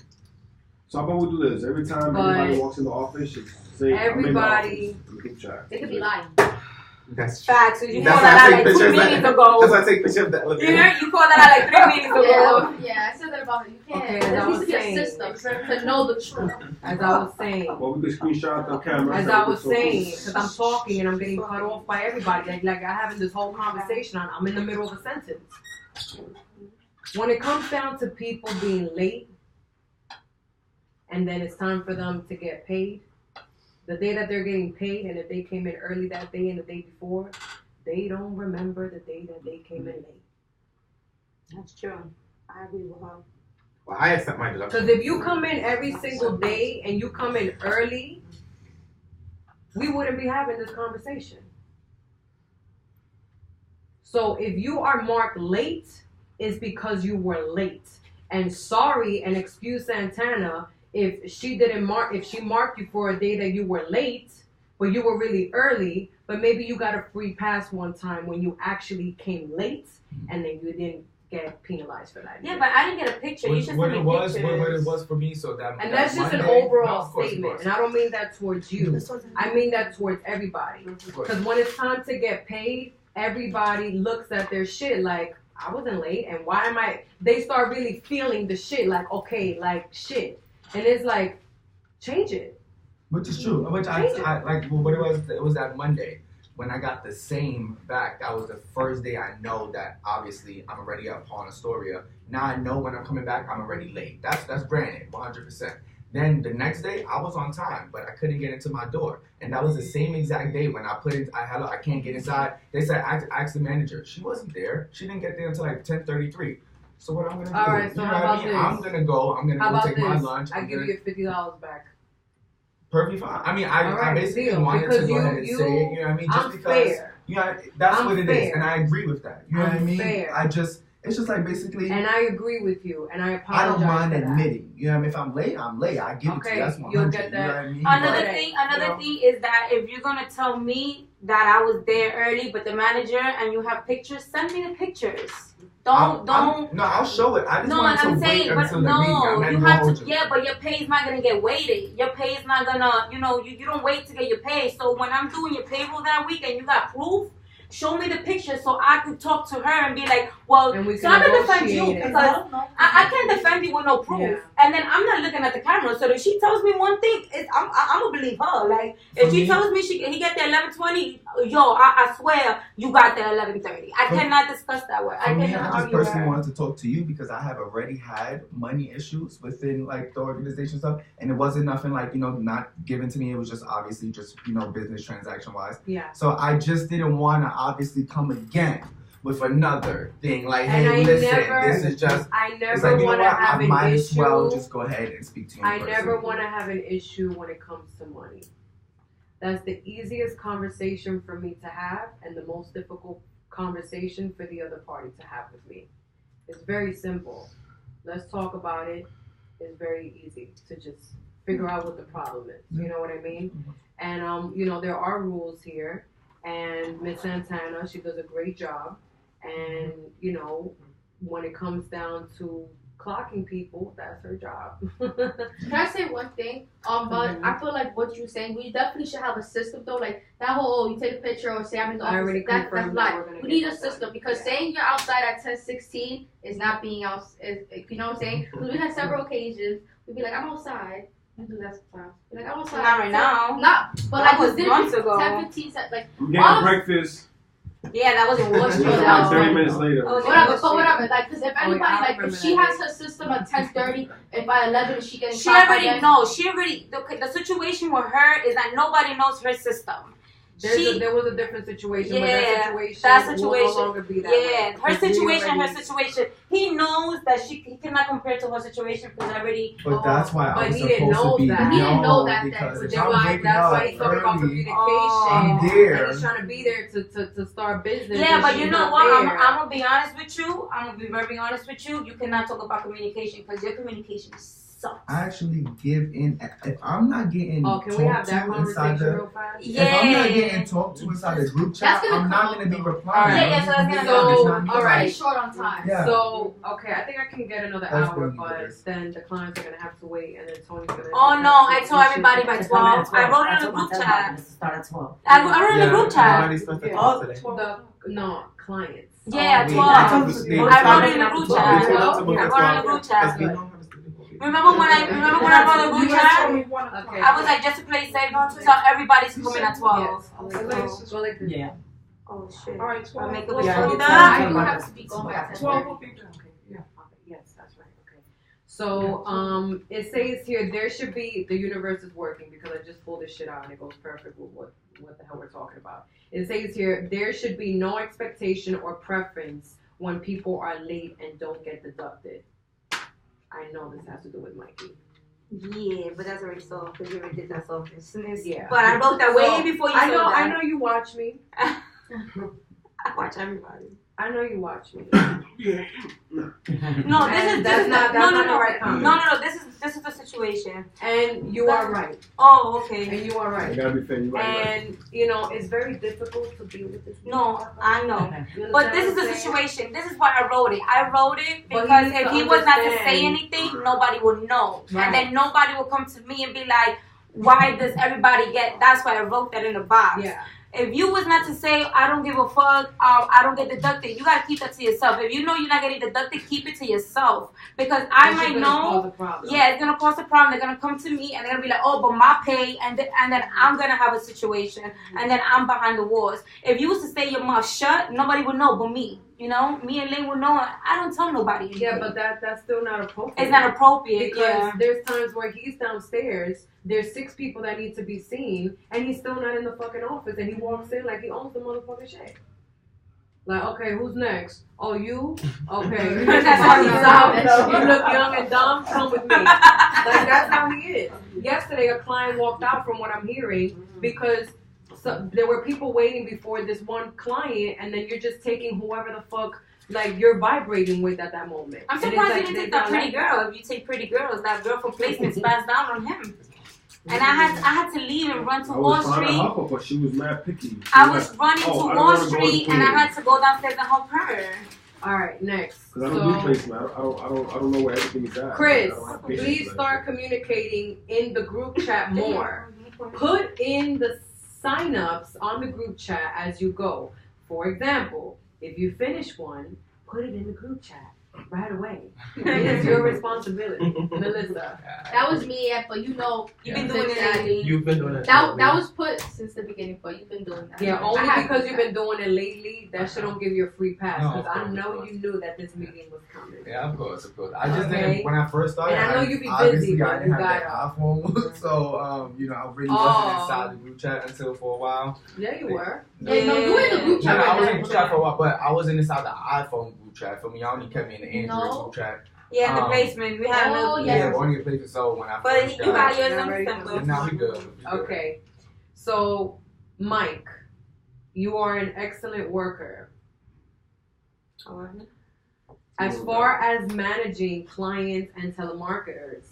So how about we do this? Every time anybody walks in the office, just say everybody. They could be lying. That's facts. You call that out like 2 meetings ago. That's why I take pictures of that. You call that out like 3 meetings ago. Yeah, I said that about it. You can't. Okay, there needs to be a system to know the truth. As I was saying. Well, we could screenshot the camera. As I was saying, because I'm talking and I'm getting cut off by everybody. Like I'm having this whole conversation. I'm in the middle of a sentence. When it comes down to people being late, and then it's time for them to get paid. The day that they're getting paid, and if they came in early that day and the day before, they don't remember the day that they came in late. That's true. I agree with her. Well, I accept my deduction. Because if you come in every single day and you come in early, we wouldn't be having this conversation. So if you are marked late, it's because you were late. And sorry, and excuse Santana, if she marked you for a day that you were late, but you were really early, but maybe you got a free pass one time when you actually came late, and then you didn't get penalized for that. Yeah, but I didn't get a picture. You should send me pictures. What it was for me, so that. And that's just Monday, an overall statement, and I don't mean that towards you. I mean that towards everybody. Because when it's time to get paid, everybody looks at their shit like, I wasn't late, and why am I? They start really feeling the shit, like, okay, like shit. And it's like, change it. Which is true. Which I like. Well, what it was that Monday when I got the same back. That was the first day I know that obviously I'm already up on Astoria. Now I know when I'm coming back, I'm already late. That's granted, 100%. Then the next day I was on time, but I couldn't get into my door, and that was the same exact day when I put in. I can't get inside. They said ask the manager. She wasn't there. She didn't get there until like 10:33. So what I'm gonna do? All right, so how about this? I'm gonna go take my lunch. I give you $50 back. Perfectly fine. I mean, I basically wanted to go ahead and say it. You know what I mean? Just because. Fair. Yeah, that's I'm what it fair. is, and I agree with that. You know what I mean? Fair. It's just like basically. And I agree with you, and I apologize. I don't mind for admitting. You know what I mean? If I'm late, I'm late. I give it to you. That's 100. You'll get that. You know what I mean? Another thing is that if you're gonna tell me that I was there early, but the manager and you have pictures, send me the pictures. Don't. No, I'll show it. I just want to wait until the meeting. You have to. Yeah, but your pay is not gonna get weighted. Your pay is not gonna. You know, you don't wait to get your pay. So when I'm doing your payroll that week and you got proof, show me the picture so I could talk to her and be like, well, so I can defend you because I can't defend you with no proof. Yeah. And then I'm not looking at the camera. So if she tells me one thing, I'm gonna believe her. Like if she tells me he get there 11:20, I swear you got there 11:30. I cannot discuss that way. I just personally wanted to talk to you because I have already had money issues within like the organization stuff, and it wasn't nothing like not given to me. It was just obviously just business transaction wise. Yeah. So I just didn't want to obviously come again with another thing like, and hey, this is just. I never want to have an issue. I might as well just go ahead and speak to you. I never want to have an issue when it comes to money. That's the easiest conversation for me to have, and the most difficult conversation for the other party to have with me. It's very simple. Let's talk about it. It's very easy to just figure out what the problem is. You know what I mean? And you know, there are rules here, and Miss Santana, she does a great job. And you know, when it comes down to clocking people, that's her job. Can I say one thing? But I feel like what you're saying, we definitely should have a system though. Like that whole, you take a picture or say I'm in the office. That's like we need a system because saying you're outside at 10:16 is not being out. You know what I'm saying? Because we had several occasions. We'd be like, I'm outside. We do that sometimes. We're like, I'm outside. Not right now. Not, but that like was months ago. 10, 15, like I'm getting breakfast. Yeah, that wasn't what's like 30 minutes later. Whatever, but whatever. Like, because if anybody, like, if she has her system at 10:30, and by 11 she getting She already knows. She already. The situation with her is that nobody knows her system. There was a different situation. Yeah, but that situation will no longer be that way. Her situation. He knows that he cannot compare to her situation because already. But that's why I was he didn't supposed to be know that. He didn't know that. Because if That's I'm why waking up he's talking about early, communication. I'm there. And he's trying to be there to start business. Yeah, but you know what? I'm I'm gonna be honest with you. I'm gonna be very honest with you. You cannot talk about communication because your communication sucks. I actually give in. If I'm not getting can we have that conversation real fast? If I'm not getting talked to inside the group chat, I'm not gonna be replying. So that's gonna all right, short on time. Yeah. So okay, I think I can get another That's hour, really but good. then the clients are gonna have to wait, and then Tony's gonna. Oh no! I told everybody by 12. I wrote it in the group chat. Start at 12. I wrote it in the group chat. No clients. Yeah, 12. I wrote it in the group chat. I wrote it in the group chat. Remember when I wrote the group chat? Okay. I was like, just to play safe, tell everybody's coming at 12. Yeah. Oh shit. All right, 12. I'll make it I do have to be going by 12 will be done. Yes, that's right. Okay. So it says here there should be the universe is working because I just pulled this shit out and it goes perfect with what the hell we're talking about. It says here there should be no expectation or preference when people are late and don't get deducted. I know this has to do with Mikey. Yeah, but that's already solved because you already did that selfishness. Yeah. But I wrote that way before you said that. I know you watch me. I watch everybody. I know you watch me. No, this is not the right comment. No. This is the situation. And you are right. Oh, okay. And you are right. You gotta be fair. You're right. And you know it's very difficult to deal with this. No, I know. But this is the situation. This is why I wrote it. I wrote it because if he was not to say anything, nobody would know, and then nobody will come to me and be like, "Why does everybody get?" That's why I wrote that in the box. Yeah. If you was not to say, I don't give a fuck, I don't get deducted, you gotta keep that to yourself. If you know you're not getting deducted, keep it to yourself. Because I might know, yeah, it's gonna cause a problem. They're gonna come to me and they're gonna be like, oh, but my pay, and then I'm gonna have a situation, and then I'm behind the walls. If you was to stay your mouth shut, nobody would know but me. You know, me and Lynn would know. I don't tell nobody anything. Yeah, but that's still not appropriate. It's not appropriate because there's times where he's downstairs. There's 6 people that need to be seen, and he's still not in the fucking office. And he walks in like he owns the motherfucking shit. Like, okay, who's next? Oh, you? Okay. That's how he's out. You look young and dumb. Come with me. Like that's how he is. Yesterday, a client walked out from what I'm hearing because. So there were people waiting before this one client, and then you're just taking whoever the fuck like you're vibrating with at that moment. I'm surprised you didn't take that pretty girl. If you take pretty girls, that girl from placement passed down on him. And I had to leave and run to Wall Street. Her, but she was mad picky. I was running to Wall Street, and I had to go downstairs and help her. All right, next. Because I don't do placement. I don't know where everything is at. Chris, please start communicating in the group chat more. Put in the sign-ups on the group chat as you go. For example, if you finish one, put it in the group chat right away. It's your responsibility, Melissa. That was me, but you know, you've been doing it lately. You've been doing it. That was put since the beginning, but you've been doing that. Yeah, only because you've been doing it lately. That shit don't give you a free pass. Because I know you knew that this meeting was coming. Yeah, of course. I just didn't when I first started. And I know you be busy, I but didn't you have got that iPhone, so I really wasn't inside the group chat until for a while. Yeah, you were. Yeah, no, you were in the group chat. No, I was in the group chat for a while, but I wasn't inside the iPhone group chat. For me, I only kept me in the Android group chat. Yeah, the placement. We had another. Yeah, only the placement. So when I first you got yours in December. Now we good. Okay, so Mike, you are an excellent worker. As far as managing clients and telemarketers,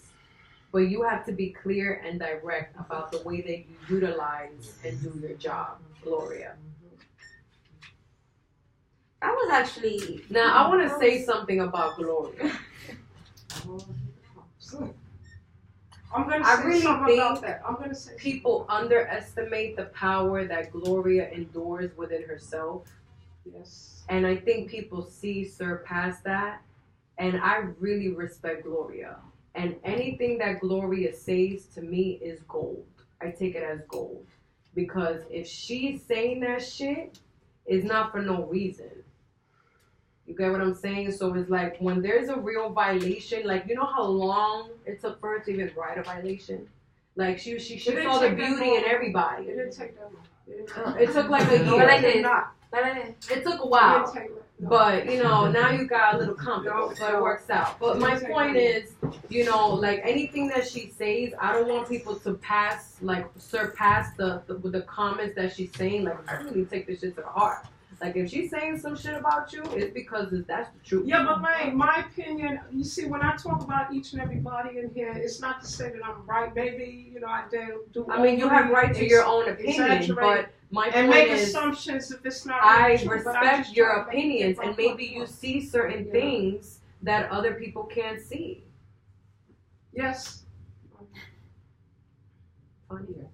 but you have to be clear and direct about the way that you utilize and do your job, Gloria. I was actually. Now, I want to say something about Gloria. I'm gonna I say really something about think that. I'm gonna say people underestimate the power that Gloria endures within herself. Yes. And I think people surpass that. And I really respect Gloria. And anything that Gloria says to me is gold. I take it as gold. Because if she's saying that shit, it's not for no reason. You get what I'm saying? So it's like when there's a real violation, like you know how long it took for her to even write a violation? Like she saw the beauty in everybody. It didn't take that long. It took like a year. It took a while. But you know, now you got a little comfortable, so it works out. But my point is, you know, like anything that she says, I don't want people to surpass the comments that she's saying. Like I really take this shit to the heart. Like if she's saying some shit about you, it's because that's the truth. Yeah, but my opinion, you see, when I talk about each and everybody in here, it's not to say that I'm right. Maybe, you know, I do. I mean, you have right to your own opinion, but my point make is, assumptions if it's not. I true, respect your opinions, and maybe you see certain things that other people can't see. Yes. Funnier.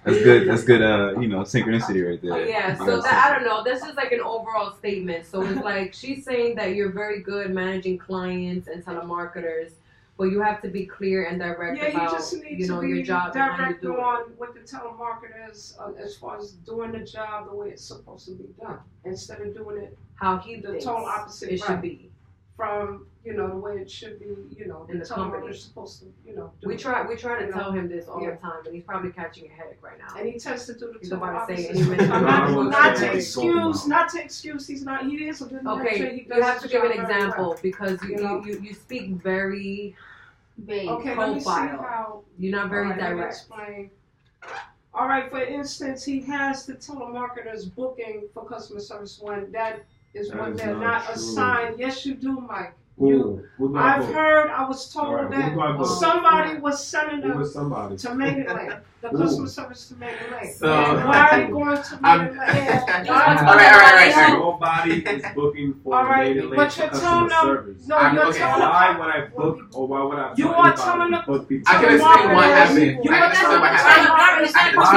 That's good. That's good. You know, synchronicity right there. Yeah. So I don't know. That's just like an overall statement. So it's like she's saying that you're very good managing clients and telemarketers, but you have to be clear and direct about you just need to be your job and how you direct do it. on with the telemarketers as far as doing the job the way it's supposed to be done, instead of doing it how he the thinks total opposite. it should be. From the way it should be, in the company. Supposed to, do we try to tell him this all the time, and he's probably catching a headache right now. And he tends to do the he's about to say opposite. any minute. Not to excuse. He's not. He is a good manager. Okay, you have to give an example because you speak very vague. Okay, profile. let me see how. You're not very Let me direct. explain. All right. For instance, he has the telemarketers booking for customer service when that is when they're not assigned. Yes, you do, Mike. I've heard. I was told that somebody was sending them to make it late. The customer service to make it late. So why are you going to make it late? All right. Nobody is booking for all right, made it late but for you're customer telling them. service. No, you're telling them. Why would I book or why would I? You are telling them. Book I can explain what happened. You are telling them. All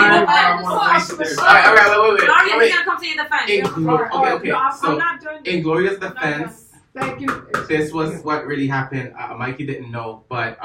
right, wait. Come to your defense. Okay. So I'm not doing in Gloria's defense. Thank you. This was what really happened. Mikey didn't know, but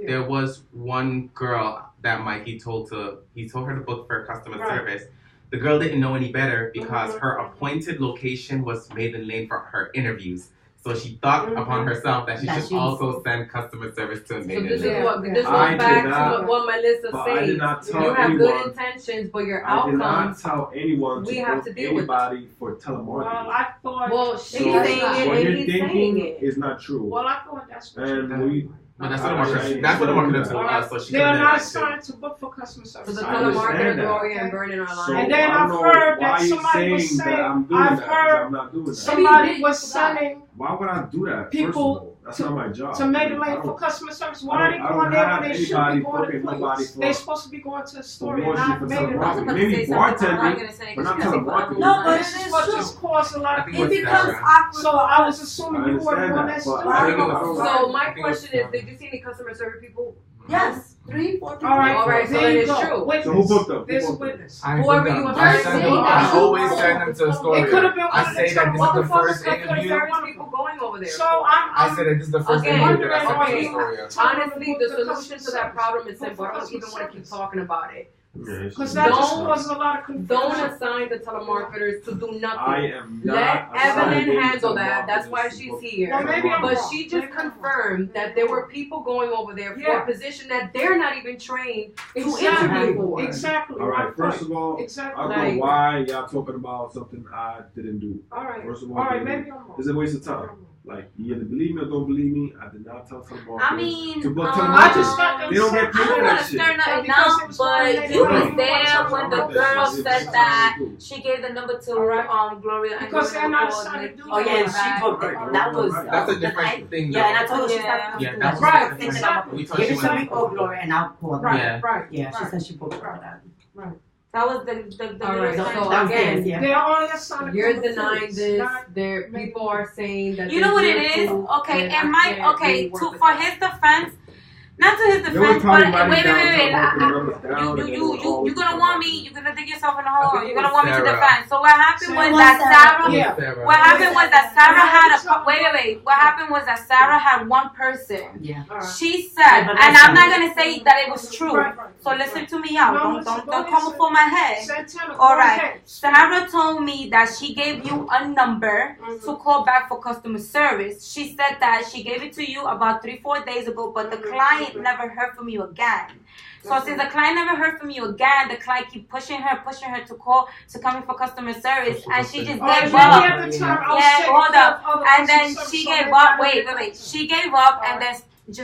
there was one girl that Mikey told her to book for customer service. The girl didn't know any better because her appointed location was Maiden Lane for her interviews. So she thought upon herself that she should also send customer service to Maiden Lane. So this goes back to what Melissa says. You have good intentions, but your outcomes. I did not tell anyone we to have book to deal with anybody for telemarketing. Well, I thought. Well, she's saying it what and you're he's thinking saying it. is not true. Well, I thought that's what and we. But that's what the marketer told us. So she they are not assigned to book for customer service. So the telemarketer, Gloria, and Vernon are lying. And then I've heard that somebody was saying, I've heard somebody was sending. Why would I do that? People that's not my job. To make it late for customer service. Why are they going there when they should be going to police? They're supposed to be going to the store and not make it late. Maybe bartending, but not telemarketing. No, but this is what just caused a lot of it becomes awkward. So I was assuming you wouldn't want that store. So my question is, did you see any customer service people? Yes. 3, 4 people. All right, so that is true. So who booked them? There's a witness. Whoever you I always send them to a story. It could have been I say that this is the first interview. People going over there. So I said that this is the first interview that I sent to Story. Honestly, the solution to that problem is simple. I don't even want to keep talking about it. Because that just causes a lot of confusion. Don't assign the telemarketers to do nothing. I am not Let Evelyn handle to that. That's why she's here. Well, maybe I'm but wrong. she just confirmed that there were people going over there for a position that they're not even trained to interview for. Exactly. All right. First of all, I don't know why y'all talking about something I didn't do. All right. First of all, all right. Maybe I'm wrong. it's a waste of time. Like, you either believe me or don't believe me. I did not tell telemarketers I mean, to book I just telemarketers. got them They don't get I paid don't for want that to shit. stir nothing Because up, it was but funny. you Right. was there when the Right. girl Right. said that she gave the number to Gloria and Because they're not called assigned to Nick. do Oh yeah, she booked it. That was That's a different thing. yeah, and I told her she's Yeah. not. Yeah, that was Right, different. exactly. We told Give she it to went- me, oh Gloria, and I'll call her. Yeah. Right. Yeah, she said she booked it for that. That was the All right, lyrics. so Downstairs, again, yeah. They're only assigned to you're cover denying foods, this. not- There, people are saying that You know what it they're is? proof, Okay, and I and my can't okay, really work to with for that. his defense, not to his They were defense, but probably wait, writing wait, down wait, wait. telemarketer numbers down, and then You're gonna want me. You're gonna dig yourself in the I hole. think You're it gonna was want me to Sarah. defend. So what happened was Sarah. that Sarah. Yeah. Sarah. What happened was that Sarah had a wait. What happened was that Sarah had one person. Yeah. She said, But and that's I'm not not- gonna say that it was true. Right, right. So listen to me out. No, Don't come before my head. Santana, All go right. ahead. Sarah told me that she gave you a number to call back for customer service. She said that she gave it to you about 3-4 days ago, but the client never heard from you again. So since the client never heard from you again, the client keep pushing her to call to come in for customer service, and she just Oh, gave maybe up. at the time I was Yeah, taking hold care up. of other And then customer she service, gave so up. maybe Wait. She gave up, and then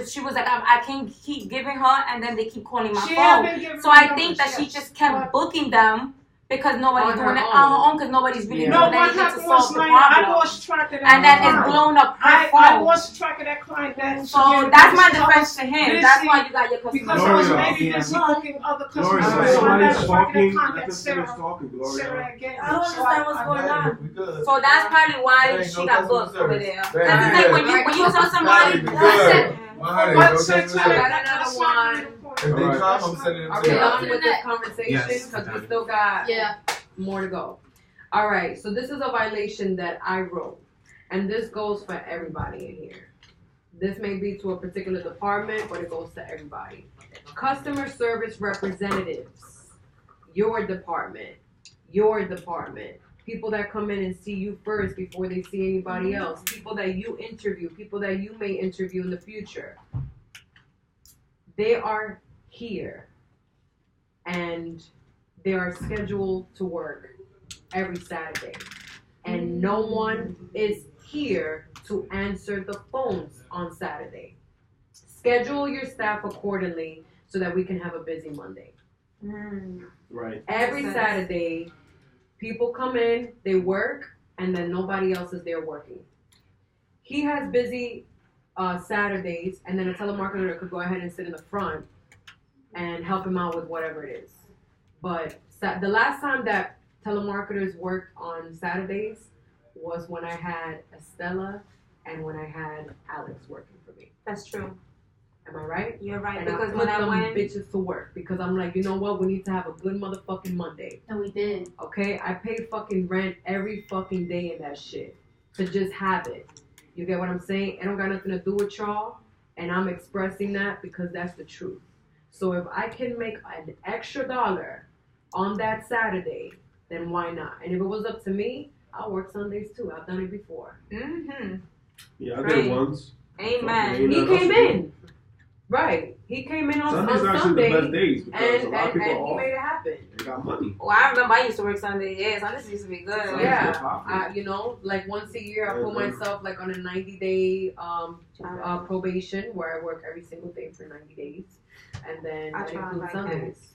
she was like, I can't keep giving her, and then they keep calling my She had been phone. giving So me I numbers, think that she yes. just kept booking them because nobody's On her doing it own. on her own because nobody's really No, doing what anything to happened was, solve the Lena, I problem. lost track of that And then client. it's blown up her I phone. lost track of that client. Then So that's my defense to him. That's why you got your customer Because I was Gloria. maybe busy booking other Gloria, customers. so So I somebody's lost track of that talking. client. Let them That's finish Sarah. talking, Gloria. Sarah again. I don't understand what's going on. So that's probably why There ain't she no got customer booked over service. there. There That's ain't like good. when you tell somebody. Not even good. 100, But no Santana, customer service. Got another one. If they come, I'm sending them Are to we you. done with this conversation? Yes. Because we still got Yeah. more to go. All right, so this is a violation that I wrote, and this goes for everybody in here. This may be to a particular department, but it goes to everybody. Customer service representatives, your department, people that come in and see you first before they see anybody else, people that you interview, people that you may interview in the future. They are here, and they are scheduled to work every Saturday, and no one is here to answer the phones on Saturday. Schedule your staff accordingly so that we can have a busy Monday. Right. Every Saturday, people come in, they work, and then nobody else is there working. He has busy Saturdays, and then a telemarketer could go ahead and sit in the front and help him out with whatever it is. But the last time that telemarketers worked on Saturdays was when I had Estella and when I had Alex working for me. That's true. Am I right? You're right. And Because I put when I them went, bitches to work because I'm like, you know what? We need to have a good motherfucking Monday. And we did. Okay? I pay fucking rent every fucking day in that shit to just have it. You get what I'm saying? It don't got nothing to do with y'all, and I'm expressing that because that's the truth. So if I can make an extra $1 on that Saturday, then why not? And if it was up to me, I'll work Sundays too. I've done it before. Mm-hmm. Yeah, I did it once. Amen. He came in. Right. He came in on Sundays are actually Sunday, the best days because a lot of people are and he off. made it happen. They got money. Well, I remember I used to work Sunday. Yeah, Sundays used to be good. Yeah, you know, like once a year I put myself like on a 90-day probation where I work every single day for 90 days, and then I that try includes like Sundays.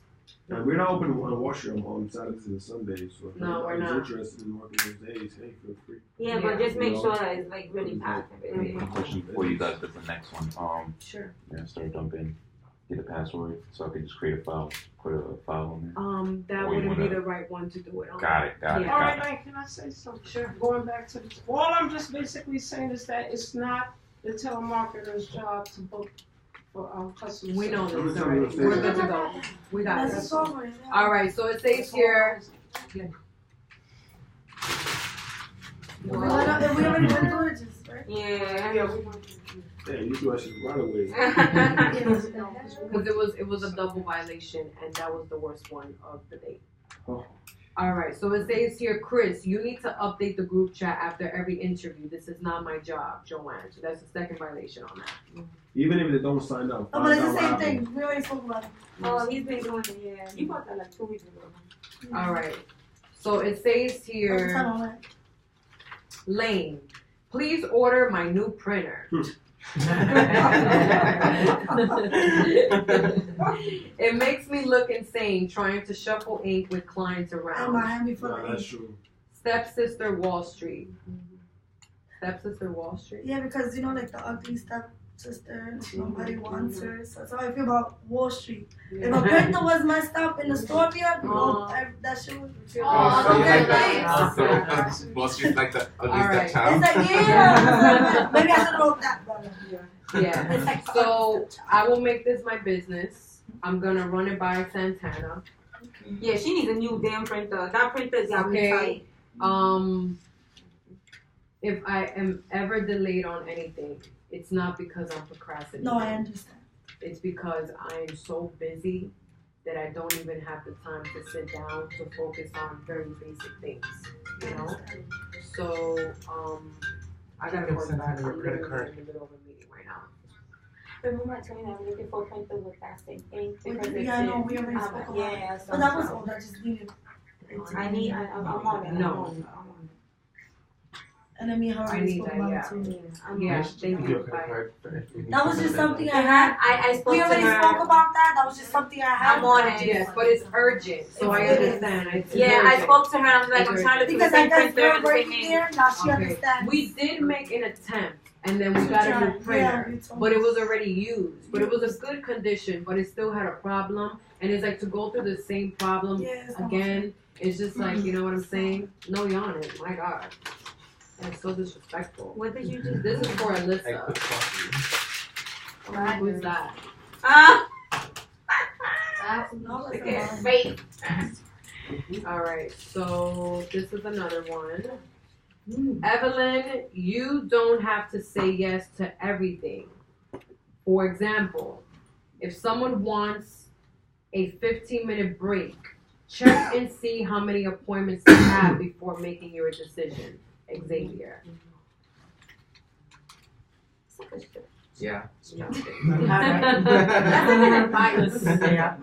And we're not open on washroom on Saturdays and Sundays, so if No, we're anybody's not. interested in working those days, hey, feel free. Yeah, but just make sure that it's like really packed. One question before you guys get the next one. Sure. Yeah, start dumping. Get a password so I could just create a file, put a file on there. That Or you wouldn't be wanna- the right one to do it on. Got it. All right, man, can I say something? Sure. Going back to this, all I'm just basically saying is that it's not the telemarketer's job to book for customers. We know this already. We're good to go. We got Let's this. go for it. All right, so it says here. We already went through it, just, right? Yeah. Hey, you questions right away. Because it was a double violation, and that was the worst one of the day. Oh. All right, so it says here, Chris, you need to update the group chat after every interview. This is not my job, Joanne. So that's the second violation on that. Even if they don't sign up. Oh, but it's the find same out thing. We already spoke about it. Oh, he's been doing it, yeah. You bought that like 2 weeks ago. All right. So it says By the time I here, went. Lane, Please order my new printer. It makes me look insane trying to shuffle ink with clients around. That's true. Stepsister Wall Street. Stepsister Wall Street? Yeah, because you know, like the ugly stepsister, nobody wants her. So that's how I feel about Wall Street. If a printer was messed up in the store, that shit would be Wall Street's like the ugly Alright. stepchild. It's like, yeah. Maybe I should have wrote that, brother. Yeah. It's like So I will make this my business. I'm gonna run it by Santana. Yeah, she needs a new damn printer. That printer's got me Okay. tight. If I am ever delayed on anything, it's not because I'm procrastinating. No, I understand. It's because I am so busy that I don't even have the time to sit down to focus on very basic things. You know? So, I gotta Give go Santana back. your I'm credit literally card. in the middle of a meeting right now. Remember I told you that I'm looking for a printer with that same ink because Yeah, I know, we already spoke about it. Yeah, But that was old, I just needed. I'm on it. No. And I mean, how I we need spoke that, about yeah. it too. Yeah, thank you. That was just something I had. I spoke We to already her. spoke about that. That was just something I had. I'm on it. Yes, but it's urgent, so I understand. It's Yeah, I urgent. spoke to her. I'm like, I'm trying to do the Because I same guess printer we're and the same working ink. there, now she Okay. understands. We did make an attempt, and then we got a new Yeah, printer, you told but it me. was already used. But it was a good condition, but it still had a problem. And it's like to go through the same problem again. It's just like, you know what I'm saying? No yawning. My God, that's so disrespectful. What did you do? This is for Alyssa. Who's that? Wait. All right, so this is another one. Evelyn, you don't have to say yes to everything. For example, if someone wants a 15-minute break, check and see how many appointments you have before making your decision. Xavier. Yeah. That's an advice. Yeah.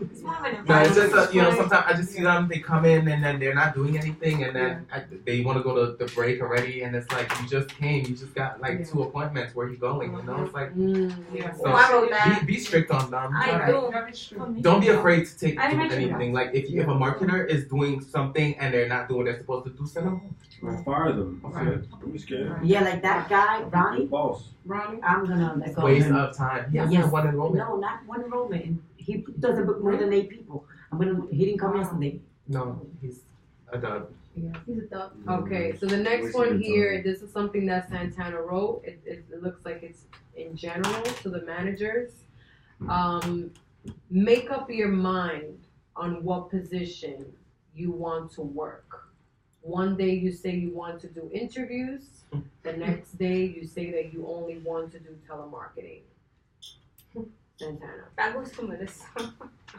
No, it's just you know, sometimes I just see them, they come in and then they're not doing anything, and then they want to go to the break already, and it's like you just came, you just got like 2 appointments. Where are you going? You know, it's like so be strict on them. I do. Don't be afraid to take I do mentioned anything. Like if a marketer is doing something and they're not doing what they're supposed to do, send them. Fire them. Don't be scared. Yeah, like that guy, Ronnie. Boss. Ronnie. I'm gonna let go. Waste him. of time. He has Yes. one enrollment. No, not one enrollment. He doesn't book more than 8 people. He didn't come yesterday. No, he's a dub. Yeah, he's a dub. Okay, so the next one here, this is something that Santana wrote. It looks like it's in general to the managers. Make up your mind on what position you want to work. One day you say you want to do interviews. The next day you say that you only want to do telemarketing. Santana. That goes to Melissa.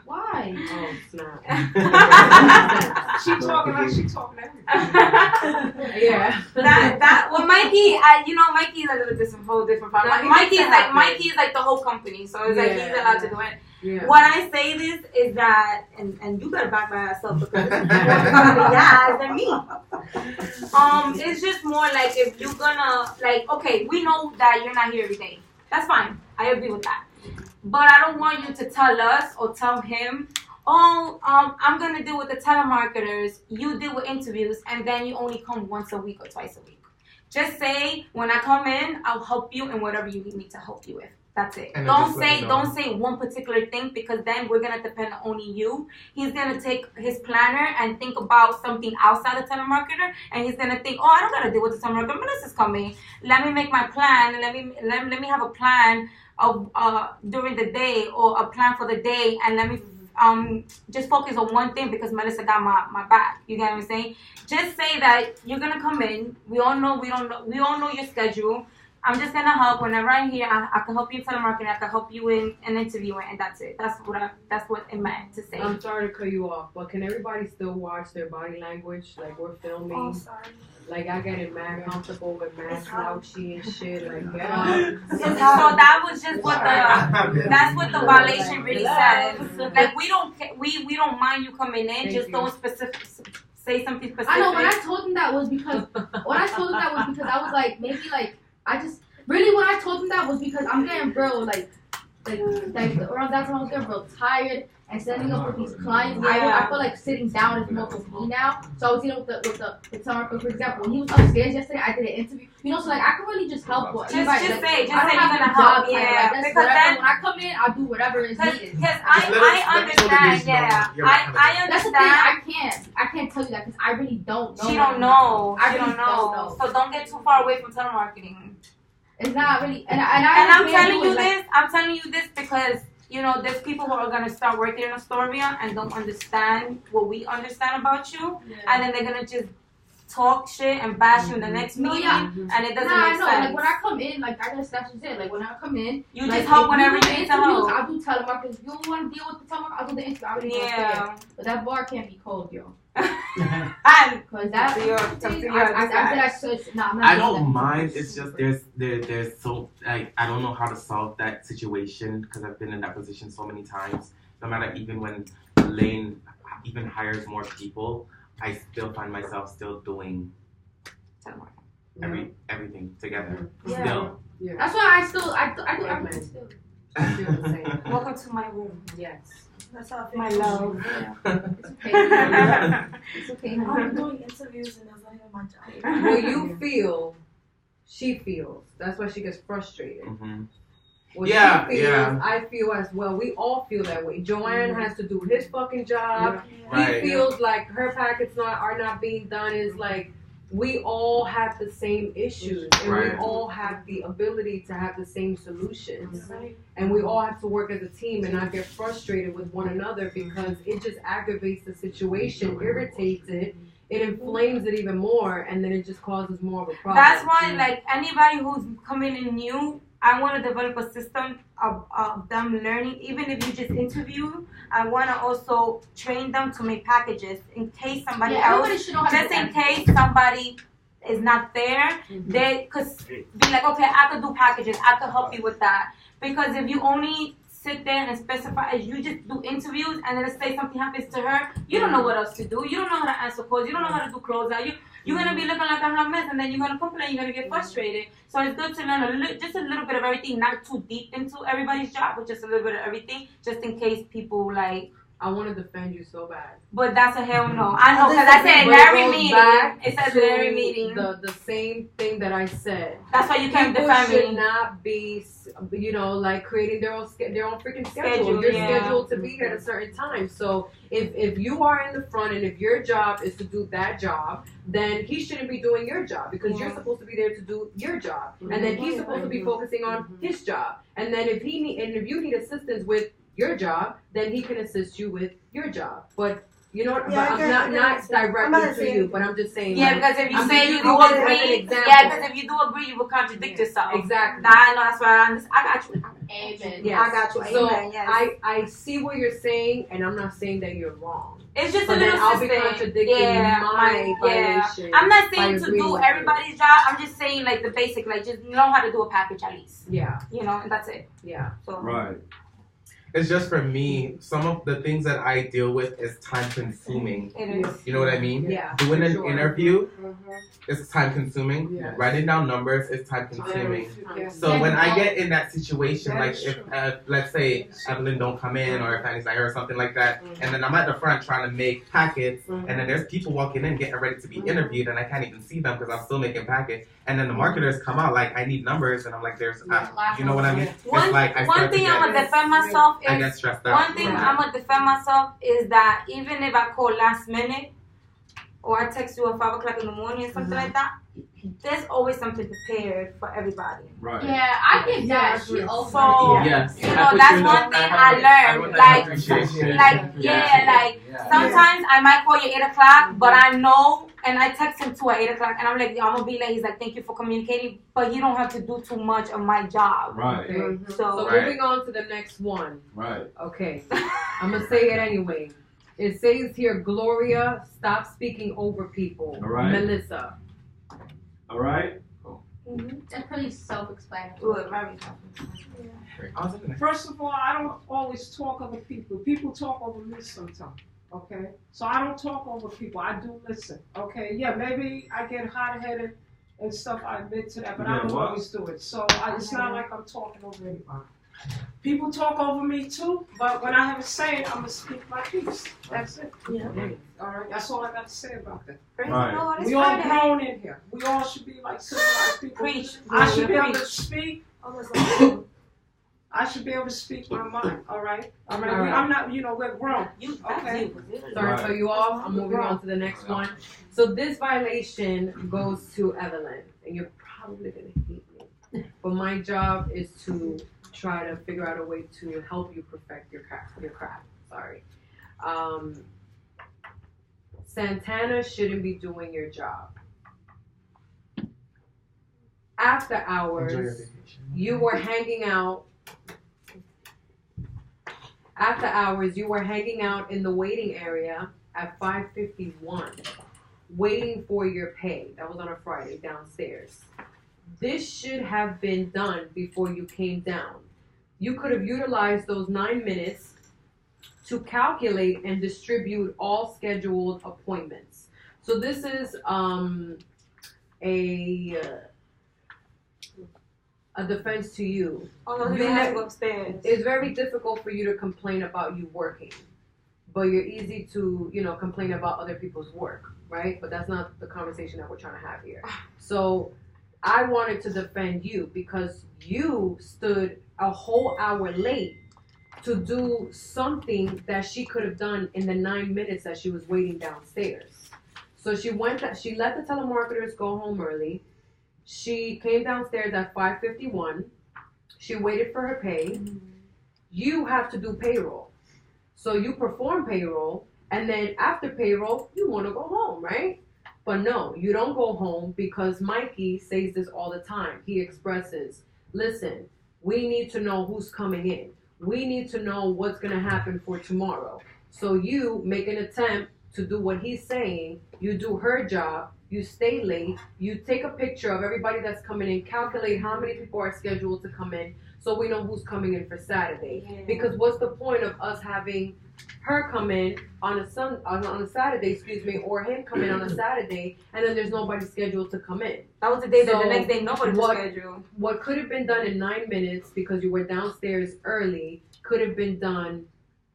Why? Oh, snap. She talking like she talking everything. Yeah. Well, Mikey, you know, Mikey's a little different, whole different problem. Mikey is like the whole company, so it's like he's allowed to do it. Yeah. When I say this is that, and you gotta back my ass up because this is more guys than me. It's just more like if you're gonna like, okay, we know that you're not here every day. That's fine. I agree with that. But I don't want you to tell us or tell him, I'm gonna deal with the telemarketers, you deal with interviews, and then you only come once a week or twice a week. Just say, when I come in, I'll help you in whatever you need me to help you with. That's it. Don't say one particular thing, because then we're gonna depend on only you. He's gonna take his planner and think about something outside the telemarketer, and he's gonna think, I don't gotta deal with the telemarketer. Melissa's coming. Let me make my plan. Let me have a plan of during the day, or a plan for the day, and let me just focus on one thing because Melissa got my back. You get what I'm saying? Just say that you're gonna come in. We all know your schedule. I'm just gonna help whenever I'm here. I can help you in telemarketing. I can help you in an interview, and that's it. That's what it meant to say. I'm sorry to cut you off, but can everybody still watch their body language? Like we're filming. Oh, sorry. Like I get mad comfortable with mad slouchy and shit. Like get up. So that was just what that's what the violation really says. Like we don't mind you coming in. Just don't say something specific. I know when I told him that was because I was like maybe like I just really when I told him that was because I'm getting real like around that time I was getting real tired and setting up with these clients. Yeah. I feel like sitting down is more for me now. So I was dealing with someone, for example, when he was upstairs yesterday, I did an interview. You know, so like I can really just help. Just say you're gonna help. help. Yeah, Like, because then when I come in, I'll do whatever is needed. Because I understand. Yeah, I understand. That's the thing. I can't tell you that because I really don't know. She don't know. I She really don't know. So don't get too far away from telemarketing. It's not really. And I'm telling you this. I'm telling you this because. You know, there's people who are gonna start working in Astoria and don't understand what we understand about you, and then they're gonna just talk shit and bash you in the next meeting, and it doesn't make sense. Like when I come in, like I guess that's just it. Like when I come in, you just help whenever you need to help. I'll do telemarketing. If you don't want to deal with the telemarketing, I'll do the interview. Yeah, but that bar can't be cold, yo. Because that I don't mind. It's just there's so like I don't know how to solve that situation because I've been in that position so many times. No matter even when Lane even hires more people, I still find myself still doing everything together. Yeah. Still. Yeah. That's why I do everything still. Welcome to my room. Yes. That's how I feel. My love. Yeah. It's okay. It's okay. I'm doing interviews and that's not even my job. What you feel, she feels. That's why she gets frustrated. Mm-hmm. What she feels, I feel as well. We all feel that way. Joanne has to do his fucking job. Right. He feels like her packets are not being done. Is like we all have the same issues, and we all have the ability to have the same solutions. And we all have to work as a team and not get frustrated with one another because it just aggravates the situation, irritates it. It inflames it even more, and then it just causes more of a problem. That's why, like, anybody who's coming in new, I want to develop a system of them learning. Even if you just interview, I want to also train them to make packages in case somebody else, just in case somebody is not there, they could be like, okay, I could do packages. I could help you with that. Because if you only sit there and specify, you just do interviews and then let's say something happens to her, you don't know what else to do. You don't know how to answer calls. You don't know how to do closeout. You're going to be looking like a hot mess and then you're going to complain. You're going to get frustrated. So it's good to learn just a little bit of everything, not too deep into everybody's job, but just a little bit of everything, just in case people like. I want to defend you so bad. But that's a hell no. I know, because I said in every meeting. It says in every meeting. The same thing that I said. That's why you can't defend me. People should not be, like creating their own freaking schedule. You're scheduled to be here at a certain time. So if you are in the front and if your job is to do that job, then he shouldn't be doing your job because you're supposed to be there to do your job. And then he's supposed to be focusing on his job. And then if you need assistance with your job, then he can assist you with your job. But you know what? I'm not directly to you, but I'm just saying. Yeah, because if you say you do agree, because if you do agree, you will contradict yourself. Exactly. I know, that's why I got you. Amen. Yes. I got you. So Amen. Yes. I see what you're saying, and I'm not saying that you're wrong. It's just but a little I'll be contradicting my violation. I'm not saying to do everybody's job. I'm just saying like the basic, like just know how to do a package at least. Yeah. You know, and that's it. Yeah. So. Right. It's just for me, some of the things that I deal with is time consuming. It is. You know what I mean? Yeah. Doing an interview is time consuming. Yes. Writing down numbers is time consuming. Yes. So when I get in that situation, like if let's say Evelyn don't come in or if Annie's not here or something like that, and then I'm at the front trying to make packets, and then there's people walking in getting ready to be interviewed, and I can't even see them because I'm still making packets. And then the marketers come out like, I need numbers, and I'm like, there's, you know what I mean? One thing I'm gonna defend myself is, I get stressed out. one thing I'm gonna defend myself is that even if I call last minute, or I text you at 5 o'clock in the morning or something like that, there's always something prepared for everybody. Right. Yeah, I get that. So, yes. you know, that's one thing I learned. Sometimes I might call you 8 o'clock, but I know, and I text him too at 8 o'clock, and I'm like, I'm gonna be late. He's like, thank you for communicating, but you don't have to do too much of my job. Right. Okay. So moving on to the next one. Right. Okay. I'm gonna say it anyway. It says here, Gloria, stop speaking over people. All right. Melissa. All right. That's pretty self-explanatory. First of all, I don't always talk over people. People talk over me sometimes. Okay, so I don't talk over people. I do listen. Okay, yeah, maybe I get hot-headed and stuff. I admit to that, but I don't always do it. So it's not like I'm talking over anybody. People talk over me too, but when I have a say, I'm gonna speak my piece. That's it. Yeah. All right, that's all I got to say about that. Right. We all grown in here. We all should be like civilized people. Preach. I should be able to speak. I should be able to speak my mind. All right. All right. All right. I'm not. We're grown. Okay. Sorry to cut you off. I'm moving on to the next one. So this violation goes to Evelyn, and you're probably gonna hate me, but my job is to try to figure out a way to help you perfect your craft. Sorry. Santana shouldn't be doing your job. After hours, you were hanging out. After hours, you were hanging out in the waiting area at 5:51, waiting for your pay. That was on a Friday downstairs. This should have been done before you came down. You could have utilized those 9 minutes to calculate and distribute all scheduled appointments. So this is a defense to you. Oh, they have to go upstairs. It's very difficult for you to complain about you working, but you're easy to, complain about other people's work, right? But that's not the conversation that we're trying to have here. So I wanted to defend you because you stood a whole hour late to do something that she could have done in the 9 minutes that she was waiting downstairs. So she let the telemarketers go home early. She came downstairs at 5:51. She waited for her pay. You have to do payroll. So you perform payroll, and then after payroll, you want to go home, right? But no, you don't go home because Mikey says this all the time. He expresses, listen, we need to know who's coming in. We need to know what's going to happen for tomorrow. So you make an attempt to do what he's saying. You do her job. You stay late, you take a picture of everybody that's coming in, calculate how many people are scheduled to come in so we know who's coming in for Saturday. Yeah. Because what's the point of us having her come in on a Saturday, or him come in on a Saturday, and then there's nobody scheduled to come in? That was the day that the next day nobody was scheduled. What could have been done in 9 minutes because you were downstairs early could have been done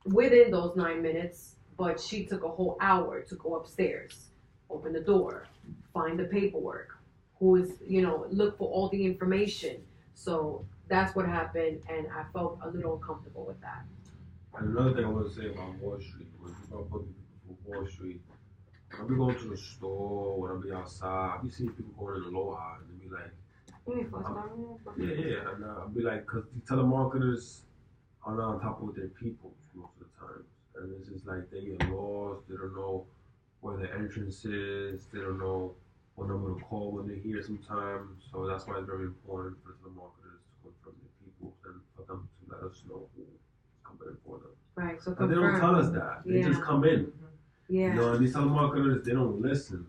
within those 9 minutes, but she took a whole hour to go upstairs, open the door, find the paperwork, look for all the information. So that's what happened, and I felt a little uncomfortable with that. And another thing I want to say about Wall Street, when you talk about people from Wall Street, when I be going to the store, when I be outside, I be seeing people going in the Aloha, and they be like, yeah, and I'll be like, because the telemarketers are not on top of their people most of the time. And it's just like they get lost, they don't know where the entrance is, they don't know what number to call when they're here sometimes. So that's why it's very important for the marketers to confirm their people and for them to let us know who's coming in for them. Right, so but they don't tell us that. They just come in. Yeah. And these telemarketers, they don't listen.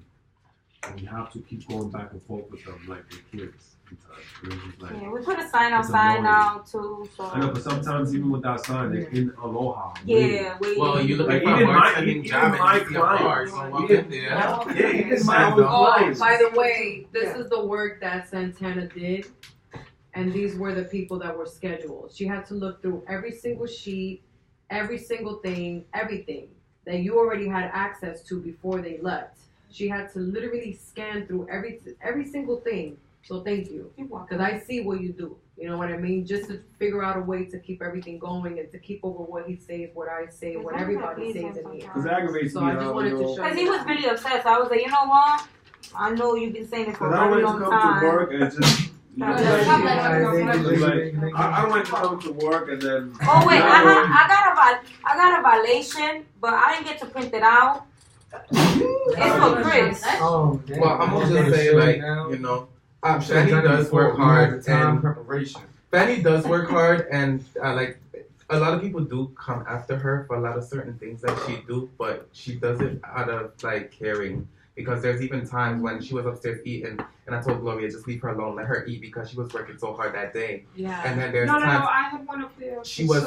And you have to keep going back and forth with them like the kids. Like, yeah, we put a sign outside now too. So. I know, but sometimes even with that sign, they're in Aloha. Yeah, well, you look at my bartending job and you see a bar, so walk in there. Yeah, even my own clients. By the way, this is the work that Santana did, and these were the people that were scheduled. She had to look through every single sheet, every single thing, everything that you already had access to before they left. She had to literally scan through every single thing. So thank you, because I see what you do. You know what I mean? Just to figure out a way to keep everything going and to keep over what he says, what I say, what everybody says in here. Because it aggravates me. I just wanted to show. Because he was really upset. So I was like, you know what? I know you've been saying it for a very long time. I don't want to come to work and just. I went to come to work and then. Oh wait, I got a violation, but I didn't get to print it out. It's for Chris. Well, I'm gonna just say Fanny does work hard and preparation. Fanny does work hard and a lot of people do come after her for a lot of certain things that she do, but she does it out of caring. Because there's even times when she was upstairs eating, and I told Gloria, just leave her alone, let her eat because she was working so hard that day. Yeah. And then there's no, times I had one up there. she was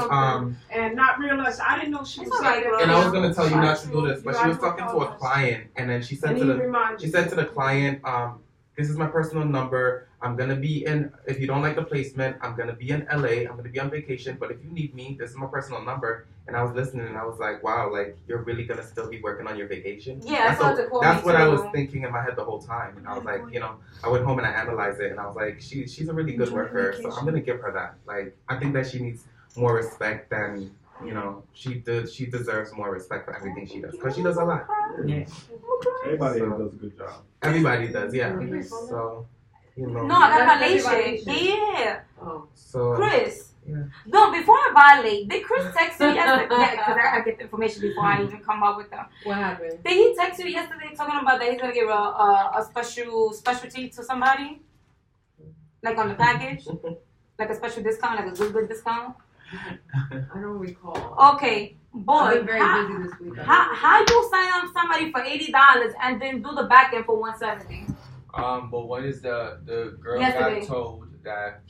and not realize I didn't know she was there. And I was gonna tell you not to do this, but she was talking to a client, and then she said to the client, this is my personal number. I'm gonna be in. If you don't like the placement, I'm gonna be in LA. I'm gonna be on vacation. But if you need me, this is my personal number. And I was listening, and I was like, wow, like you're really gonna still be working on your vacation? Yeah, that's what I was thinking in my head the whole time. And I was like, I went home and I analyzed it, and I was like, she's a really good worker, so I'm gonna give her that. Like, I think that she needs more respect than. She deserves more respect for everything she does because she does a lot. Yeah. Everybody does a good job. Everybody does, yeah. So, No, I got a violation. Yeah. Oh. So. Chris. Yeah. No, before I violate, did Chris text you yesterday? Because I get the information before I even come up with them. What happened? Did he text you yesterday talking about that he's gonna give a specialty to somebody, like on the package, like a special discount, like a good discount? I don't recall. Okay, boy, I've been very busy this week. How you sign up somebody for $80 and then do the back end for $170? But what is the girl Yesterday. got told that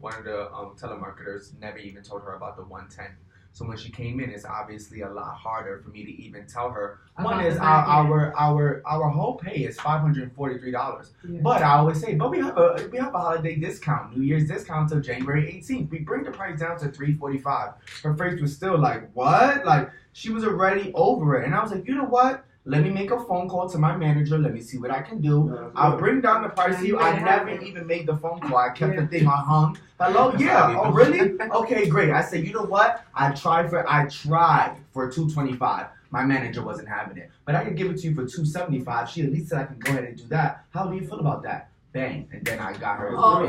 one of the telemarketers never even told her about the 110. So when she came in, it's obviously a lot harder for me to even tell her. One is our whole pay is $543. Yeah. But I always say, but we have a holiday discount, New Year's discount till January 18th. We bring the price down to $345. Her face was still like, what? Like she was already over it, and I was like, you know what? Let me make a phone call to my manager. Let me see what I can do. I'll bring down the price to you. I never even made the phone call. I kept the thing on hung. Hello? Yeah. Oh, really? Okay, great. I said, you know what? I tried for $225. My manager wasn't having it. But I could give it to you for $275. She at least said I can go ahead and do that. How do you feel about that? Bang. And then I got her I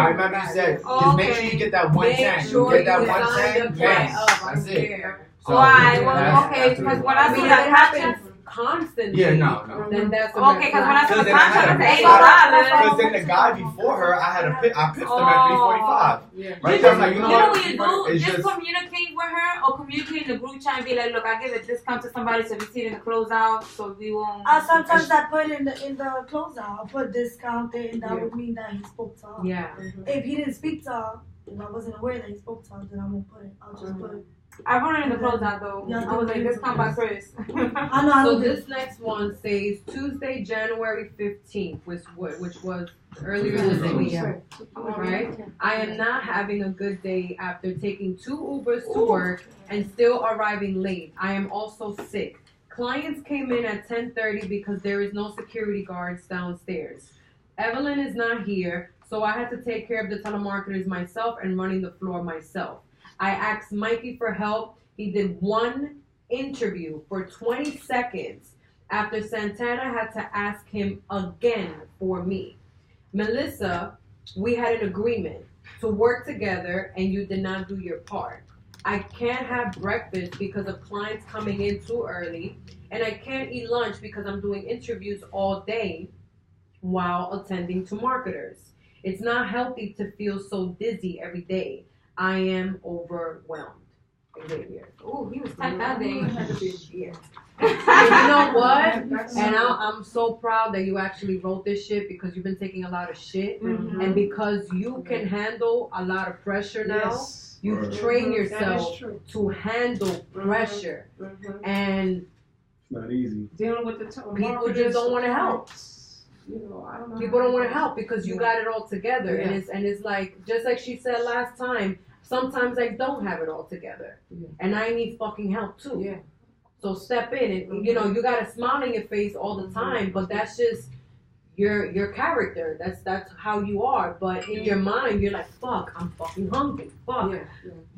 remember you said, just make sure you get that 110. Sure you get that 110. Yes. That's it. So, why? Well, okay, because when I see that happens constantly. Yeah, no. Then that's okay. Because when I saw the contract, it's $80. Because then the guy before her, I pitched him at $345. Yeah. Right? You like, know what you do? Just communicate with her or communicate in the group chat and be like, look, I give a discount to somebody so we see it in the closeout, so we won't. Sometimes I put in the closeout. I put discount there, and that would mean that he spoke to her. Yeah. If he didn't speak to her, if I wasn't aware that he spoke to her, then I won't put it. I'll just put it. I wrote it in the closeout though. Yeah, I was like, discount by Chris. So this next one says Tuesday, January 15th, which was earlier this week. Right? I am not having a good day after taking 2 Ubers to work and still arriving late. I am also sick. Clients came in at 10:30 because there is no security guards downstairs. Evelyn is not here, so I had to take care of the telemarketers myself and running the floor myself. I asked Mikey for help. He did one interview for 20 seconds after Santana had to ask him again for me. Melissa, we had an agreement to work together and you did not do your part. I can't have breakfast because of clients coming in too early, and I can't eat lunch because I'm doing interviews all day while attending to marketers. It's not healthy to feel so dizzy every day. I am overwhelmed. Oh, he was tight that day. And you know what? And I'm so proud that you actually wrote this shit because you've been taking a lot of shit. Mm-hmm. And because you can handle a lot of pressure now, you've trained yourself to handle pressure. Mm-hmm. And it's not easy. Dealing with the people just don't want to help. I don't know. People don't want to help because you got it all together. Yeah. And it's like, just like she said last time, sometimes I don't have it all together. Yeah. And I need fucking help too. Yeah. So step in and, you got a smile on your face all the time, but that's just your character. That's how you are. But in your mind, you're like, fuck, I'm fucking hungry. Fuck. Yeah.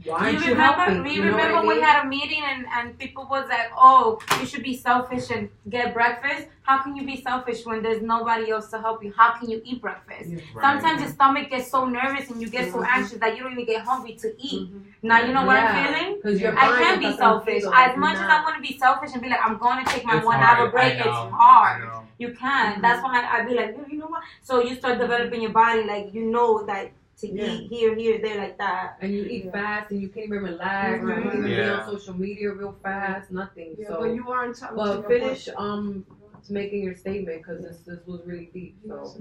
Why aren't you helping? You remember we had a meeting and people was like, oh, you should be selfish and get breakfast. How can you be selfish when there's nobody else to help you? How can you eat breakfast? Yeah. Sometimes your stomach gets so nervous and you get so anxious that you don't even get hungry to eat. Now you know what I'm feeling? I can be selfish. As much as I want to be selfish and be like, I'm going to take my 1 hour break, it's hard. You can. That's why I'd be like, you know what? So you start developing your body, like, you know that to eat here, there, like that. And you eat fast, and you can't even relax. You can't even be on social media real fast. Nothing. Yeah, so, but you are entitled but to finish making your statement because this was really deep. So.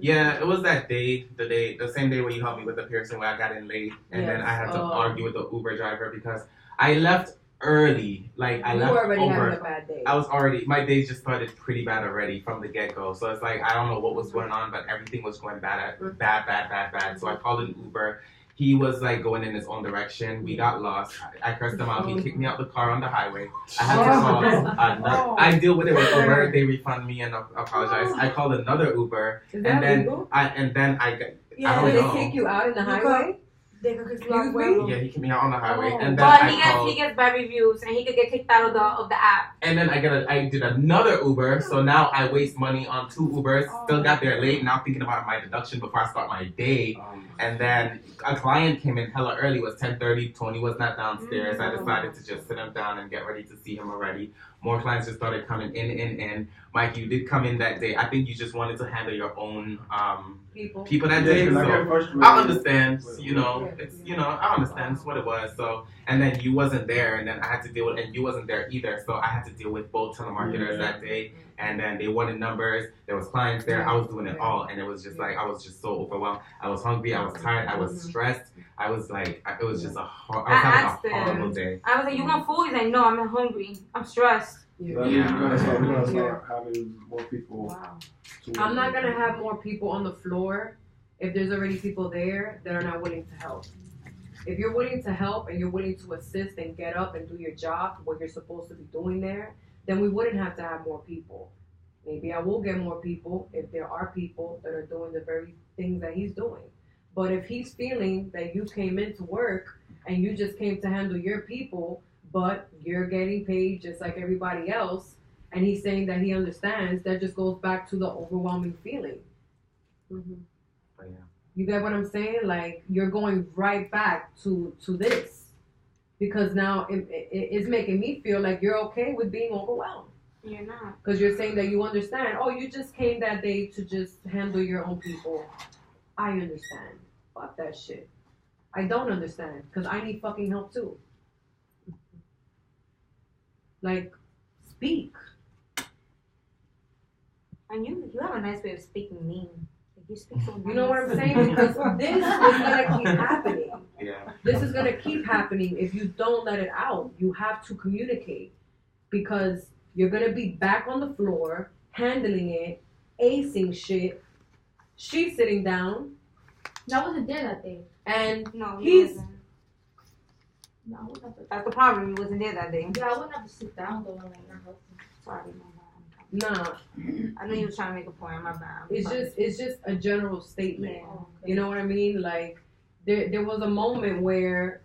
Yeah, it was that day, the same day where you helped me with the piercing where I got in late, and then I had to argue with the Uber driver because I left early. Like I left were already over. having a bad day. I was already. My days just started pretty bad already from the get go. So it's like I don't know what was going on, but everything was going bad. So I called an Uber. He was like going in his own direction. We got lost. I cursed him out. He kicked me out the car on the highway. I had to call I deal with it with Uber. They refund me and apologize. I called another Uber, and then I got. I don't know. They kick you out in the highway? They could kick you out. Yeah, he kicked me out on the highway, and then but he gets bad reviews, and he could get kicked out of the app. And then I did another Uber, so now I waste money on 2 Ubers. Still got there late. Now thinking about my deduction before I start my day. And then a client came in hella early. It was 10:30. Tony was not downstairs. I decided to just sit him down and get ready to see him already. More clients just started coming in. Mike, you did come in that day. I think you just wanted to handle your own people that day. So I understand. I understand. It's what it was. So and then you wasn't there, and then I had to deal with, and you wasn't there either. So I had to deal with both telemarketers that day. And then they wanted numbers. There was clients there. I was doing it all, and it was just like I was just so overwhelmed. I was hungry. I was tired. I was stressed. I was like, it was just I was having a horrible day. I was like, "You want food?" He's like, "No, I'm hungry. I'm stressed." We're gonna start having more people. Wow. I'm not gonna have more people on the floor if there's already people there that are not willing to help. If you're willing to help and you're willing to assist and get up and do your job, what you're supposed to be doing there, then we wouldn't have to have more people. Maybe I will get more people if there are people that are doing the very things that he's doing. But if he's feeling that you came into work and you just came to handle your people, but you're getting paid just like everybody else, and he's saying that he understands, that just goes back to the overwhelming feeling. You get what I'm saying? Like, you're going right back to this. Because now it's making me feel like you're okay with being overwhelmed. You're not. Because you're saying that you understand. Oh, you just came that day to just handle your own people. I understand. Fuck that shit. I don't understand. Because I need fucking help too. Like, speak. And you have a nice way of speaking mean. You speak so nice. You know what I'm saying? Because this is gonna keep happening. Yeah. This is gonna keep happening if you don't let it out. You have to communicate because you're gonna be back on the floor, handling it, acing shit. She's sitting down. I wasn't there that day. And no, he's. No, I wouldn't have to. That's the problem. He wasn't there that day. Yeah, I wouldn't have to sit down though. Like, not helping. Sorry, my bad. Nah. I know you was trying to make a point. My bad. It's just a general statement. Yeah. You know what I mean? Like there was a moment where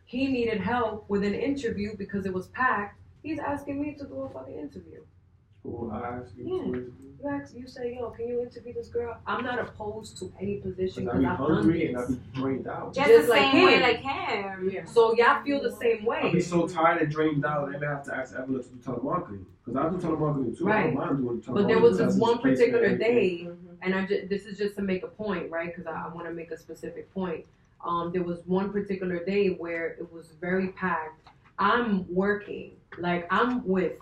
he needed help with an interview because it was packed. He's asking me to do a fucking interview. Who asked you to interview? You say, yo, can you interview this girl? I'm not opposed to any position because because I've done hungry this. and I'll be drained out. Just the same way like him. Yeah. So y'all feel the same way. I'll be so tired and drained out, and I have to ask Evelyn to do telemarketing. Because I do telemarketing too. I don't mind doing telemarketing. But there was this one particular day, and this is just to make a point, right? Because I want to make a specific point. There was one particular day where it was very packed. I'm working, like I'm with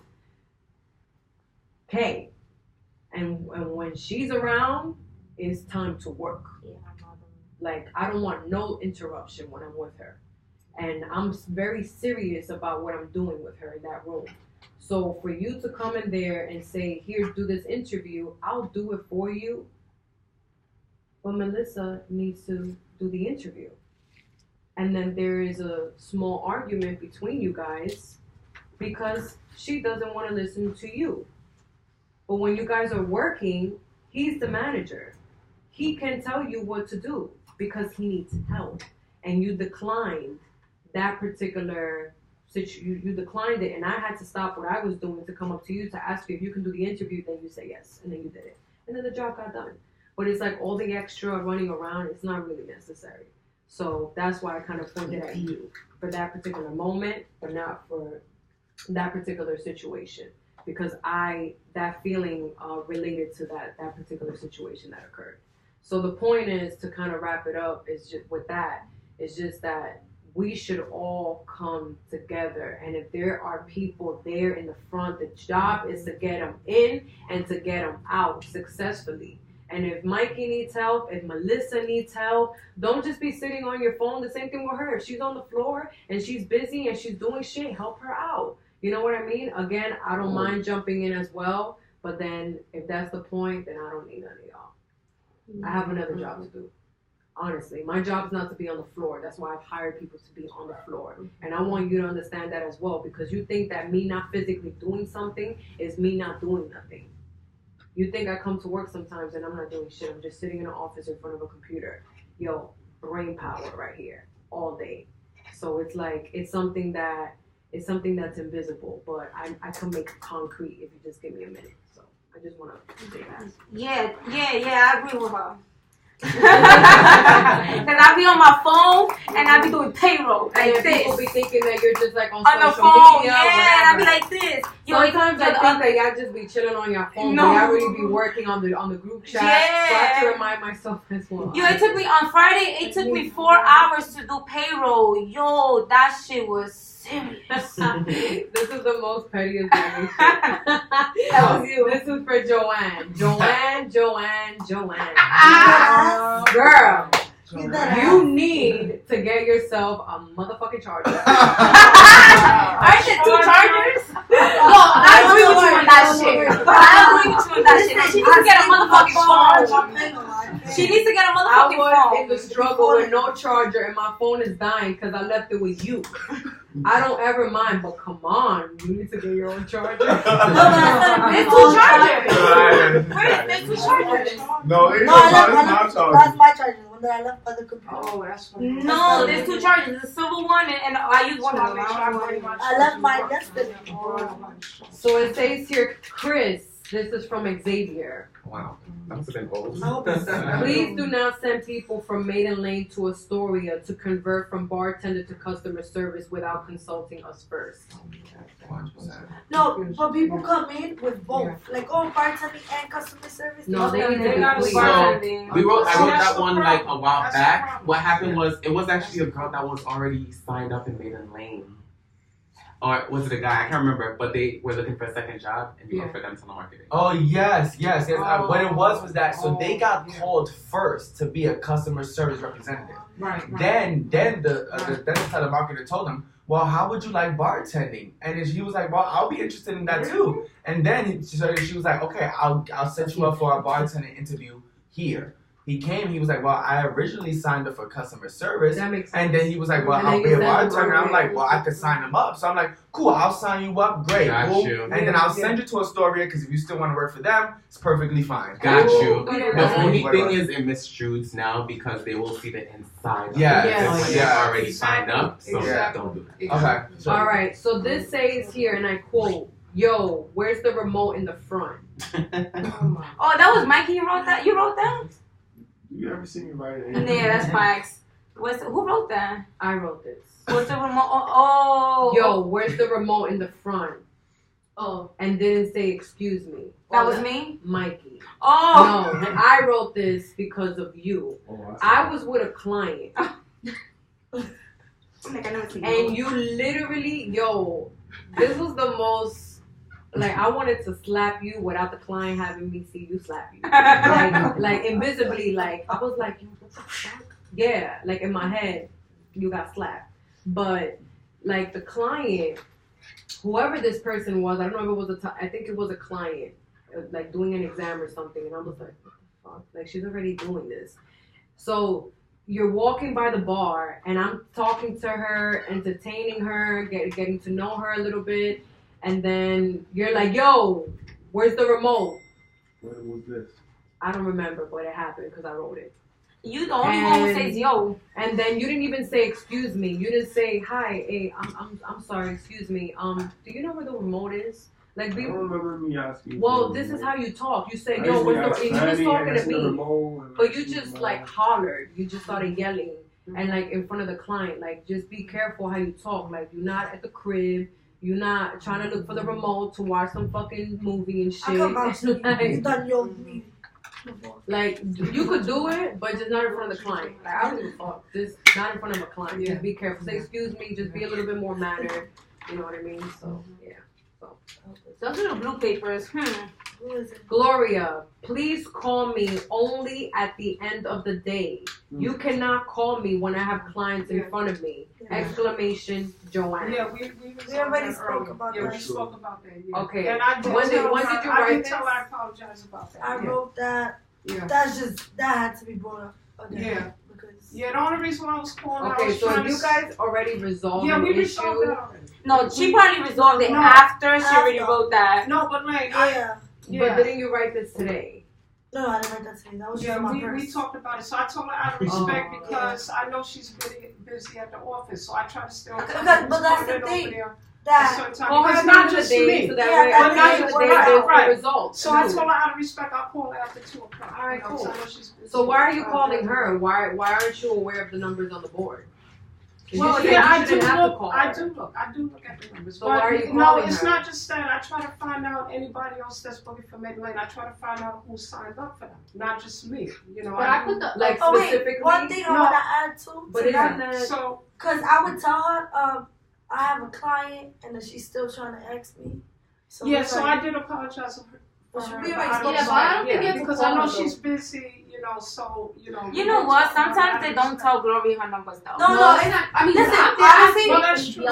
Kay. And when she's around, it's time to work. Like, I don't want no interruption when I'm with her. And I'm very serious about what I'm doing with her in that room. So for you to come in there and say, here, do this interview, I'll do it for you. But Melissa needs to do the interview. And then there is a small argument between you guys because she doesn't want to listen to you. But when you guys are working, he's the manager. He can tell you what to do because he needs help. And you declined that particular situation. You declined it, and I had to stop what I was doing to come up to you to ask you if you can do the interview. Then you say yes, and then you did it. And then the job got done. But it's like all the extra running around, it's not really necessary. So that's why I kind of pointed at you for that particular moment, but not for that particular situation. Because that feeling related to that particular situation that occurred. So the point is, to kind of wrap it up, is just with that. It's just that we should all come together. And if there are people there in the front, the job is to get them in and to get them out successfully. And if Mikey needs help, if Melissa needs help, don't just be sitting on your phone. The same thing with her. If she's on the floor and she's busy and she's doing shit, help her out. You know what I mean? Again, I don't mind jumping in as well. But then if that's the point, then I don't need none of y'all. I have another job to do. Honestly, my job is not to be on the floor. That's why I've hired people to be on the floor. And I want you to understand that as well, because you think that me not physically doing something is me not doing nothing. You think I come to work sometimes and I'm not doing shit. I'm just sitting in an office in front of a computer. Yo, brain power right here all day. So it's like, it's something that's invisible, but I can make it concrete if you just give me a minute. So I just want to say that. Yeah, I agree with her. Because I be on my phone and I be doing payroll like this. People be thinking that you're just like on the social phone, media. Yeah, I be like this. Sometimes I think that y'all just be chilling on your phone, but y'all really be working on the group chat. Yeah. So I have to remind myself as well. Yo, it took me on Friday. It took me 4 hours to do payroll. Yo, that shit was serious. This is the most pettiest donation. That was you. This is for Joanne. Joanne. Girl, you need to get yourself a motherfucking charger. Aren't it 2 chargers? No, I agree with you on that shit. She needs to get a motherfucking phone. She needs to get a motherfucking phone. I was in the struggle with no charger and my phone is dying because I left it with you. I don't ever mind, but come on, you need to get your own charger. There's 2 chargers. There's 2 chargers. No, it's my charger. That's my charger. One that I left by the computer. Oh, that's funny. No, there's 2 chargers. The silver one and I use one of them. I left mine yesterday. So it says here, Chris, this is from Xavier. Wow, that must have been old. Please do not send people from Maiden Lane to Astoria to convert from bartender to customer service without consulting us first. No, but people come in with both. Like, bartending and customer service. No, they need to be bartending. I wrote that one like a while back. What happened was, it was actually a girl that was already signed up in Maiden Lane. Or was it a guy? I can't remember. But they were looking for a second job, and you worked for them telemarketing. Oh, yes. What it was that, so they got called first to be a customer service representative. Right. Then the telemarketer told them, well, how would you like bartending? And then he was like, well, I'll be interested in that too. And then she was like, okay, I'll set you up for a bartending interview here. He came, he was like, well, I originally signed up for customer service. That makes sense. And then he was like, well, I'll be a bartender. I'm like, well, I could sign him up. So I'm like, cool, I'll sign you up. Great. Cool. And then I'll send you to Astoria, because if you still want to work for them, it's perfectly fine. Got you. The only thing is it misstrues now because they will see the inside. When you're already signed up. So don't do that. Okay. So, all right. So this says here, and I quote, "Yo, where's the remote in the front?" Oh, that was Mikey. You wrote that? You wrote that? You ever seen me write it? Yeah, that's facts. Who wrote that? I wrote this. What's the remote? Oh. Yo, where's the remote in the front? Oh. And didn't say excuse me. That was me? Mikey. Oh. No, I wrote this because of you. I was with a client. And you literally, this was the most, like, I wanted to slap you without the client having me see you slap you. like invisibly, like, I was like, what the fuck? Yeah, like in my head, you got slapped. But, like, the client, whoever this person was, I don't know if it was I think it was a client, like, doing an exam or something. And I was like, what the fuck? Like, she's already doing this. So, you're walking by the bar, and I'm talking to her, entertaining her, getting to know her a little bit. And then you're like, yo, where's the remote? When was this? I don't remember, but it happened because I wrote it. You the only one who says yo. And then you didn't even say excuse me. You didn't say hi. Hey, I'm sorry. Excuse me. Do you know where the remote is? Like, I don't remember me asking. Well, this is how you talk. You say, yo, what's the? And you was talking to me, but you just like hollered. You just started yelling, and like in front of the client. Like, just be careful how you talk. Like, you're not at the crib. You're not trying to look for the remote to watch some fucking movie and shit. I come out to you. You done yelled me. Like, you could do it, but just not in front of the client. Like, I don't give a fuck. Just not in front of a client. Just be careful. Say, excuse me, just be a little bit more mannered. You know what I mean? So, yeah. So, those are the blue papers. Gloria, please call me only at the end of the day. You cannot call me when I have clients in front of me. Exclamation, Joanne. Yeah, we already spoke about that. Yeah, we spoke about that. Yeah. Okay. And I did When did you write this? I apologize about that. I wrote that. Yeah. That had to be brought up again. Yeah. Because the only reason why I was calling Okay, I was so trying you to guys already resolved Yeah, the we issue. resolved that already. No, she probably resolved it after she already wrote that. No, but like, But didn't you write this today? No, I didn't write that today. That was just Yeah, my we purse. talked about it. So I told her out of respect because I know she's busy at the office. So I try to stay on top of it. But that's the Over thing. there That at certain time. Call her Because at not the end of just the day, me. so that Yeah, way that at the end of the day there's right. the results. So I told her out of respect, I'll call her after 2 o'clock. All right, You know, cool. so I know she's busy. So why are you calling her? Why aren't you aware of the numbers on the board? 'Cause Well, you yeah, I do shouldn't have to look. call I her. do look. I do look at the numbers. So why are you no, calling it's her? not just that. I try to find out anybody else that's booking for Midland. I try to find out who signed up for them, not just me. You know, But I put the like Oh wait, specifically. one thing I No. want to add too. But to isn't that, that so? Cause I would tell her, I have a client and then she's still trying to ask me. So Yeah, it's so like- I did apologize for her. But For her, we but already I spoke don't- about I don't think you have to because call I know her, she's busy. You know, so you know. You know what? Sometimes they don't tell Glory her numbers though. No, it's not. I mean, listen, honestly, well, that's true.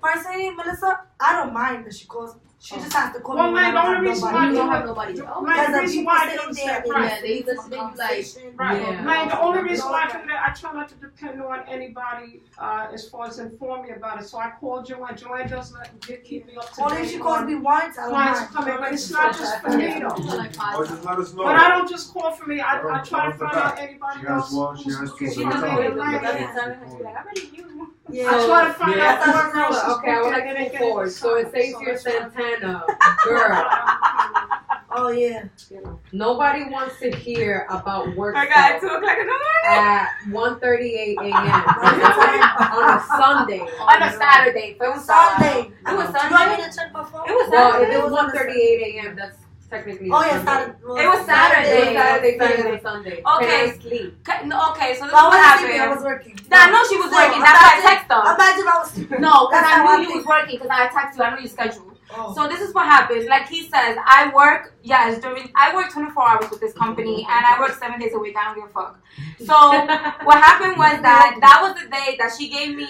personally, Melissa, I don't mind that she calls. She just has to call Well, me. man, the when I only reason why have you don't nobody. have nobody else. Man, the Because reason people why I sitting do there, that, they right? Yeah, they listen to you like. Right. Yeah. Man, the only reason why I do that, I try not to depend on anybody as far as inform me about it. So I call Joanne. Joanne does keep me up to date. Only if she calls me once, I don't Clients mind. come in, but it's not just for me though. Or just let us know. But I don't just call for me. I try to find out anybody She has else. one, she has two. She so doesn't tell even her. like Every it. time she's like, I already knew. Yeah. I try to find Yeah, out that's who else is okay, I would like booking to and move forward. So it says so here that's fine. Santana, girl. Oh yeah. Nobody wants to hear about work I got stuff 2 o'clock in the morning. at 1:38 a.m. on a Sunday. On a Saturday. Fue un Sunday. It was You want me Sunday. to check my phone? It was Well, Saturday. if it was 1:38 a.m., that's technically. Oh yeah, Sunday. Saturday. Well, It was Saturday. Saturday, Sunday. Okay. Can I sleep? Okay, so this is But I what wasn't sleeping, I was happened. working. I know she was So, working. That's why I text her. Imagine I was sleeping. No, because That's I how I knew you think. was working because I texted you. I know your schedule. Oh. So this is what happened. Like he says, I work, yes, I work 24 hours with this company and I work 7 days a week. I don't give a fuck. So what happened was that was the day that she gave me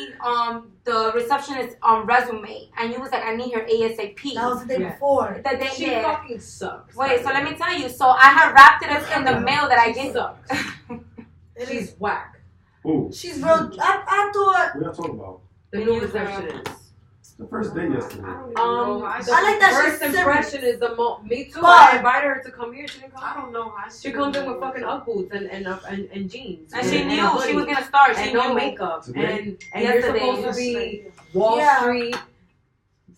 the receptionist resume and you was like, I need her ASAP. That was the day before. The day, She fucking sucks. Wait, so let me tell you. So I had wrapped it up in the mail that I gave. Sucks. She's whack. Who? She's real. I thought. What y'all talking about? The new receptionist. The first day yesterday. The I like that first she's impression is the most. Me too. But- I invited her to come here. She didn't come. I don't know. She comes in with fucking Ugg boots and jeans. And she a knew hoodie she was gonna start. She and no knew. makeup. Today? And you're Yesterday. supposed to be Wall Yeah. Street.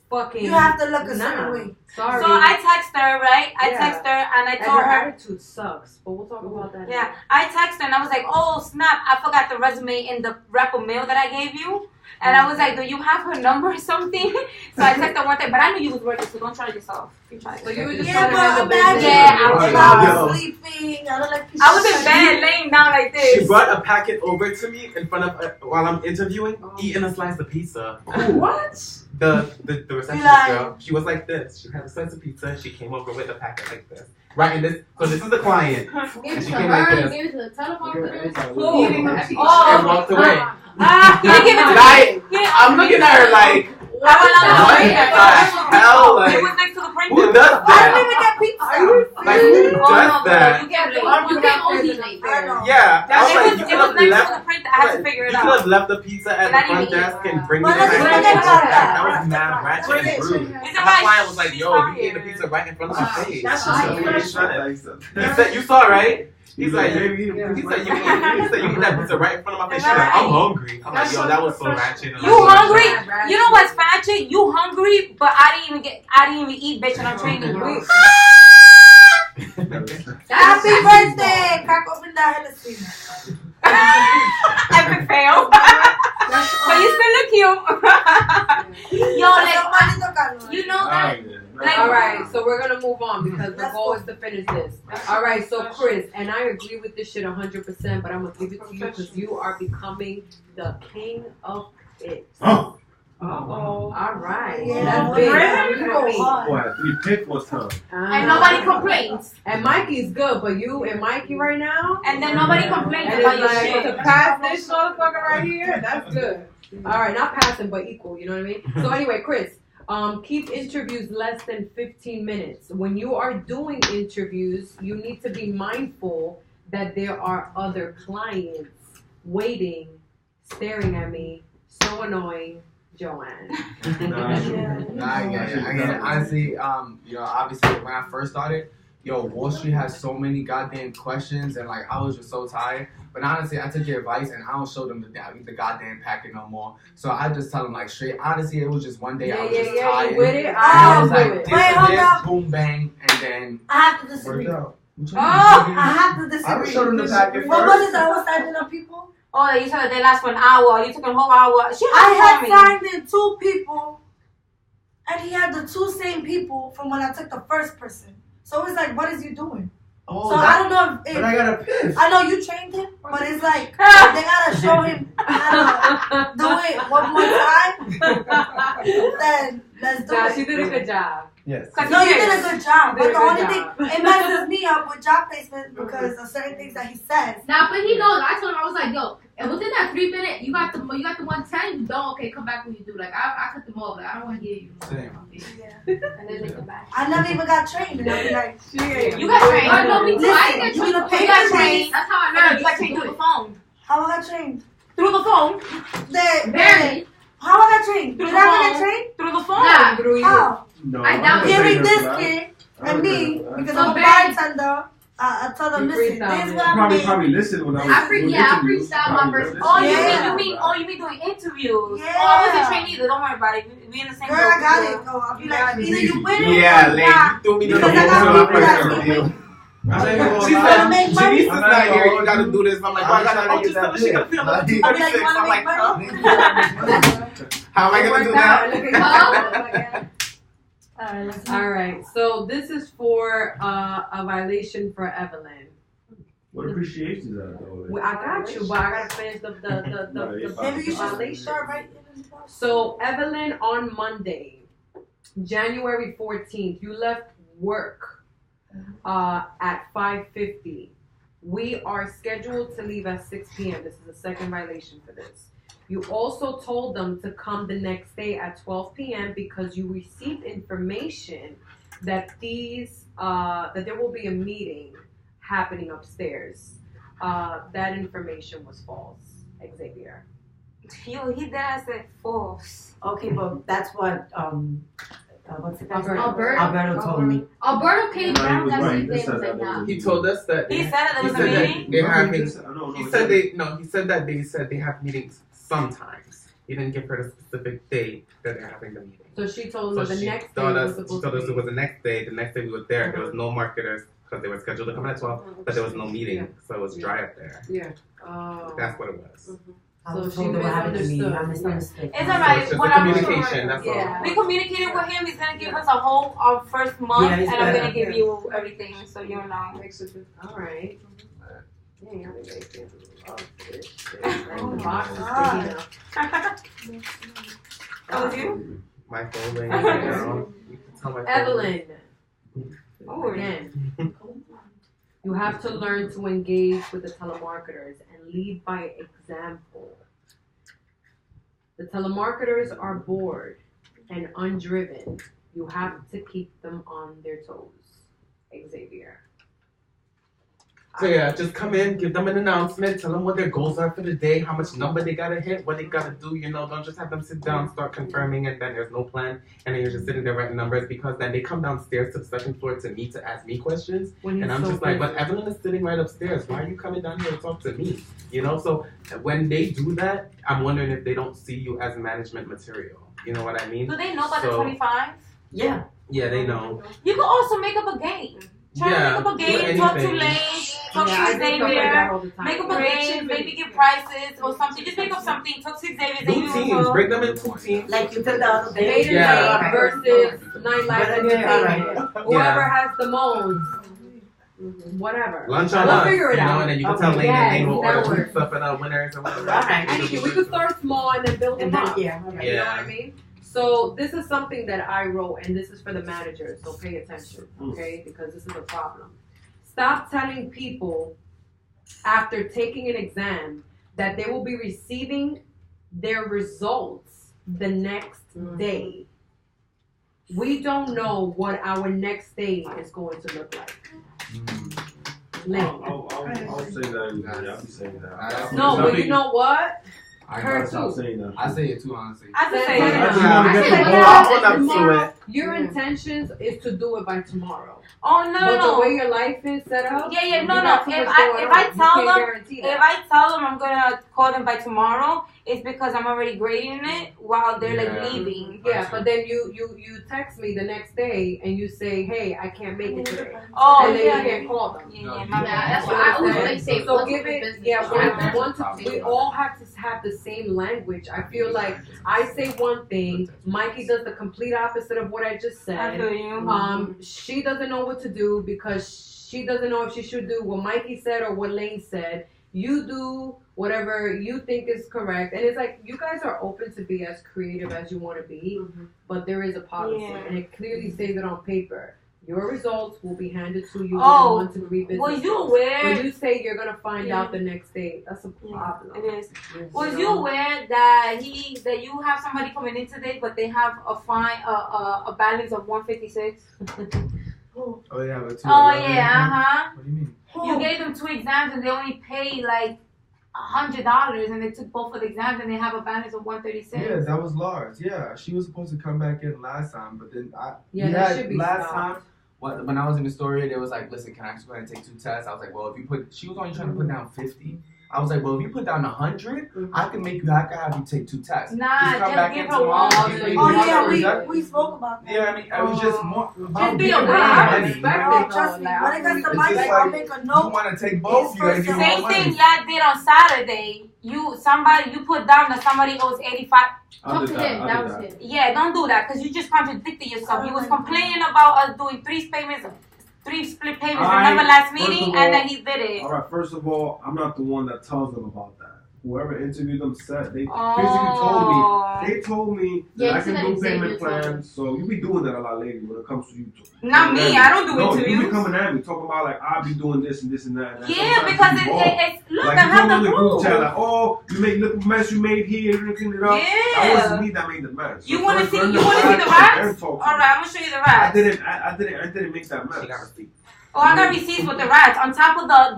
Fucking. You have to look a nah. certain way. Sorry. So I text her, right? I Yeah. text her and I And told her her. attitude sucks, but we'll talk about that. Yeah, I texted her and I was like, oh snap, I forgot the resume in the rep of mail that I gave you. And I was like, do you have her number or something? So I texted her one day, but I knew you was working, so don't try yourself. You try. So you were just Yeah, trying to have but a business. imagine Yeah, I was if I was sleeping. I don't like. I was in bed laying down like She this. brought a packet over to me in front of while I'm interviewing, eating a slice of pizza. What? The receptionist Like- girl, she was like this. She had a slice of pizza. She came over with a packet like this. Right in this. So this is the client. Give And it she to came her like and this. give it to the telemarketer. Eating her pizza. And walked away. You didn't give it to Like, me. I'm looking at her like, I went out what the the printer. hell? It Like, was next to the printer. who does I that? don't even get pizza. Like, who does that? You get late. You can't OD late. I know. Yeah, I was It like, was, you it could was have next to left. the printer. I had to figure it You could have out. left the pizza at But I the front didn't eat desk it. and bring But it let's back. forget about that. That was mad ratchet and rude. It's And my alright. client was like, She's yo, you tired. ate the pizza right in front of my face. That's So just what a are you fresh trying to- You said, you saw, right? He's like, maybe he he said, you eat that pizza right in front of my face. She's like, Right. I'm hungry. I'm like, That's yo, so that was so professional. ratchet. And You I'm like, hungry? You know what's ratchet? You hungry, but I didn't even eat, bitch, and I'm training you. Happy birthday! Crack open that Hennessy. Epic fail. But you still look cute. Yo, like, you know that. All right, so we're gonna move on because the goal is to finish this. All right, so Chris, and I agree with this shit 100%, but I'm gonna give it to you because you are becoming the king of it. Oh. All right. Yeah, That's big. Boy, 3 pick one time. And nobody complains. And Mikey's good, but you and Mikey right now. And then nobody complains and about it's your like, shit. to pass this motherfucker right here, that's good. All right, not passing, but equal. You know what I mean? So anyway, Chris, keep interviews less than 15 minutes. When you are doing interviews, you need to be mindful that there are other clients waiting, staring at me. So annoying. Joanne. I get it. Honestly, obviously when I first started, Wall Street has so many goddamn questions, and like I was just so tired. But honestly, I took your advice, and I don't show them the goddamn packet no more. So I just tell them like straight. Honestly, it was just one day I was just tired. You with it? I was like, Wait, this, boom, bang, and then I have to disagree. I have to disagree. I showed them the packet What first. was it that I was signing up people? Oh, you said that they last for an hour. You took a whole hour. I had signed in 2 people, and he had the 2 same people from when I took the first person. So it's like, what is you doing? Oh, so I don't know if but I got a piss. I know you trained him, but it's like they gotta show him how to do it one more time. Then let's do it. She did a good job. Yes. No, you did a good job. You did But a the good only job. thing, it messes me up with job placement because of certain things that he says. Nah, but he knows. I told him, I was like, yo, and within that 3 minute, you got the 110. You don't. Okay, come back when you do. Like I cut them off. Like I don't want to hear you. And then they come back. I never even got trained. And I'll be like, You got trained. Oh, no, me too. I didn't get Listen, trained. you You got trained. That's how I learned. You got trained through the phone. How I got trained? Through the phone. Barely. How I got trained? Through Did the I phone. get trained? Through the phone. Nah. Through you. How? No, I doubt Hearing this kid and me, because So I'm a bad. bartender, I tell them, You listen, freestyled this is it. what I'm Probably doing. listen when I was I doing freestyle interviews. my Probably verse. listen. Oh, Yeah. you mean doing interviews? Yeah. Oh, I wasn't trained either. Don't worry about it. We in the same Girl, boat. I got it. Oh, I'll be like, either you win it Yeah, or lady, not. you threw me Because the I got whole people that's interview. gonna win. She Wanna said, make money? Janice is not here. You gotta do this. I'm like, I'm why I trying gotta to oh, just get tell that her she bill. gotta feel I'll be 236. like, I'm like, wanna huh? make How am I gonna do that? All right, so this is for a violation for Evelyn. What appreciation is that though? Well, I got you, but I gotta finish the Maybe you should violation. start right in the So Evelyn, on Monday, January 14th, you left work at 5:50. We are scheduled to leave at 6 p.m. This is the second violation for this. You also told them to come the next day at 12 p.m. because you received information that that there will be a meeting happening upstairs. That information was false, Xavier. Yo, he did said false. Okay, but that's what what's the guy's name? Alberto told me. Alberto came No, he down was that right. same They day said and was that like, nah. He told us that. He said that there was a said that meeting? they have. He said that they said they have meetings sometimes. He didn't give her the specific date that they're having the meeting. So she told them the she next day told was us supposed it to was the next day. The next day we were there. There was no marketers because they were scheduled to come at 12, but there was no meeting, so it was dry up there. Yeah. Oh. That's what it was. I So was she told what happened to me. I misunderstood. misunderstood. It's alright. It's just What the I'm communication, that's all. Yeah. We communicated with him. He's gonna give us a whole first month, Yeah, he's and I'm better. gonna give you everything, so you know. All right. Dang, I think love this shit. Oh The box is God. big enough. That was you? My folding, you know. You can tell my Evelyn. Oh, Again. You have to learn to engage with the telemarketers and lead by example. The telemarketers are bored and undriven. You have to keep them on their toes. Xavier. So yeah, just come in, give them an announcement, tell them what their goals are for the day, how much number they gotta hit, what they gotta do, you know, don't just have them sit down, start confirming, and then there's no plan, and then you're just sitting there writing numbers, because then they come downstairs to the second floor to me to ask me questions, and I'm just like, but Evelyn is sitting right upstairs, why are you coming down here to talk to me? You know, so when they do that, I'm wondering if they don't see you as management material, you know what I mean? Do they know about the So- 25? Yeah. Yeah, they know. You could also make up a game. Try to make up a game, talk too late, Talk Yeah, I to do stuff like that all the Xavier. time. Make up a game. Maybe give prizes or something. Just make up something. Talk to Xavier. Two teams. Break them into 2 teams. Like you did the other day. Late night versus nightlife entertainment. Whoever has the most. Whatever. Lunch on we'll us, figure it you know, out. and then you can tell Lane and Lane will order that tweets up and winners and whatever. Anything. We could start small and then build them up. Yeah. You know what I mean? So this is something that I wrote, and this is for the managers. So pay attention, okay? Because this is a problem. Stop telling people after taking an exam that they will be receiving their results the next day. We don't know what our next day is going to look like. I'll say that. Yeah, I'll be saying that. No, but you know what? Her Stop too. saying that. I say it too, honestly. I just say Your intentions is to do it by tomorrow. Oh no, But no. the way your life is set up, Yeah, you no. got too If much going I on. tell You them, can't guarantee that. if I tell them I'm gonna call them by tomorrow, it's because I'm already grading it while they're like leaving. Yeah, but then you text me the next day and you say, hey, I can't make it today. Oh, and then yeah. you can't call them. Yeah, my bad. That's what I always like say. So give it, we all have to have the same language. I feel like I say one thing, Mikey does the complete opposite of what I just said. I feel you. She doesn't know what to do because she doesn't know if she should do what Mikey said or what Lane said. You do whatever you think is correct. And it's like, you guys are open to be as creative as you want to be, but there is a policy. Yeah. And it clearly says it on paper. Your results will be handed to you Oh, within 1 to 3 business was you days. aware- When you say you're going to find Yeah. out the next day, that's a problem. It is. Was you aware that you have somebody coming in today, but they have a balance of 156? Oh yeah, but Oh yeah, What do you mean? You gave them 2 exams and they only paid like $100, and they took both of the exams and they have a balance of 136. Yeah, that was Lars. Yeah, she was supposed to come back in last time, but then that should be last stopped. time. When I was in the story, they was like, "Listen, can I just go ahead and take 2 tests?" I was like, "Well, if you put," she was only trying to put down 50. I was like, "Well, if you put down 100, I can have you take 2 tests. Nah, come just back give in her tomorrow. one. Give me Oh the yeah, results." we spoke about that. Yeah, I mean, it was just more. Just be giving aware. her I money, Respect you know? it, trust me. When it comes to It's money, just I'll like, make a you note. want to take both, you gotta give them Same more thing money. y'all did on Saturday. You put down that somebody owes 85. I did that. I did that. Yeah, don't do that because you just contradicted yourself. You was complaining about us doing 3 split payments. Remember last meeting, and then he did it. All right. First of all, I'm not the one that tells them about that. Whoever interviewed them said they basically told me. They told me that I can do payment plans. So you be doing that a lot lately when it comes to you. Not me. I don't do no, interviews. You be coming at me talking about like I'll be doing this and this and that. And Yeah, because it's look, like I you have told me the in the group proof. chat like, oh, you made look mess you made here, you clean it up. Yeah. That wasn't me that made the mess. You So want to first see? learn You the want to see the facts, then rats? talk All to me. right, I'm gonna show you the rats. I didn't make that mess. Oh, I got receipts with the rats on top of the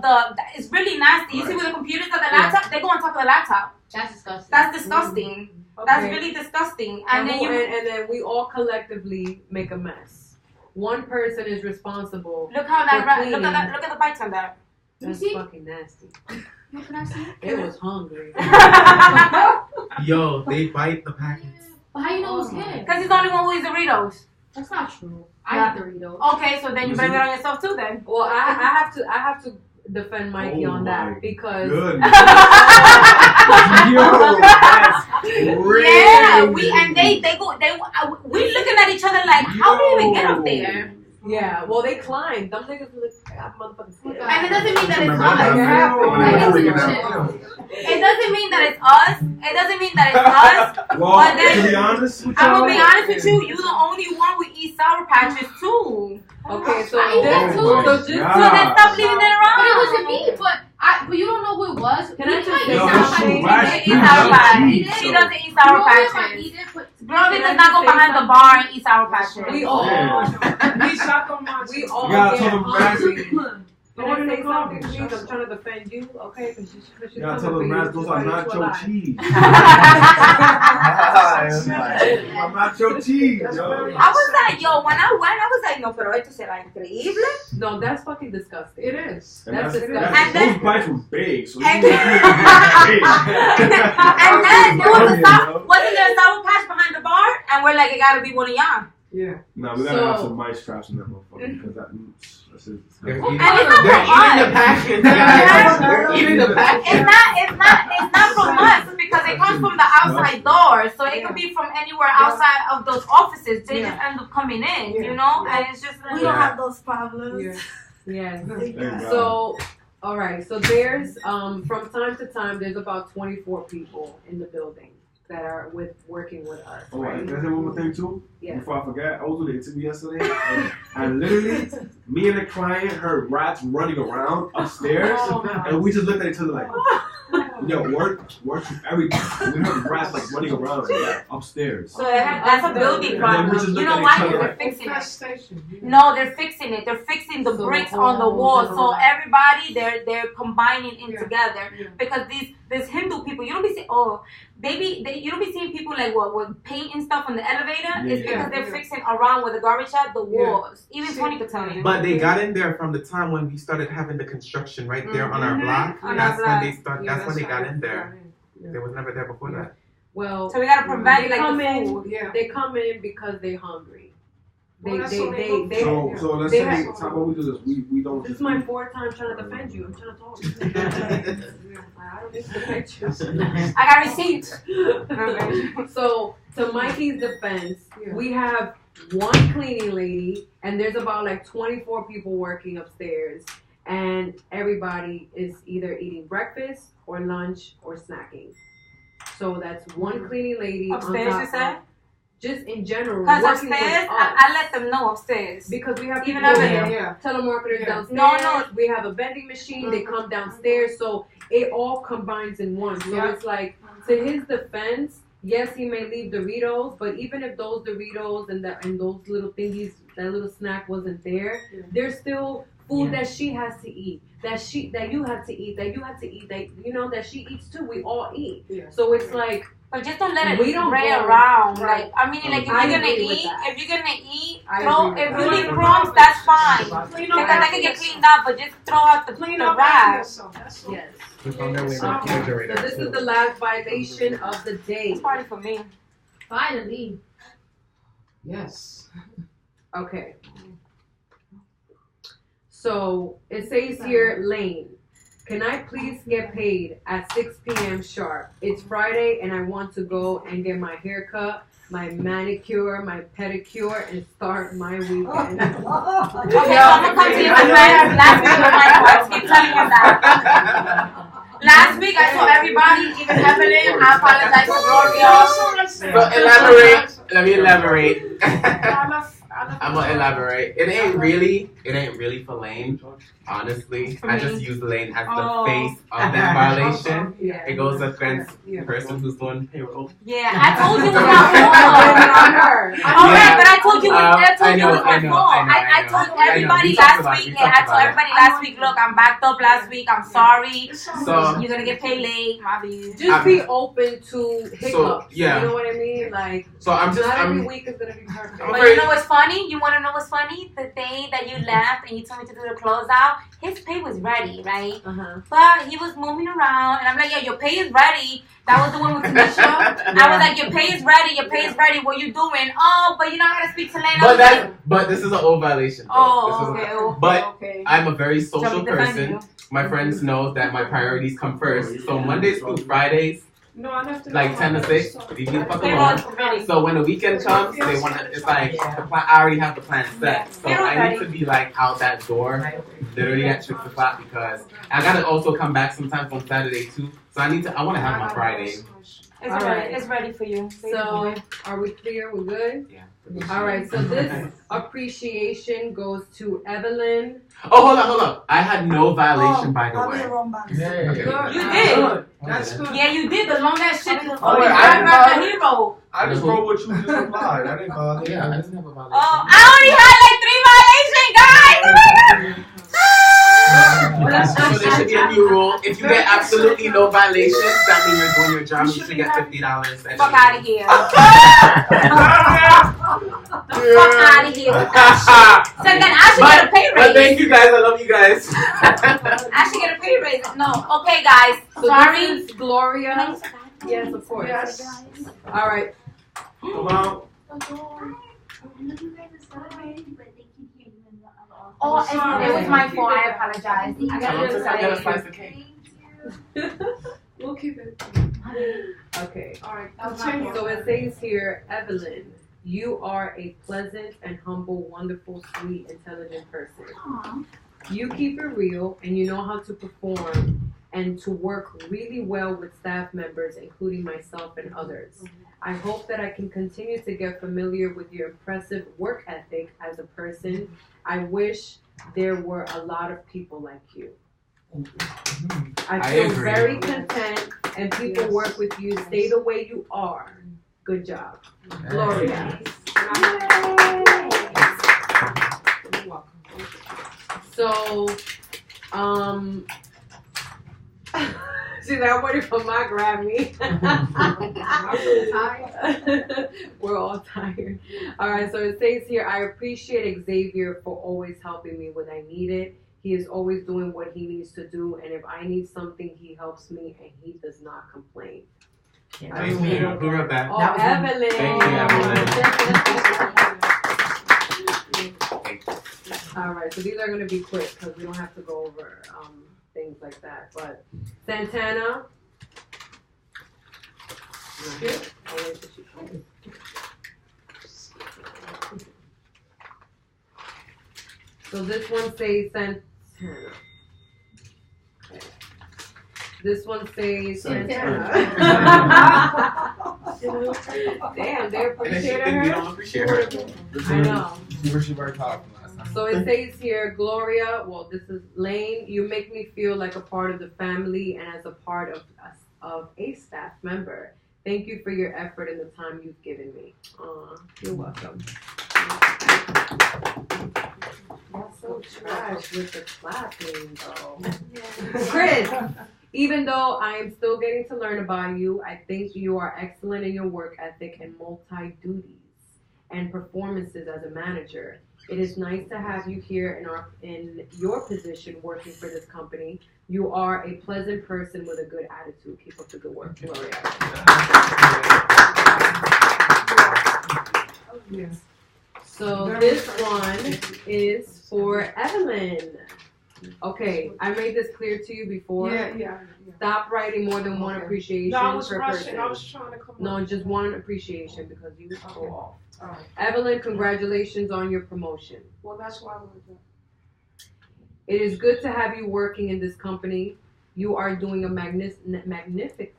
it's really nasty. You see where the computers are, the laptop, they go on top of the laptop. That's disgusting. That's disgusting. That's really disgusting. And then and then we all collectively make a mess. One person is responsible. Look how that for rat. cleaning. Look at the bites on that. That's fucking nasty. Can I see? It was hungry. Yo, they bite the packets. But how you know it's him? Because he's the only one who eats Doritos. That's not true. I eat Doritos. Okay, so then you blame it on yourself too then. Well, I have to defend Mikey on that because yeah, we looking at each other like, how do you even get up there? Yeah, well, they climbed. Them niggas motherfucking scared. And it doesn't mean that it's Like, it us. It doesn't mean that it's us. It doesn't mean that it's us. Well, but then, to be honest with I'm gonna be y'all, honest with you. You're the only one who eats Sour Patches too. Okay, so I eat that too. So then stop leaving it around. But it wasn't me. But you don't know who it was. Can I just say something? He doesn't eat Sour Patches. Glory does not go behind the bar and eat Sour Patches. We all We all You gotta get tell them hungry. rats. Can I say something, please? I'm trying to defend you, okay? Because she's You gotta tell them rats those are nacho cheese. I'm nacho cheese, yo. I was like, yo, when I went, I was like, no, pero esto será increíble. No, that's fucking disgusting. It is. And That's disgusting. And then- those bites were big, so And you And then there wasn't there a Sour Patch behind the bar? And we're like, it gotta be one of y'all. Yeah. No, we gotta have some mice traps in that motherfucker because that. They're eating the package. They're eating the package. It's not from us because it comes from the outside door. So it could be from anywhere outside of those offices. They just end up coming in, you know? And it's just like, we don't have those problems. Yes. So, all right. So there's from time to time there's about 24 people in the building that are working with us. Oh, right? Can I say one more thing too? Yes. Before I forget, I was doing the interview yesterday, and literally, me and the client heard rats running around upstairs, and we just looked at each other like, yo, work to everything. We heard rats like running around upstairs. So that's a building problem. You know why? Because they're fixing it. No, they're fixing it. They're fixing the bricks on the wall. So everybody, they're combining in together. Because these Hindu people, you don't be saying, you don't be seeing people like with paint and stuff on the elevator. It's because they're fixing around with the garbage at the walls. Even Tony could tell you. But they got in there from the time when we started having the construction right there on our block. That's when they started. That's when they got in there. They was never there before that. Well, so we gotta provide like the food. They come in because they're hungry. So let's say, how about we do this? We don't. This is my fourth time trying to defend you. I'm trying to talk. I don't need to defend you. I got receipts. So to Mikey's defense, we have one cleaning lady, and there's about like 24 people working upstairs, and everybody is either eating breakfast or lunch or snacking. So that's one cleaning lady upstairs. You said. Just in general, because upstairs, I let them know upstairs. Because we have even telemarketers downstairs. No. We have a vending machine. They come downstairs, so it all combines in one. So it's like, to his defense, yes, he may leave Doritos, but even if those Doritos and those little thingies, that little snack wasn't there, there's still food that she has to eat, that you have to eat, that you have to eat, that she eats too. We all eat. So it's like. But just don't let it spray around. Right. Like, I mean, like, if you're gonna eat, if you leave crumbs, that's fine. Because that can get cleaned up, but just throw out the wraps. Yes. So this is the last violation of the day. It's party for me. Finally. Yes. Okay. So it says here, Lane. Can I please get paid at 6 p.m. sharp? It's Friday and I want to go and get my hair cut, my manicure, my pedicure, and start my weekend. Okay, so I'm gonna come to you last week. Keep telling you that. Last week I told everybody, even Evelyn, I apologize for Gloria. So let me elaborate. I'm gonna elaborate. It ain't really for Lane. Honestly, I just use Lane as the face of that violation. It goes against the person who's doing payroll. Yeah, I told you it was my fault. Alright, but I told you it was my fault. I told everybody last week. I told everybody last week. Look, I'm backed up last week. I'm sorry. So you're gonna get paid late. Just be open to hiccups. So, you know what I mean? Like, so not every week is gonna be perfect. But you know what's funny? You want to know what's funny? The day that you left and you told me to do the closeout, his pay was ready, right? But he was moving around, and I'm like, yeah, your pay is ready. That was the one with Tanisha. I was like, your pay is ready. Your pay is ready. What you doing? Oh, but you're not gonna speak to Lena. But this is an old violation. Okay. I'm a very social person. My friends know that my priorities come first. So Mondays through Fridays. No, I have to like 10 to 6, leave me the fuck alone. So when the weekend comes, they want to, it's like, I already have the plan set. So I need to be like out that door, literally at 6 o'clock, because I gotta also come back sometimes on Saturday too. So I want to have my Friday. It's ready for you. So are we clear? We're good? Yeah. All right, so this appreciation goes to Evelyn. Oh, hold on. I had no violation, by the way. You did. That's good. Yeah, you did. The long ass shit. I the hero. I just wrote what you just replied. I didn't bother. Yeah, I didn't have a violation. Oh, I only had like 3 violations, guys. So there should be a new rule. If you get absolutely no violations, that means you're doing your job. You should get $50. Fuck out of here. Fuck out of here with that shit. So then I should get a pay raise. But thank you guys. I love you guys. I should get a pay raise. No. Okay, guys. So sorry. This is Gloria. Yes, of course. Yes. All right. Come on. Oh, it was my fault. I apologize. I got a slice of cake. We'll keep it. Okay. All right. So it says here, Evelyn, you are a pleasant and humble, wonderful, sweet, intelligent person. Aww. You keep it real and you know how to perform and to work really well with staff members, including myself and others. I hope that I can continue to get familiar with your impressive work ethic as a person. I wish there were a lot of people like you. I feel very content and people work with you. Stay the way you are. Good job. Gloria. You're welcome. So, she's like, I'm waiting for my Grammy. We're all tired. All right, so it says here, I appreciate Xavier for always helping me when I need it. He is always doing what he needs to do, and if I need something, he helps me, and he does not complain. Thank you. Who wrote that? Oh, Evelyn. Thank you, Evelyn. All right, so these are going to be quick because we don't have to go over things like that. But Santana. Here. I'll wait till she comes. So this one says Santana. Okay. This one says Santana. Damn, they appreciate her. We don't appreciate her. I know. She worked hard last time. So it says here, Gloria, well, this is Lane, you make me feel like a part of the family and as a part of a staff member. Thank you for your effort and the time you've given me. You're welcome. That's so trash with the clapping, though. Chris, even though I am still getting to learn about you, I think you are excellent in your work ethic and multi-duties and performances as a manager. It is nice to have you here in your position working for this company. You are a pleasant person with a good attitude. Keep up the good work, Gloria. Yes. So this one is for Evelyn. Okay, I made this clear to you before. Yeah. Stop writing more than one appreciation No, I was per rushing. person. I was trying to come No, just one appreciation because you go off. All right. Evelyn, congratulations on your promotion. Well, that's why I wanted to. It is good to have you working in this company. You are doing a magnificent. Magnificent.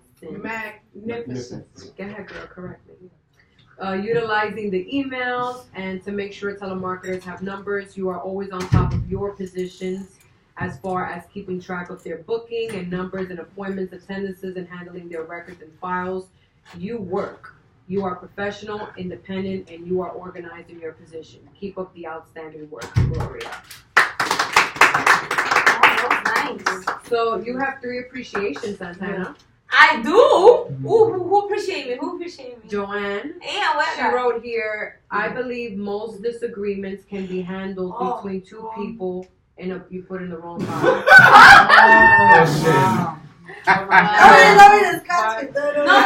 Go ahead, girl, correct me. Utilizing the emails and to make sure telemarketers have numbers. You are always on top of your positions as far as keeping track of their booking and numbers and appointments, attendances, and handling their records and files. You work. You are professional, independent, and you are organized in your position. Keep up the outstanding work, Gloria. Nice. So you have 3 appreciations, Santana. I do? Who appreciate me? Who appreciate me? Joanne. Yeah, what? She wrote here, I believe most disagreements can be handled between 2 people in a, you put in the wrong file. No,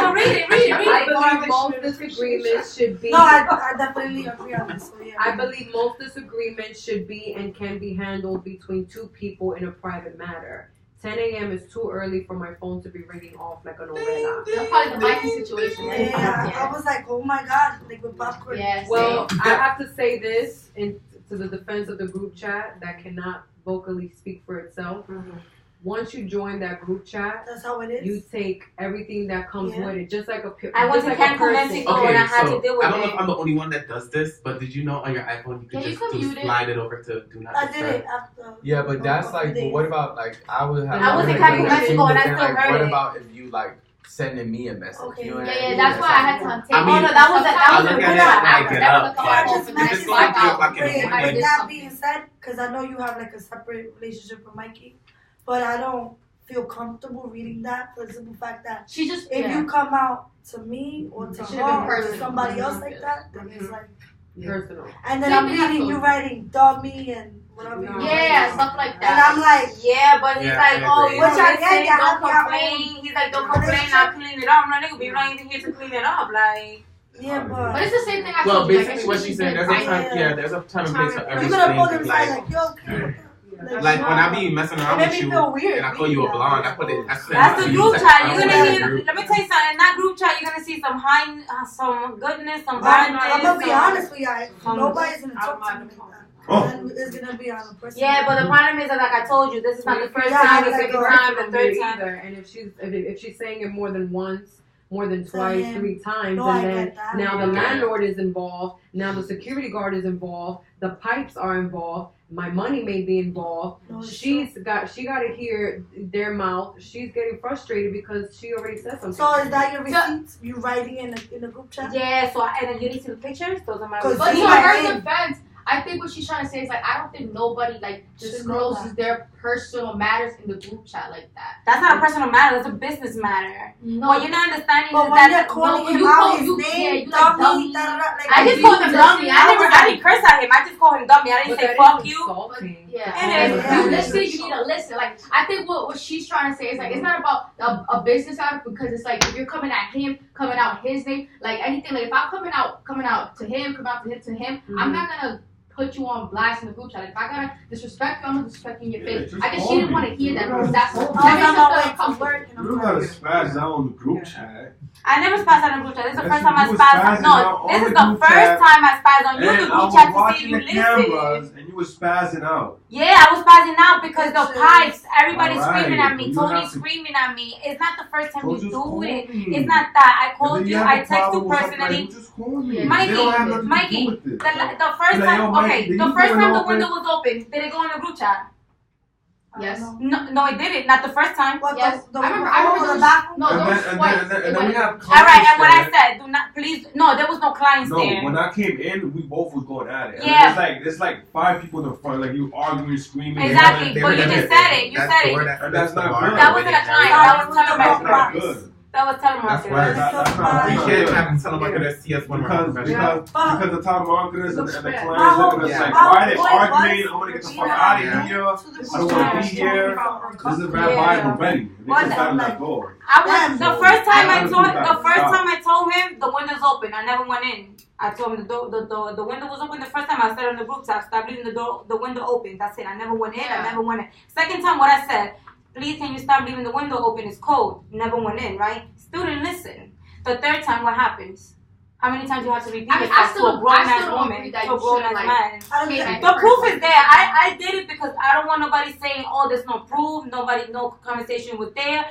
but read it. I believe most disagreements should be. No, I definitely agree on this. So yeah. I believe most disagreements should be and can be handled between 2 people in a private matter. 10 a.m. is too early for my phone to be ringing off like a novela. That's probably the Mikey situation. Yeah, I was like, oh my god, like with popcorn. Yes. Well, I have to say this to the defense of the group chat that cannot vocally speak for itself. Once you join that group chat, that's how it is. You take everything that comes with it, just like a I went to Cancun, Mexico, and I had to deal with it. I don't know if I'm the only one that does this, but did you know on your iPhone you can just slide it over to do not disturb? I did it after. Yeah, but that's like, but what about like I would have. I was in Cancun, Mexico, and I still heard What it. about if you like sending me a message? Okay. You know what I Yeah, mean? that's why I had to untake. I mean, Oh no, that was I look at it and I get up, Just but if it's going 3 o'clock in the with morning. that being said, because I know you have like a separate relationship with Mikey, but I don't feel comfortable reading that for the simple fact that if you come out to me or to her or to somebody else like that, then it's like personal. And then I'm reading you writing dummy and whatever. Yeah, stuff like that. And I'm like, yeah, but he's like, oh, you which don't I listen, get, don't complain. He's like, don't complain, I'll clean it up. I'm like, nigga, but you're not even here to clean it up. Like, Yeah, but it's the same thing I Well, told you. basically what she's saying, there's a time, there's a time and place for You're gonna pull them everything. aside like, yo, okay. Like when I be messing around with you and I call you a blonde, I put it. That's the group chat. You're gonna see. Let me tell you something. In that group chat, you're gonna see some goodness, some badness. I'm gonna be honest with you. Nobody's gonna talk to me like that. And it's gonna be on a person. Yeah, but the problem is that, like I told you, this is not the first time, the second time, the third time. And if she's saying it more than once, more than twice, 3 times, No, and I then get that. now the Yeah. landlord is involved, now the security guard is involved, the pipes are involved, my money may be involved. She got to hear their mouth. She's getting frustrated because she already said something. So is that your receipts? You writing in the group chat? Yeah. So and then you need to see the pictures. Those are my But receipts. to her defense, I think what she's trying to say is like I don't think nobody like discloses their personal matters in the group chat like that. That's not a personal matter. That's a business matter. No. What you're not understanding But is when that you're calling him you out call- his you- name, yeah, you dummy, dummy. like I just called him dummy. I didn't curse at him. I just called him dummy. I didn't say fuck you. Yeah. It is. You listen, you need to listen. Like I think what she's trying to say is like it's not about a business out because it's like if you're coming at him, coming out his name, like anything. Like if I'm coming out to him, I'm not gonna put you on blast in the group chat. Like, if I gotta disrespect you, I'm gonna disrespect you in your face. I guess she didn't want to hear that because that's that makes her feel uncomfortable. You don't gotta spaz out on the group chat. I never spazzed on the group chat. This is the Yes, first time I you was spazzed on. spazzing No, out this on is the the group first chat, time I spazzed on you in the And I group was chat to see watching if you the cameras, listen. and you was spazzing out. Yeah, I was spazzing out because the pipes, everybody's Alright, screaming at me, you don't Tony's have to- screaming at me. It's not the first time So you just do call it. me. It's not that. I If called you you, have I a text you problem with something, personally. like, just call me. Mikey, They don't have nothing to do Mikey, with this. the first Like, time, yo, Mikey, okay, did the you first go in time the open? window was open, did it go in the group chat? Yes. No, it didn't. Not the first time. Yes. The I remember the back. No, And there was then- and twice. then- and then we have All right, clients and what I there. said, do not, please, no, there was no clients No, there. when I came in, we both was going at it. And Yeah. there's like 5 people in the front, like you arguing, screaming. Exactly, but you just said it. You said it. And that's not good. That wasn't a client. That was That's not telemarketers. good. That was telemarketers. That's not We good. can't have telemarketers see us when we're Because professional. the telemarketers and the clients Yeah. looking at us like, Yeah. why are they Yeah. arguing? I want to get the fuck out of here. I don't want to be here. This is a bad vibe already. They just gotta let go. The first time I Honestly, told that- the first stop. time I told him the window's open. I never went in. I told him the window was open the first time. I said on the group chat, stop leaving the window open. That's it. I never went in. I never went in. Second time, what I said, please can you stop leaving the window open? It's cold. Never went in. Right? Still didn't listen. The third time, what happens? How many times you have to repeat I mean, it I to still- a grown I ass still don't woman, agree that to a you grown should, ass like, man? came at The the proof person. is there. I did it because I don't want nobody saying, "Oh, there's no proof. No conversation was there.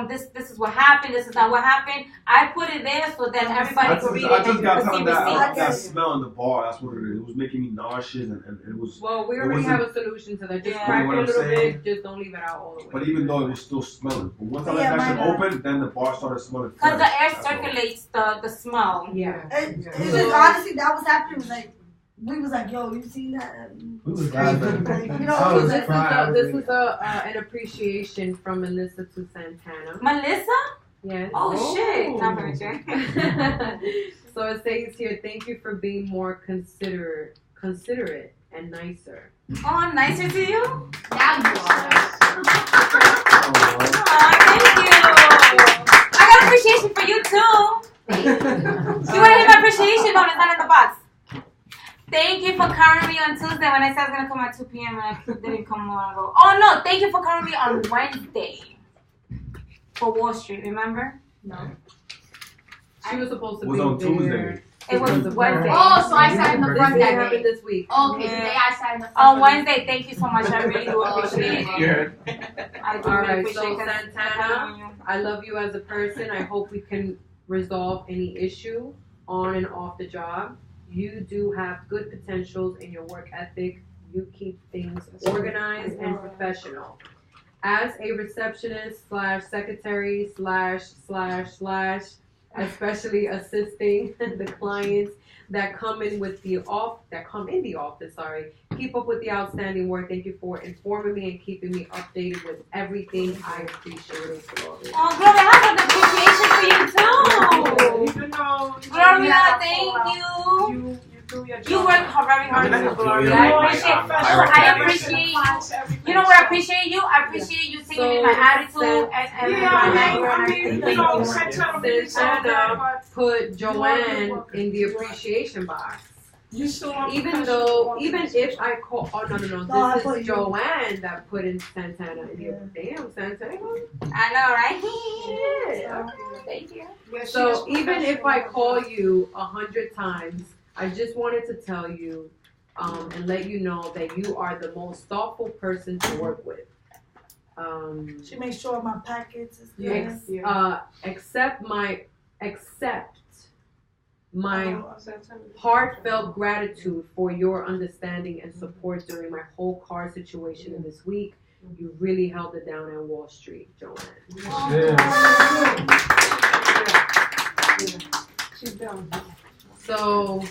This is what happened. This is not what happened." I put it there so that everybody could read it I and just you got could see telling that receipts. smell in the bar. That's what it is. It was making me nauseous, and it was. Well, we it already wasn't- have a solution to that. Just You know crack it what a I'm little saying? bit. Just don't leave it out all the way. But even though it was still smelling, but once I let Yeah, that shit my bad. open, then the bar started smelling. Because the fresh. air That's all. circulates the smell. Yeah. It's just honestly that was happening. Like we was like, yo, you seen that? We was laughing. You know, I was This crying. is an appreciation from Melissa to Santana. Melissa? Yes. Oh, shit. Not very sure. So it says here, thank you for being more considerate and nicer. Oh, I'm nicer to you? Now you are. Thank you. I got appreciation for you too. You want to hear my appreciation? No, it's not in the box. Thank you for covering me on Tuesday when I said I was gonna come at 2 p.m. and I didn't come on. Oh no, thank you for covering me on Wednesday for Wall Street. Remember? No. She was supposed to It was be on there. Tuesday. It was Wednesday. Oh, so I sat in the front This that happened day. this week. Okay, today I sat in the front. On Wednesday, thank you so much. I really do appreciate it. Yeah. I do All really right, appreciate so it. 'cause Santana, I love you as a person. I hope we can resolve any issue on and off the job. You do have good potentials in your work ethic. You keep things organized and professional. As a receptionist / secretary / especially assisting the clients that come in the office, keep up with the outstanding work. Thank you for informing me and keeping me updated with everything. I appreciate it, Gloria. Oh, Gloria, I have an appreciation for you too. Even though Gloria, thank you. You do your job. You work very hard. I'm gonna you, Gloria. I appreciate you. You know what I appreciate you? I appreciate you taking in my attitude and my anger and everything. Santana put Joanne in the appreciation box. Even if I call, this is Joanne that put in Santana in the damn Santana. I know, right? Yeah. Thank you. So even if I call you 100 times, I just wanted to tell you and let you know that you are the most thoughtful person to work with. She makes sure my packets is good. Accept my heartfelt gratitude for your understanding and support during my whole car situation in this week. You really held it down on Wall Street, Joanne. So,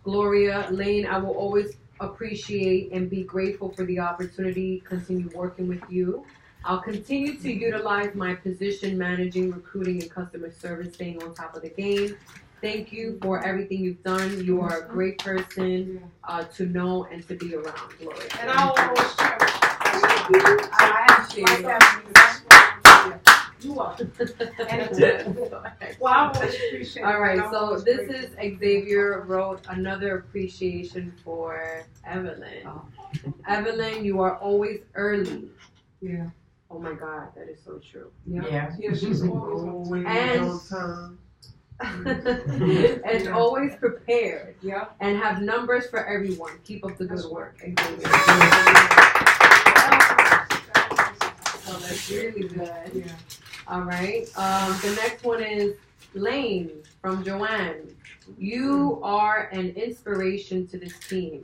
Gloria, Lane, I will always appreciate and be grateful for the opportunity to continue working with you. I'll continue to utilize my position managing, recruiting, and customer service, staying on top of the game. Thank you for everything you've done. You are a great person to know and to be around, Gloria. And I will always cherish you are. Well, I always appreciate All right, so this is Xavier wrote another appreciation for Evelyn. Evelyn, you are always early. Yeah. Oh my God, that is so true. Yeah, she's always on time. And always prepared. Yeah. And have numbers for everyone. Keep up the good work. Xavier. So that's really good. Yeah. All right. The next one is Lane from Joanne. You are an inspiration to this team.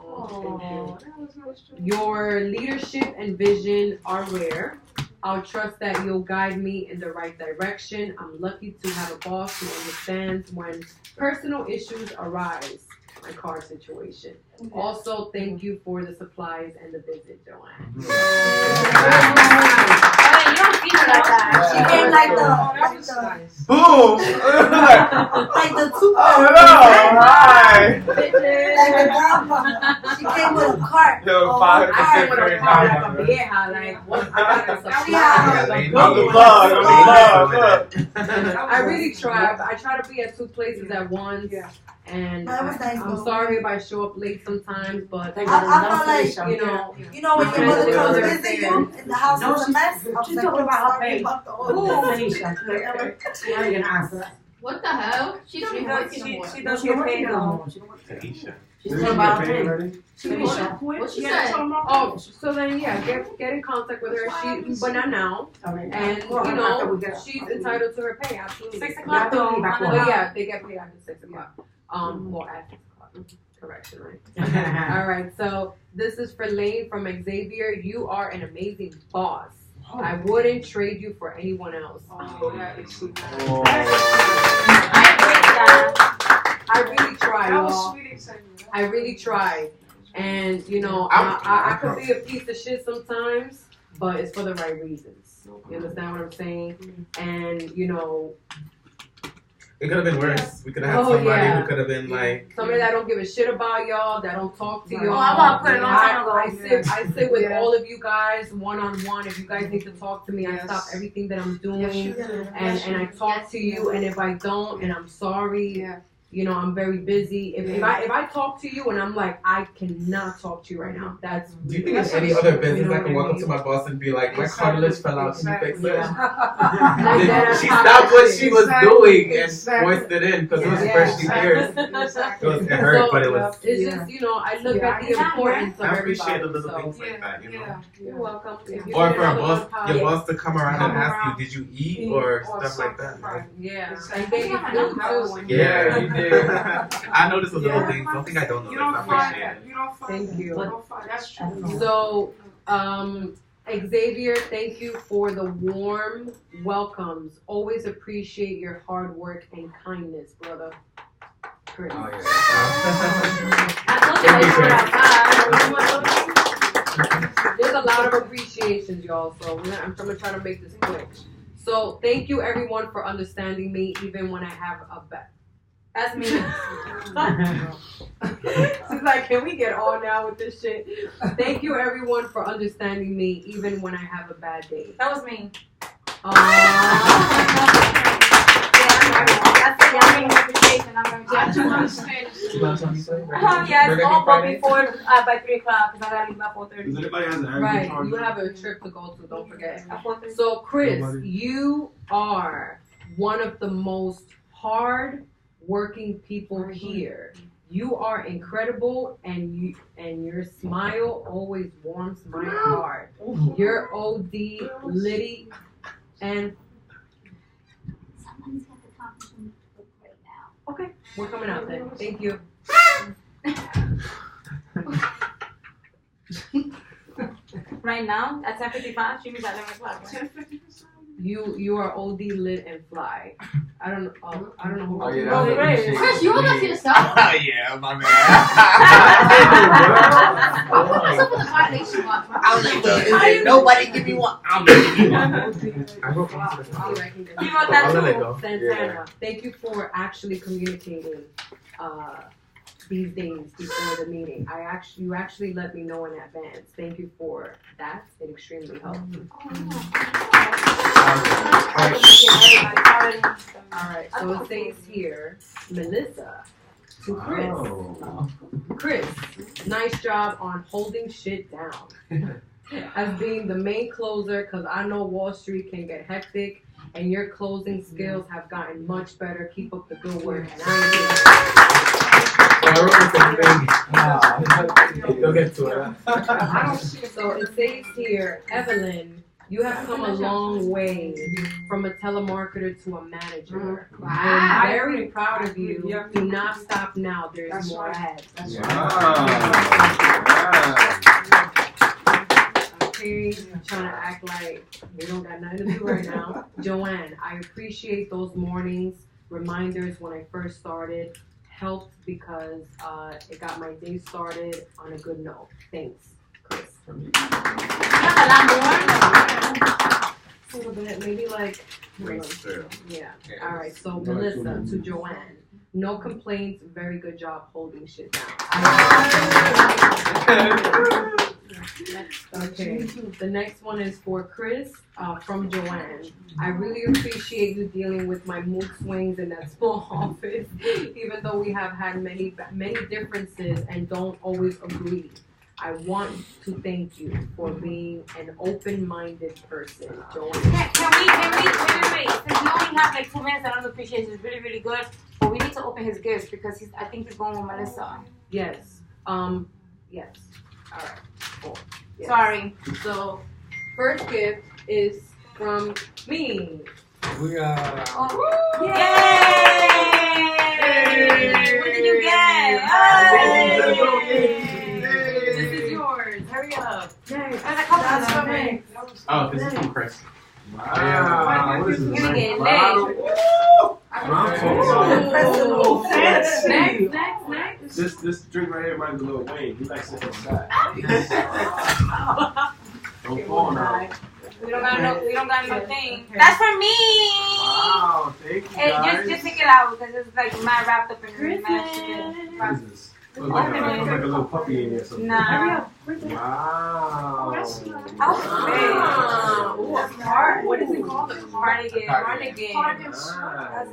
Oh, thank you. Your leadership and vision are rare. I'll trust that you'll guide me in the right direction. I'm lucky to have a boss who understands when personal issues arise. My car situation. Also, thank you for the supplies and the visit, Joanne. You don't see her like that. She came like the boom, like the two. Oh no! Hi. Like the grandma. She came with a cart. Yo, 5% for your I really try. I try to be at two places at once. And I'm sorry if I show up late sometimes, but I feel like, you know when your mother comes to visit you and the house is a mess? She's talking about her face. What the hell? She don't even work anymore. She doesn't get paid no more. She's talking about her what she said. Oh, so then get in contact with her. But not now. And she's entitled to her pay. Absolutely. 6 o'clock. Oh yeah, they get paid after 6 o'clock. Well, at 6 o'clock. Correction, right? All right. So this is for Lane from Xavier. You are an amazing boss. I wouldn't trade you for anyone else. I really try, y'all. I really try. And, I could be a piece of shit sometimes, but it's for the right reasons. You understand what I'm saying? And, it could have been worse. We could have had somebody who could have been like somebody that don't give a shit about y'all, that don't talk to y'all. Oh, I'm about to put it on time ago. I sit with all of you guys one-on-one. If you guys need to talk to me, I stop everything that I'm doing and I talk to you. And if I don't, and I'm sorry, I'm very busy. If I talk to you and I'm like, I cannot talk to you right now. That's. Do you think in any other business I can walk up to my boss and be like, my cartilage fell out, can you fix it? She stopped what she was doing and voiced it in because it was freshly pierced. It hurt, but it was. It's just, I look at the importance of everybody. I appreciate the little things like that, You're welcome. Or for your boss to come around and ask you, did you eat or stuff like that. Yeah. And then you do. Yeah, you did. I noticed the little things. Don't think I don't know. I appreciate it. Thank you. That's true. So, Xavier, thank you for the warm welcomes. Always appreciate your hard work and kindness, brother. Chris. There's a lot of appreciations, y'all. So I'm gonna try to make this quick. So thank you, everyone, for understanding me, even when I have a That's me. She's like, can we get on now with this shit? Thank you, everyone, for understanding me, even when I have a bad day. That was me. Yes, all but before by 3 o'clock because I gotta leave by 4:30. Does anybody has an Right, you have a trip to go to, don't forget. So, Chris, you are one of the most hard working people here. You are incredible, and your smile always warms my heart. You're OD, Liddy, and Someone's got the competition right now. okay, we're coming out then. Thank you. Right now at 10:55, she means at 11 o'clock. Right? You are OD, lit, and fly. I don't know who. Oh, yeah, Chris, you were looking to yourself. Yeah, my man. I was like, nobody give me one. I'm gonna give you one. I wrote that I'll let it too. go. Santana, thank you for actually communicating these things before the meeting. You actually let me know in advance. Thank you for that. It extremely helped. All right, so it says here, Melissa to Chris. Chris, nice job on holding shit down. As being the main closer, because I know Wall Street can get hectic, and your closing skills have gotten much better. Keep up the good work, and You'll get to it. So it says here, Evelyn, you have come a long way from a telemarketer to a manager. I'm very proud of you. Do not stop now. There's more ahead. Okay, trying to act like we don't got nothing to do right now. Joanne, I appreciate those mornings reminders when I first started. Helped because it got my day started on a good note. Thanks, Chris. A little bit, maybe like. Yeah. All right. So Melissa to Joanne. No complaints. Very good job holding shit down. Okay. The next one is for Chris from Joanne. I really appreciate you dealing with my mood swings in that small office, even though we have had many differences and don't always agree. I want to thank you for being an open-minded person, Joanne. Can we wait. Since we only have like 2 minutes, I don't appreciate it. It's really, really good. But we need to open his gifts because I think he's going with Melissa. Yes. Yes. All right. Cool. Yes. Sorry. So, first gift is from me. We are. Yay! What did you get? This is yours. Hurry up. That's for me. Oh, this is from Chris. Wow. What is this? You're getting Next. This drink right here reminds me of Lil Wayne. He likes it inside. Don't fall now. We don't got no thing. That's for me. Wow, thank you Hey, guys. just take it out because it's like my wrapped up in What is this? Looks like a little puppy in here. Something. Nah. Wow. Ooh, a card? What is it called? A Cardigan. Cardigan.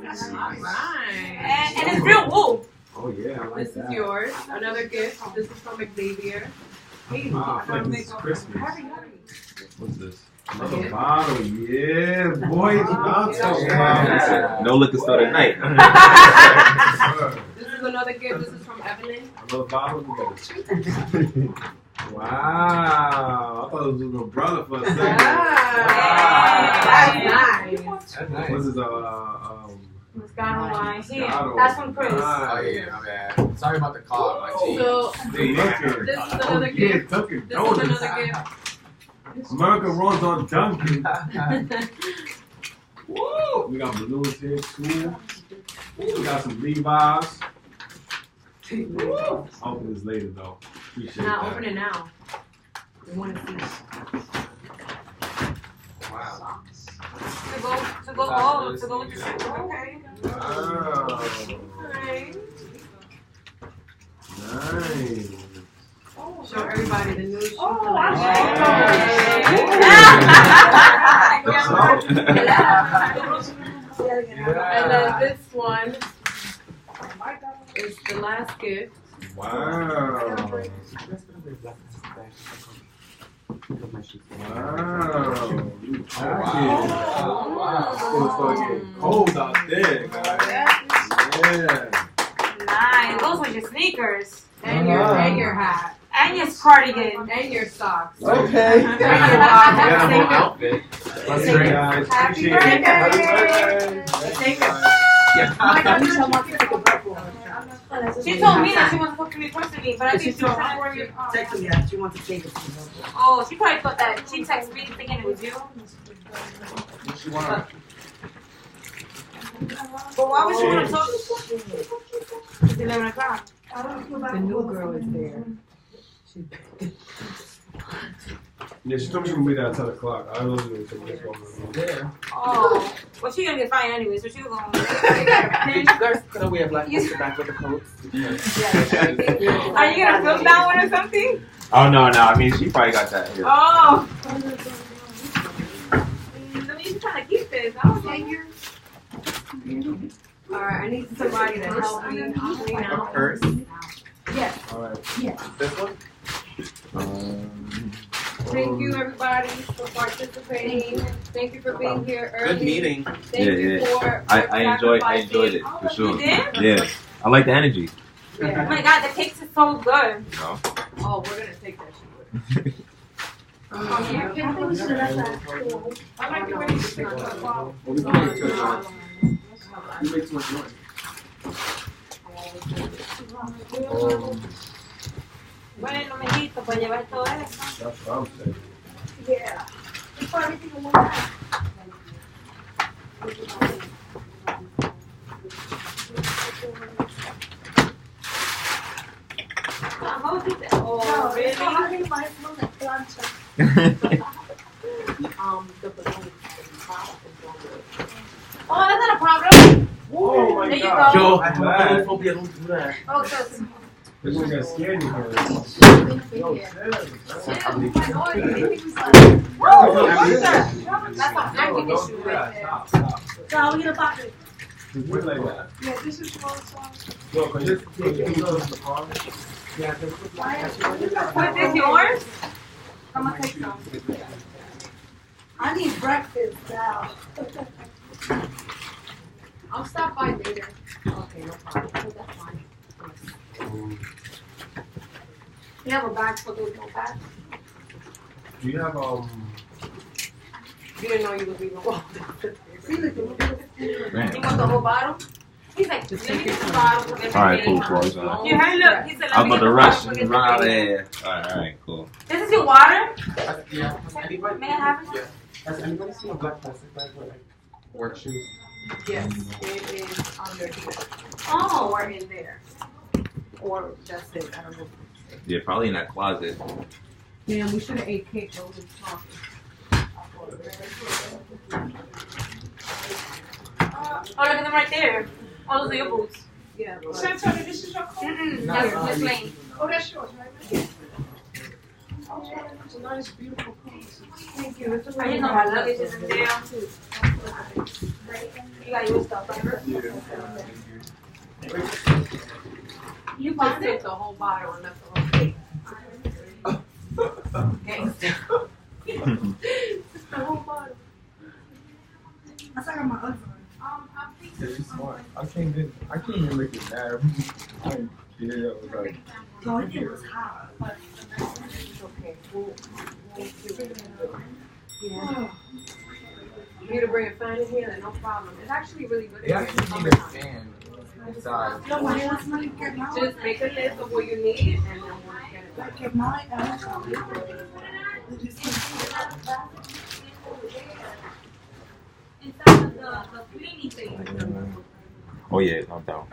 Nice. And it's real wool. Oh yeah, I like This that. is yours. Another gift. This is from Xavier. Hey, Wow, I feel like this is Christmas. hurry. What's this? Another bottle. Yeah, boy, it's about to. No liquor store tonight. This is another gift. This is from Evelyn. Another bottle. Wow, I thought it was a little brother for a second. That's nice. That's nice. What's this? Moscato wine. Here, Moscato. that's from Chris. Oh yeah, my bad. Sorry about the call, my G. So, Hey, this is another gift. Dunkin' This is Donuts. another gift. America runs on Dunkin'. Woo! We got balloons here too. We got some Levi's. Woo! I'll open this later though. Appreciate Now, that. open it now. We want to see. Wow. To go to go with the shoes. Okay. Wow. Alright. Nice. Show everybody the new shoe And then this one is the last gift. Wow. Wow. Wow. It's gonna start getting cold out there, guys. Yeah. Nice. Those were your sneakers. And your hat. And your cardigan. And your socks. Okay. And your outfit. That's great, guys. Happy Appreciate birthday. it. Take it. She told me that she wants to talk to me personally, but I think she was Texting me that she wants to take it to me. Oh, she probably thought that she texted me thinking it was you. She wanna. But why would she want to talk to you? It's 11 o'clock. The new girl is there. Yeah, she told me she would be there at 10 o'clock. I don't know if this one. Yeah. Oh, well, she's gonna get fired anyway, so she'll go home. You guys could have wear black back with the coats. Are you gonna film that one or something? Oh no, I mean she probably got that here. Oh. Let me just trying to keep this. I don't know. Alright, I need somebody to help me clean out. Purse. Yes. Alright. Yes. This one? Thank you everybody for participating. Thank you for being here early. Good meeting. Thank you for I enjoyed it for sure. You did? Yeah. I like the energy. Oh my god, the cakes is so good. No. Oh, we're gonna take that shit. I think we should have left that. I like the way you stick to the bottle. You make too much noise. Bueno, mijito, para llevar todo eso. That's what I'm saying. Yeah. It's for everything in one bag. Oh, really? So how do you buy from the plancha? Oh, that's not a problem. Oh my There you God. go. Yo, I have a phobia. Don't do that. Oh, so This one got scared you Whoa, what's that? That's an acting issue right there. So how we gonna pop it? Just put it like that. Yeah, this is your song. Yo, can you just take it in the car? Yeah, What is this, yours? I'm gonna take some. I need breakfast now. I'll stop by later. Okay, no problem. That's fine. You have a bag for those notepads? Do you have You didn't know you was leaving. You want the whole bottle? He's like, let me get the bottle. Alright, cool, cool. You heard, look, he said, I'm about to rush and run out of here. Alright, cool. This is your water? Yeah. Has anybody, May I have it? has anybody seen a black plastic bag with like work shoes? Yes, it is under here. Oh. Or in there. Or that's it. I don't know. Yeah, probably in that closet. Man, we should have ate cake while we were talking. Oh, look at them right there. Oh, those are your boots. Yeah. Santana, this is your coat? That's plain. Oh, that's yours, right? Yes. Oh, it's a nice, beautiful coat. Thank you. It's a I didn't know my luggage is in there. You got your stuff, right? You just fit the whole bottle and that's the whole cake. Gangsta. The whole bottle. I still got my Uggs on. Yeah, you smart. I can't even make it mad. Yeah, it was like. No, it was hot. It's okay. We'll do it. Yeah. You need to bring a fan in here, then no problem. It's actually really good. They actually need a fan inside. No, why else not get mine? Just make a list of what you need and then we'll get it. Like, get mine out. Inside of the cleaning thing. Oh yeah, no doubt.